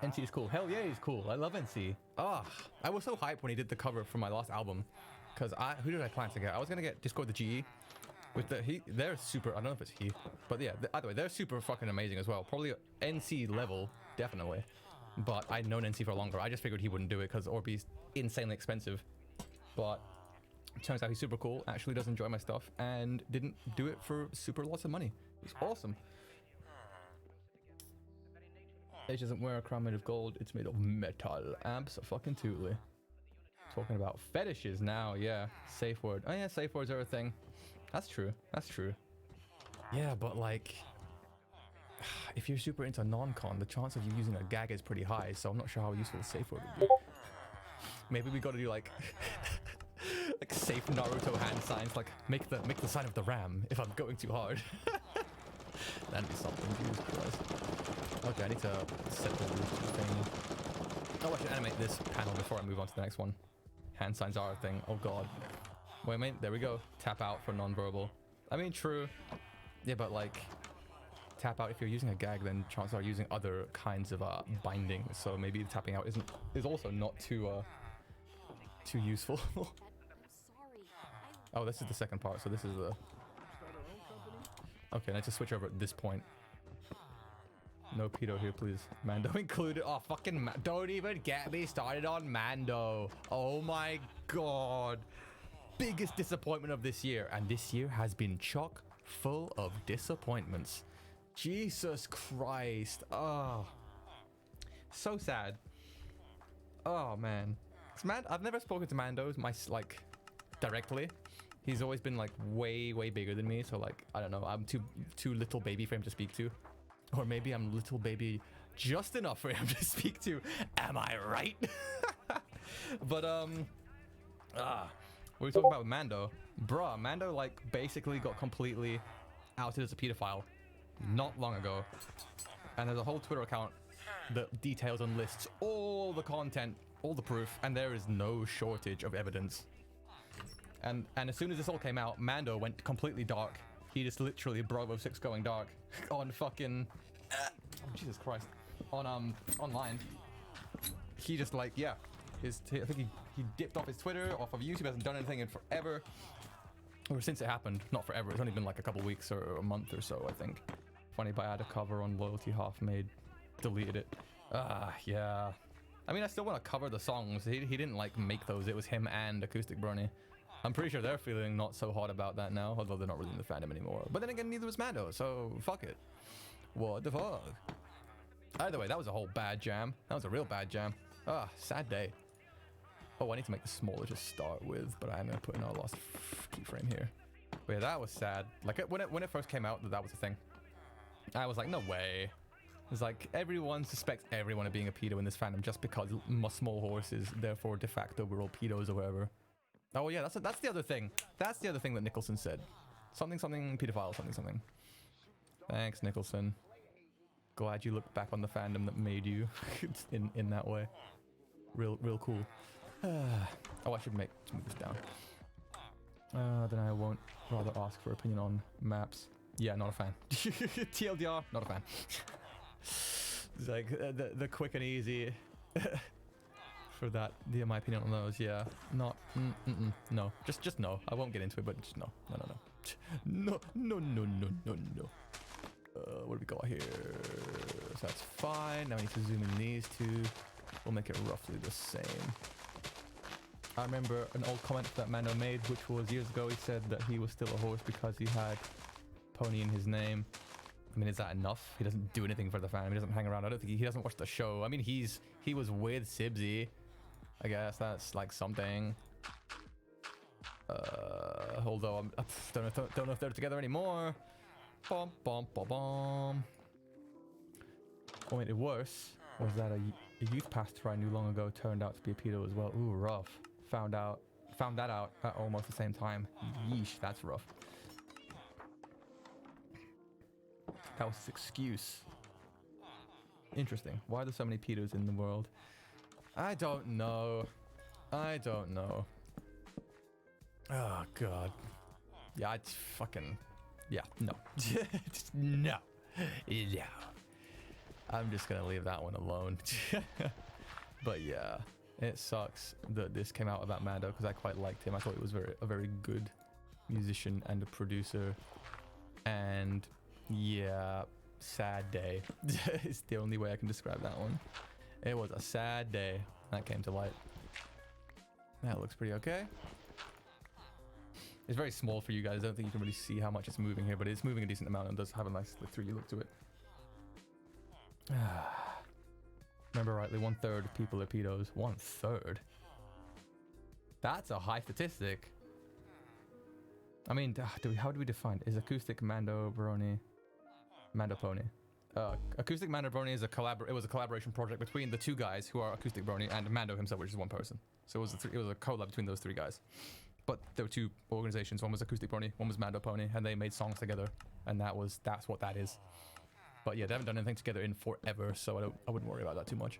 NC is cool. Hell yeah, he's cool. I love NC. I was so hyped when he did the cover for my last album. Because who did I plan to get? I was going to get Discord the GE. With they're super, I don't know if it's he. But yeah, either way, they're super fucking amazing as well. Probably NC level, definitely. But I'd known NC for longer. I just figured he wouldn't do it because Orbeez insanely expensive. But it turns out he's super cool, actually does enjoy my stuff, and didn't do it for super lots of money. It's awesome. H doesn't wear a crown made of gold, it's made of metal. Abso-fucking-tutely. Talking about fetishes now, yeah. Safe word. Oh yeah, safe words are a thing. That's true. That's true. Yeah, but like, if you're super into non-con, the chance of you using a gag is pretty high, so I'm not sure how useful a safe word would be. Maybe we gotta do like like safe Naruto hand signs, like make the sign of the ram if I'm going too hard. That'd be something, Jesus Christ. Okay, I need to set the thing. Oh, I should animate this panel before I move on to the next one. Hand signs are a thing. Oh god. Wait a minute, there we go. Tap out for non-verbal. I mean, true. Yeah, but like, tap out if you're using a gag, then chances are using other kinds of binding. So maybe tapping out is also not too useful. Oh, this is the second part. So this is the. Okay, let's just switch over at this point. No pedo here, please. Mando included. Oh, fucking don't even get me started on Mando. Oh my god. Biggest disappointment of this year. And this year has been chock full of disappointments. Jesus Christ. Oh. So sad. Oh, man. I've never spoken to Mando, directly. He's always been, like, way, way bigger than me. So, like, I don't know. I'm too little baby for him to speak to. Or maybe I'm little baby just enough for him to speak to. Am I right? But, what are we talking about with Mando? Bruh, Mando, like, basically got completely outed as a pedophile not long ago. And there's a whole Twitter account that details and lists all the content, all the proof, and there is no shortage of evidence. And as soon as this all came out, Mando went completely dark. He just literally Bravo 6 going dark on fucking oh, Jesus Christ, on online. He just like, yeah, I think he dipped off his Twitter, off of YouTube, hasn't done anything in forever, or since it happened. Not forever, it's only been like a couple weeks or a month or so, I think. Funny, but I had a cover on Loyalty Half Made, deleted it. Yeah, I mean, I still want to cover the songs. He didn't like make those. It was him and Acoustic Brony. I'm pretty sure they're feeling not so hot about that now, although they're not really in the fandom anymore. But then again, neither was Mando, so fuck it. What the fuck? Either way, that was a whole bad jam. That was a real bad jam. Sad day. Oh, I need to make this smaller to start with, but I'm gonna put in our last keyframe here. But yeah, that was sad. Like when it first came out, that was a thing. I was like, no way. It's like everyone suspects everyone of being a pedo in this fandom just because small horses, therefore de facto we're all pedos or whatever. Oh yeah, that's the other thing. That's the other thing that Nicholson said. Something pedophile, something. Thanks, Nicholson. Glad you looked back on the fandom that made you in that way. Real cool. Oh, I should move this down. Then I won't rather ask for opinion on maps. Yeah, not a fan. TLDR, not a fan. It's like the quick and easy. For that, my opinion on those, yeah, not, no, just no. I won't get into it, but just no. No. What do we got here? So that's fine. Now I need to zoom in these two. We'll make it roughly the same. I remember an old comment that Mando made, which was years ago. He said that he was still a horse because he had pony in his name. I mean, is that enough? He doesn't do anything for the fandom. He doesn't hang around. I don't think he doesn't watch the show. I mean, he was with Sibsy. I guess that's like something. Although I don't know if they're together anymore. Bom. What made it worse was that a youth pastor I knew long ago turned out to be a pedo as well. Ooh, rough. Found that out at almost the same time. Yeesh, that's rough. That was his excuse. Interesting. Why are there so many pedos in the world? I don't know. Oh, God. Yeah, it's fucking... Yeah, no. Just no. Yeah. I'm just gonna leave that one alone. But yeah, it sucks that this came out about Mando because I quite liked him. I thought he was a very good musician and a producer. And yeah, sad day. It's the only way I can describe that one. It was a sad day that came to light. That looks pretty okay. It's very small for you guys. I don't think you can really see how much it's moving here, but it's moving a decent amount and does have a nice 3D look to it. Remember rightly, 1/3 of people are pedos. 1/3? That's a high statistic. I mean, how do we define it? Is acoustic Mando Brony Mando Pony? Acoustic Mando Brony is it was a collaboration project between the two guys who are Acoustic Brony and Mando himself, which is one person. So it was a collab between those three guys. But there were two organizations. One was Acoustic Brony, one was Mando Pony, and they made songs together, and that's what that is. But yeah, they haven't done anything together in forever, so I wouldn't worry about that too much.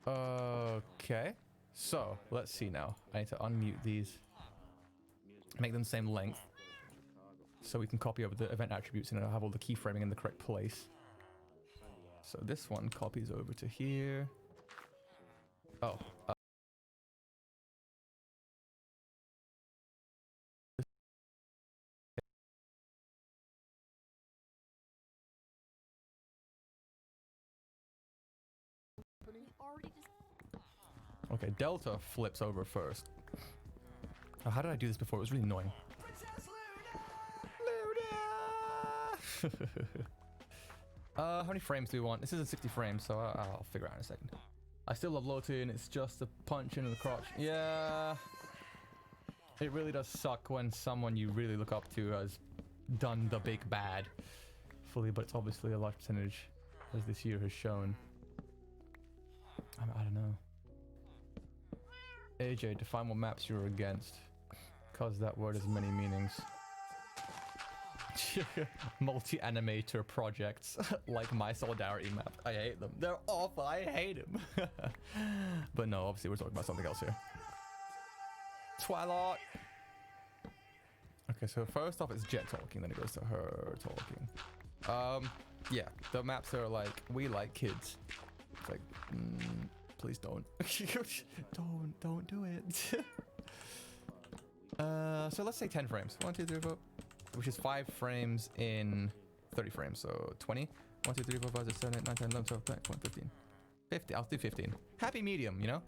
Okay, so let's see now. I need to unmute these, make them the same length, so we can copy over the event attributes and it'll have all the keyframing in the correct place. So this one copies over to here. Oh. Okay, Delta flips over first. Oh, how did I do this before? It was really annoying. How many frames do we want? This isn't 60 frames, so I'll figure it out in a second. I still love Lotu, and it's just a punch into the crotch. Yeah. It really does suck when someone you really look up to has done the big bad fully, but it's obviously a large percentage, as this year has shown. I don't know. AJ, define what maps you're against, because that word has many meanings. Multi-animator projects like my Solidarity map. I hate them. They're awful. I hate them. But no, obviously we're talking about something else here. Twilight. Okay, so first off it's Jet talking, then it goes to her talking. Yeah, the maps are like, we like kids. It's like, please don't. don't do it. So let's say 10 frames. 1, 2, 3, 4. Which is 5 frames in 30 frames, so 20. 1, 2, 3, 4, 5, 6, 7, 8, 9, 10, 11, 12, 13, 14, 15. 50, I'll do 15. Happy medium, you know?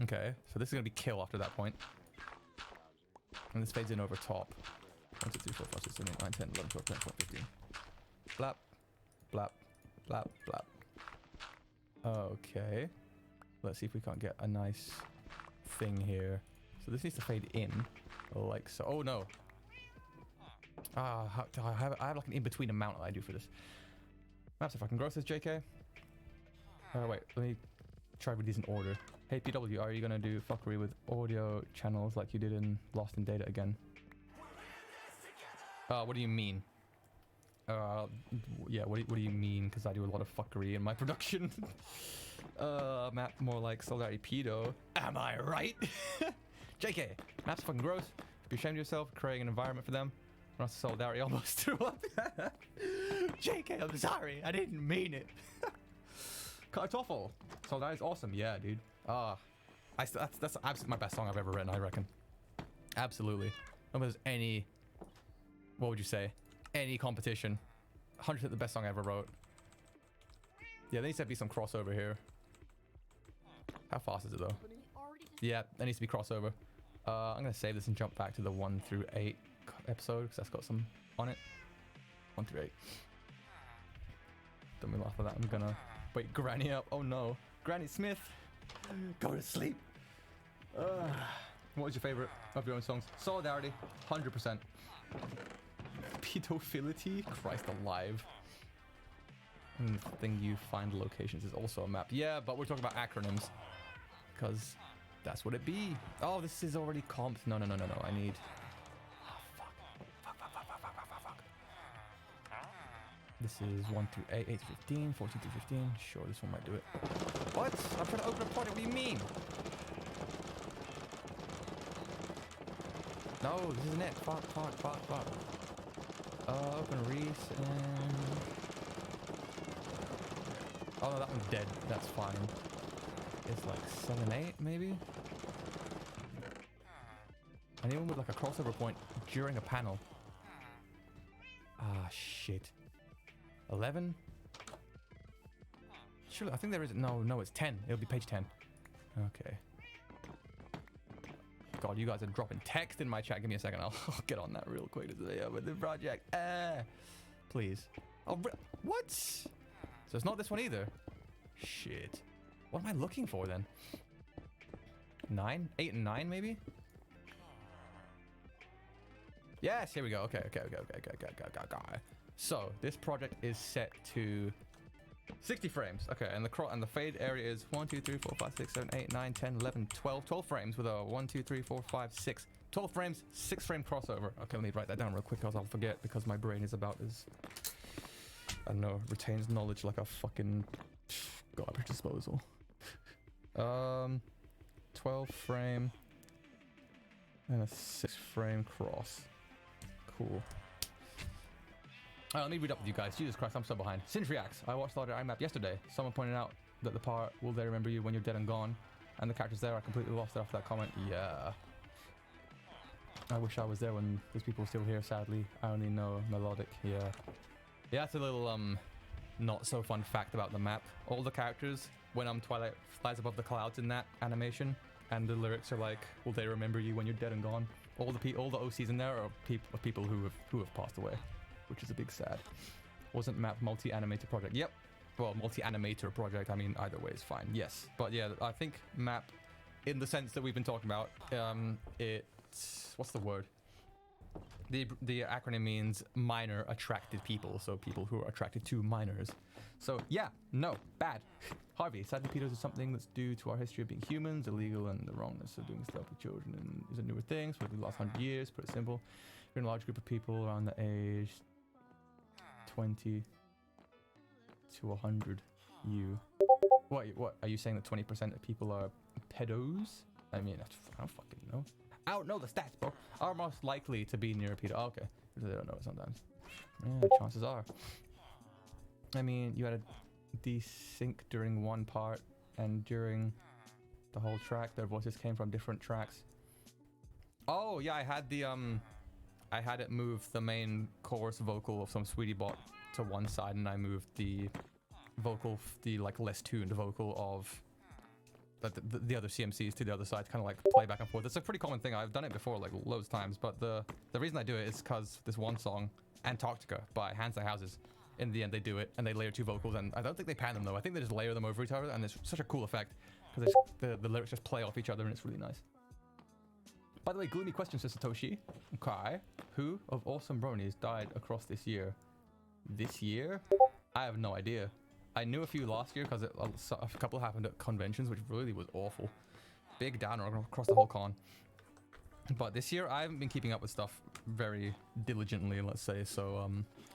Okay, so this is gonna be kill after that point. And this fades in over top. 1, 2, 3, 4, 5, 6, 7, 8, 9, 10, 11, 12, 13, 14, 15. Blap, blap, blap, blap. Okay. Let's see if we can't get a nice thing here. So this needs to fade in, like so. Oh no. I have like an in-between amount that I do for this. Maps if I can gross this, JK. Wait, let me try with these in order. Hey PW, are you gonna do fuckery with audio channels like you did in Lost in Data again? What do you mean? Yeah, what do you mean? Because I do a lot of fuckery in my production. Map more like Solidarity Pedo. Am I right? JK, maps fucking gross. Be ashamed of yourself, creating an environment for them. Not Solidarity almost threw up. JK, I'm sorry. I didn't mean it. Kartoffel. Solidarity is awesome. Yeah, dude. That's absolutely my best song I've ever written, I reckon. Absolutely. If there's any, what would you say? Any competition. 100% the best song I ever wrote. Yeah, there needs to be some crossover here. How fast is it though? Yeah, there needs to be crossover. I'm gonna save this and jump back to the 1 through 8 episode because that's got some on it. 1 through 8. Don't be laugh at that. I'm gonna wake Granny up. Oh no, Granny Smith, go to sleep. What was your favorite of your own songs? Solidarity, 100%. Pedophility, Christ alive. And the thing you find locations is also a map. Yeah, but we're talking about acronyms because that's what it be. Oh, this is already comped. No. I need. Fuck. This is 1 through 8, 8 to 15, 14 through 15. Sure, this one might do it. What? I'm trying to open a project. What do you mean? No, this isn't it. Fuck. Open Reese and... Oh no, that one's dead. That's fine. It's like 7, 8 maybe? I need one with like a crossover point during a panel. Ah, shit. 11? Surely, I think there is... No, it's 10. It'll be page 10. Okay. God, you guys are dropping text in my chat. Give me a second. I'll get on that real quick with the project. Please. Oh, what? So it's not this one either. Shit. What am I looking for then? 9? 8 and 9 maybe? Yes, here we go. Okay. So this project is set to 60 frames. Okay, and the fade area is 1, 2, 3, 4, 5, 6, 7, 8, 9, 10, 11, 12. 12 frames with a 1, 2, 3, 4, 5, 6. 12 frames, 6 frame crossover. Okay, let me write that down real quick, else I'll forget because my brain is about as, I don't know, retains knowledge like a fucking garbage disposal. 12 frame and a 6 frame cross. Cool. Let me read up with you guys. Jesus Christ, I'm so behind. Singe reacts. I watched the other IMAP yesterday. Someone pointed out that the part, will they remember you when you're dead and gone? And the characters there, I completely lost it after that comment. Yeah. I wish I was there when those people were still here, sadly. I only know melodic. Yeah. Yeah, that's a little, not so fun fact about the map. All the characters, when Twilight flies above the clouds in that animation, and the lyrics are like, will they remember you when you're dead and gone? All the OCs in there are people who have passed away, which is a big sad. Wasn't map multi-animator project? Yep. Well, multi-animator project. I mean, either way is fine. Yes, but yeah, I think map, in the sense that we've been talking about, it's what's the word? The acronym means minor attracted people, so people who are attracted to minors. So yeah, no, bad. Harvey, sadly pedos is something that's due to our history of being humans, illegal, and the wrongness of doing stuff with children and is a newer thing, so for the last 100 years, put it simple. You're in a large group of people around the age 20 to 100 you. What, are you saying that 20% of people are pedos? I mean, I don't fucking know. I don't know the stats, bro. Are most likely to be near a pedo. Oh, okay. They don't know it sometimes. Yeah, chances are. I mean, you had a desync during one part, and during the whole track, their voices came from different tracks. Oh, yeah, I had it move the main chorus vocal of some Sweetie Bot to one side, and I moved the vocal, the like less tuned vocal of the other CMCs to the other side to kind of like play back and forth. It's a pretty common thing. I've done it before like loads of times, but the reason I do it is because this one song, Antarctica by Hands Like Houses, in the end they do it and they layer 2 vocals, and I don't think they pan them though. I think they just layer them over each other, and it's such a cool effect because the lyrics just play off each other and it's really nice. By the way, gloomy question, says Satoshi. Okay. Who of awesome bronies died across this year? This year? I have no idea. I knew a few last year because a couple happened at conventions, which really was awful. Big downer across the whole con. But this year, I haven't been keeping up with stuff very diligently, let's say, so,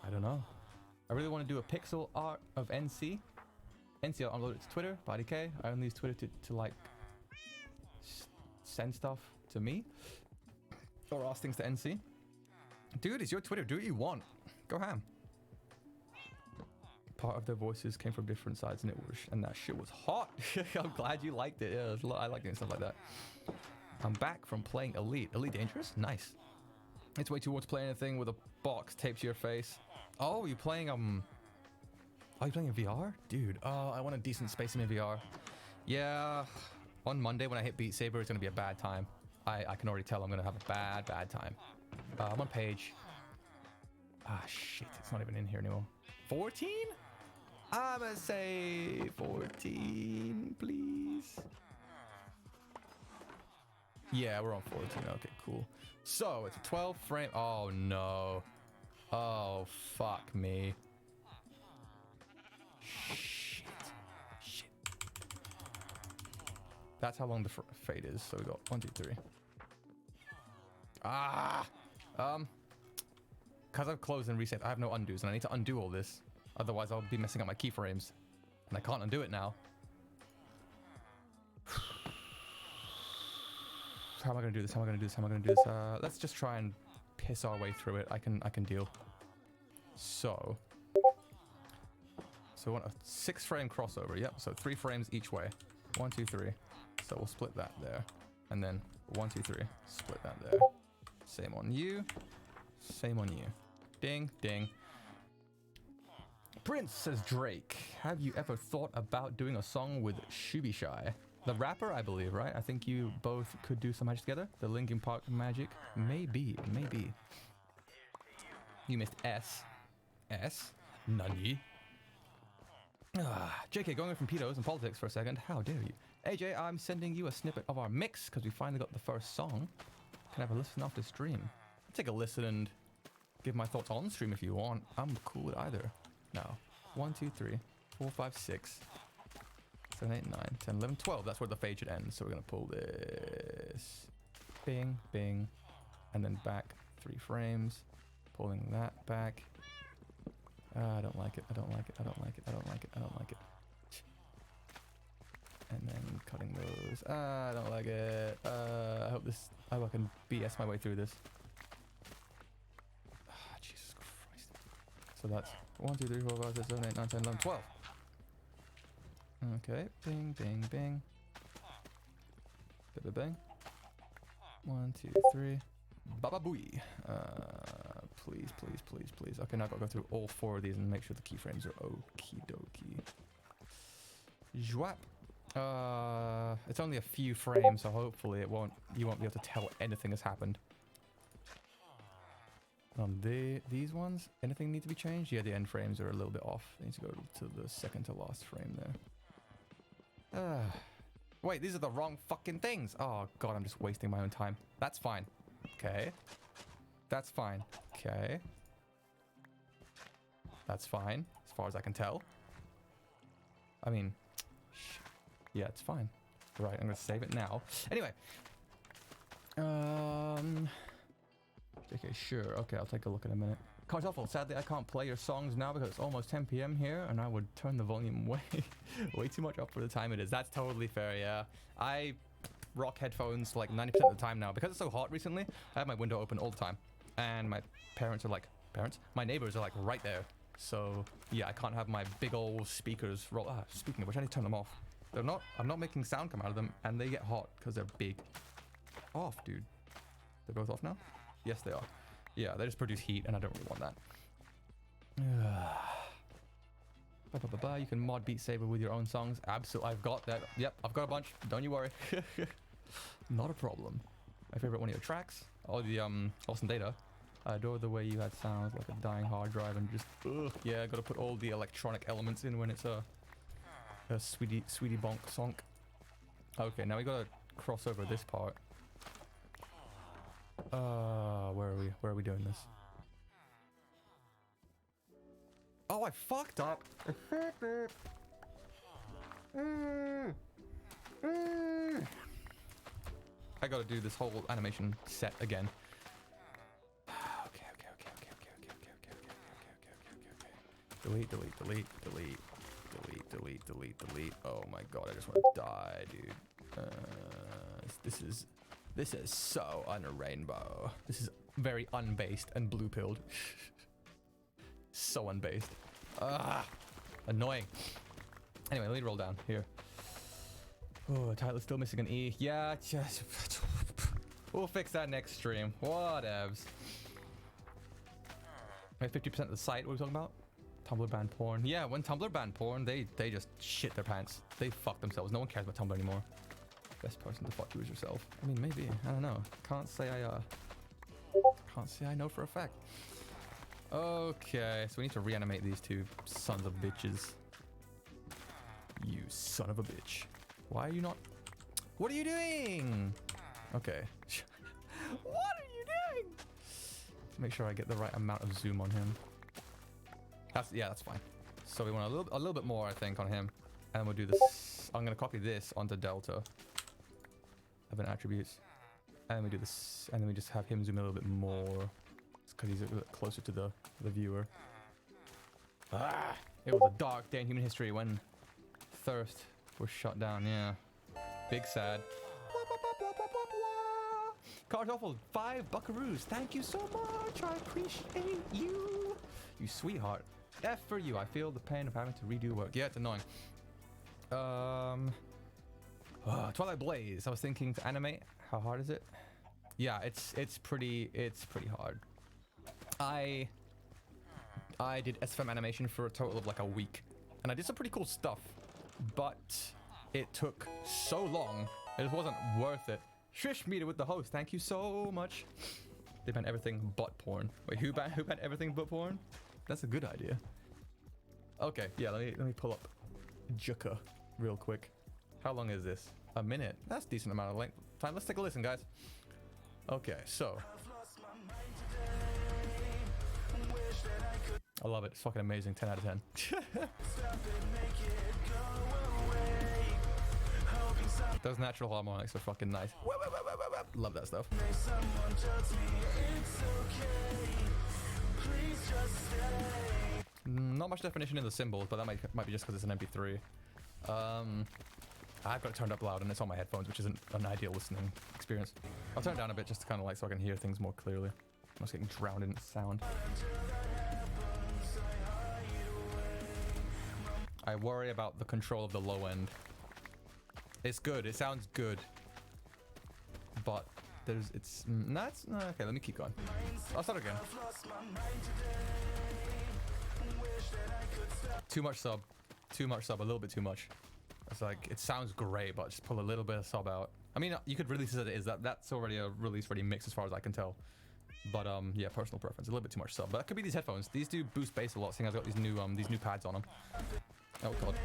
I don't know. I really want to do a pixel art of NC. NC, I'll upload it to Twitter, Body K. I only use Twitter to like, send stuff to me. Or ask things to NC. Dude, it's your Twitter. Do what you want. Go ham. Part of their voices came from different sides, and that shit was hot. I'm glad you liked it. Yeah, I like doing stuff like that. I'm back from playing Elite. Elite Dangerous? Nice. It's way too hard to play anything with a box taped to your face. Oh, you're playing are you playing in VR? Dude, I want a decent space in VR. Yeah, on Monday when I hit Beat Saber, it's gonna be a bad time. I can already tell I'm gonna have a bad time. I'm on page. Ah, shit, it's not even in here anymore. 14? I'm gonna say 14, please. Yeah, we're on 14. Okay, cool. So it's a 12 frame. Oh no. Oh fuck me. Shit. That's how long the fade is. So we got 1, 2, 3. Because I've closed and reset, I have no undos, and I need to undo all this. Otherwise, I'll be messing up my keyframes. And I can't undo it now. How am I going to do this? Let's just try and piss our way through it. I can deal. So we want a 6 frame crossover. Yep, so 3 frames each way. 1, 2, 3. So we'll split that there. And then 1, 2, 3. Split that there. Same on you. Same on you. Ding, ding. Prince, says Drake. Have you ever thought about doing a song with Shubi Shy? The rapper, I believe, right? I think you both could do some magic together. The Linkin Park magic. Maybe. You missed S. S? Nani? JK, going away from pedos and politics for a second. How dare you? AJ, I'm sending you a snippet of our mix because we finally got the first song. Can I have a listen after stream? take a listen and give my thoughts on stream if you want. I'm cool with either. Now, 1, 2, 3, 4, 5, 6, 7, 8, 9, 10, 11, 12. That's where the fade should end. So we're gonna pull this. Bing, bing, and then back 3 frames. Pulling that back. I don't like it. I don't like it. I don't like it. I don't like it. I don't like it. And then cutting those. I don't like it. I hope I can BS my way through this. Jesus Christ. So that's 1, 2, 3, 4, 5, 6, 7, 8, 9, 10, 11, 12. Okay. Bing, bing, bing. Bing, bing. 1, 2, 3. Baba booey. Please, please, please, please. Okay, now I've got to go through all 4 of these and make sure the keyframes are okie dokie. Zwap. It's only a few frames, so hopefully you won't be able to tell anything has happened. These ones, anything need to be changed? Yeah, the end frames are a little bit off. They need to go to the second to last frame there. Wait, these are the wrong fucking things. Oh god, I'm just wasting my own time. That's fine. Okay. That's fine. Okay. That's fine, as far as I can tell. I mean, yeah, it's fine. Right, I'm gonna save it now. Anyway. Okay, sure. Okay, I'll take a look in a minute. Kartoffel, sadly I can't play your songs now because it's almost 10 p.m. here and I would turn the volume way too much up for the time it is. That's totally fair, yeah. I rock headphones like 90% of the time now. Because it's so hot recently, I have my window open all the time. And my parents are like, my neighbors are like right there. So yeah, I can't have my big old speakers roll. Speaking of which, I need to turn them off. I'm not making sound come out of them and they get hot because they're big. Off, dude. They're both off now? Yes, they are. Yeah, they just produce heat and I don't really want that. You can mod Beat Saber with your own songs. Absolutely, I've got that. Yep, I've got a bunch. Don't you worry. Not a problem. My favorite one of your tracks. Oh, the Awesome Data. I adore the way you had sounds like a dying hard drive and just yeah, gotta put all the electronic elements in when it's a sweetie bonk sonk. Okay, now we gotta cross over this part. Where are we doing this? Oh, I fucked up. I gotta do this whole animation set again. Okay. Delete. Oh my god, I just want to die, dude. This is so un-rainbow. This is very unbased and blue-pilled. So unbased. Annoying. Anyway, let me roll down here. Oh, title's still missing an E. Yeah, just we'll fix that next stream. Whatevs. 50% of the site. What are we talking about? Tumblr banned porn. Yeah, when Tumblr banned porn, they just shit their pants. They fuck themselves. No one cares about Tumblr anymore. Best person to fuck you is yourself. I mean, maybe. I don't know. Can't say I know for a fact. Okay, so we need to reanimate these 2 sons of bitches. You son of a bitch. Why are you not? What are you doing? Okay. What are you doing? Let's make sure I get the right amount of zoom on him. That's fine. So we want a little bit more, I think, on him. And then we'll do this. I'm gonna copy this onto Delta. Event attributes. And we do this, and then we just have him zoom a little bit more. It's because he's a bit closer to the viewer. It was a dark day in human history when Thirst was shut down, yeah. Big sad. Kartoffel, 5 buckaroos. Thank you so much. I appreciate you. You sweetheart. F for you. I feel the pain of having to redo work. Yeah, it's annoying. Twilight Blaze. I was thinking to animate. How hard is it? Yeah, it's pretty hard. I did SFM animation for a total of like a week, and I did some pretty cool stuff, but it took so long. It just wasn't worth it. Shrish meter with the host. Thank you so much. They banned everything but porn. Wait, who banned everything but porn? That's a good idea. Okay, yeah. Let me pull up Juka real quick. How long is this? A minute. That's a decent amount of length time. Let's take a listen, guys. Okay, so I love it. It's fucking amazing. 10 out of 10. Those natural harmonics are fucking nice. Love that stuff. Not much definition in the symbols, but that might be just because it's an MP3. I've got it turned up loud and it's on my headphones, which isn't an ideal listening experience. I'll turn it down a bit just to kind of like so I can hear things more clearly. I'm just getting drowned in sound. I worry about the control of the low end. It's good. It sounds good. But it's nuts. No, okay, let me keep going. I'll start again. Too much sub. Too much sub. A little bit too much. It's like, it sounds great, but just pull a little bit of sub out. I mean, you could release it as it is. That's already a release ready mix as far as I can tell. But yeah, personal preference. A little bit too much sub. But that could be these headphones. These do boost bass a lot, seeing I've got these new pads on them. Oh god.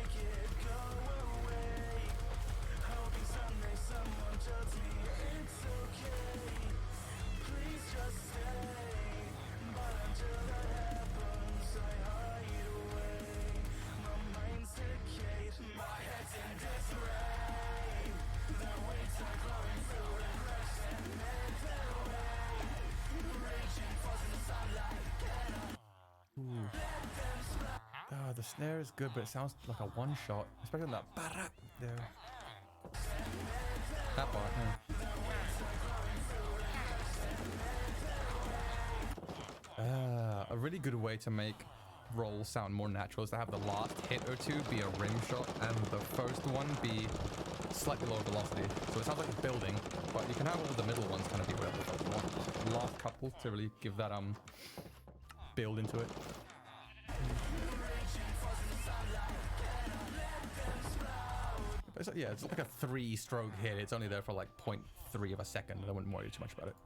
Oh, the snare is good, but it sounds like a one shot, especially on that there. That part, yeah. A really good way to make rolls sound more natural is to have the last hit or two be a rim shot and the first one be slightly lower velocity. So it sounds like it's building, but you can have all the middle ones kind of be whatever the fuck you want. Last couple to really give that build into it. Yeah, it's like a 3-stroke hit. It's only there for like 0.3 of a second. I wouldn't worry too much about it.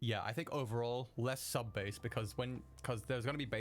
Yeah, I think overall less sub bass because there's going to be bass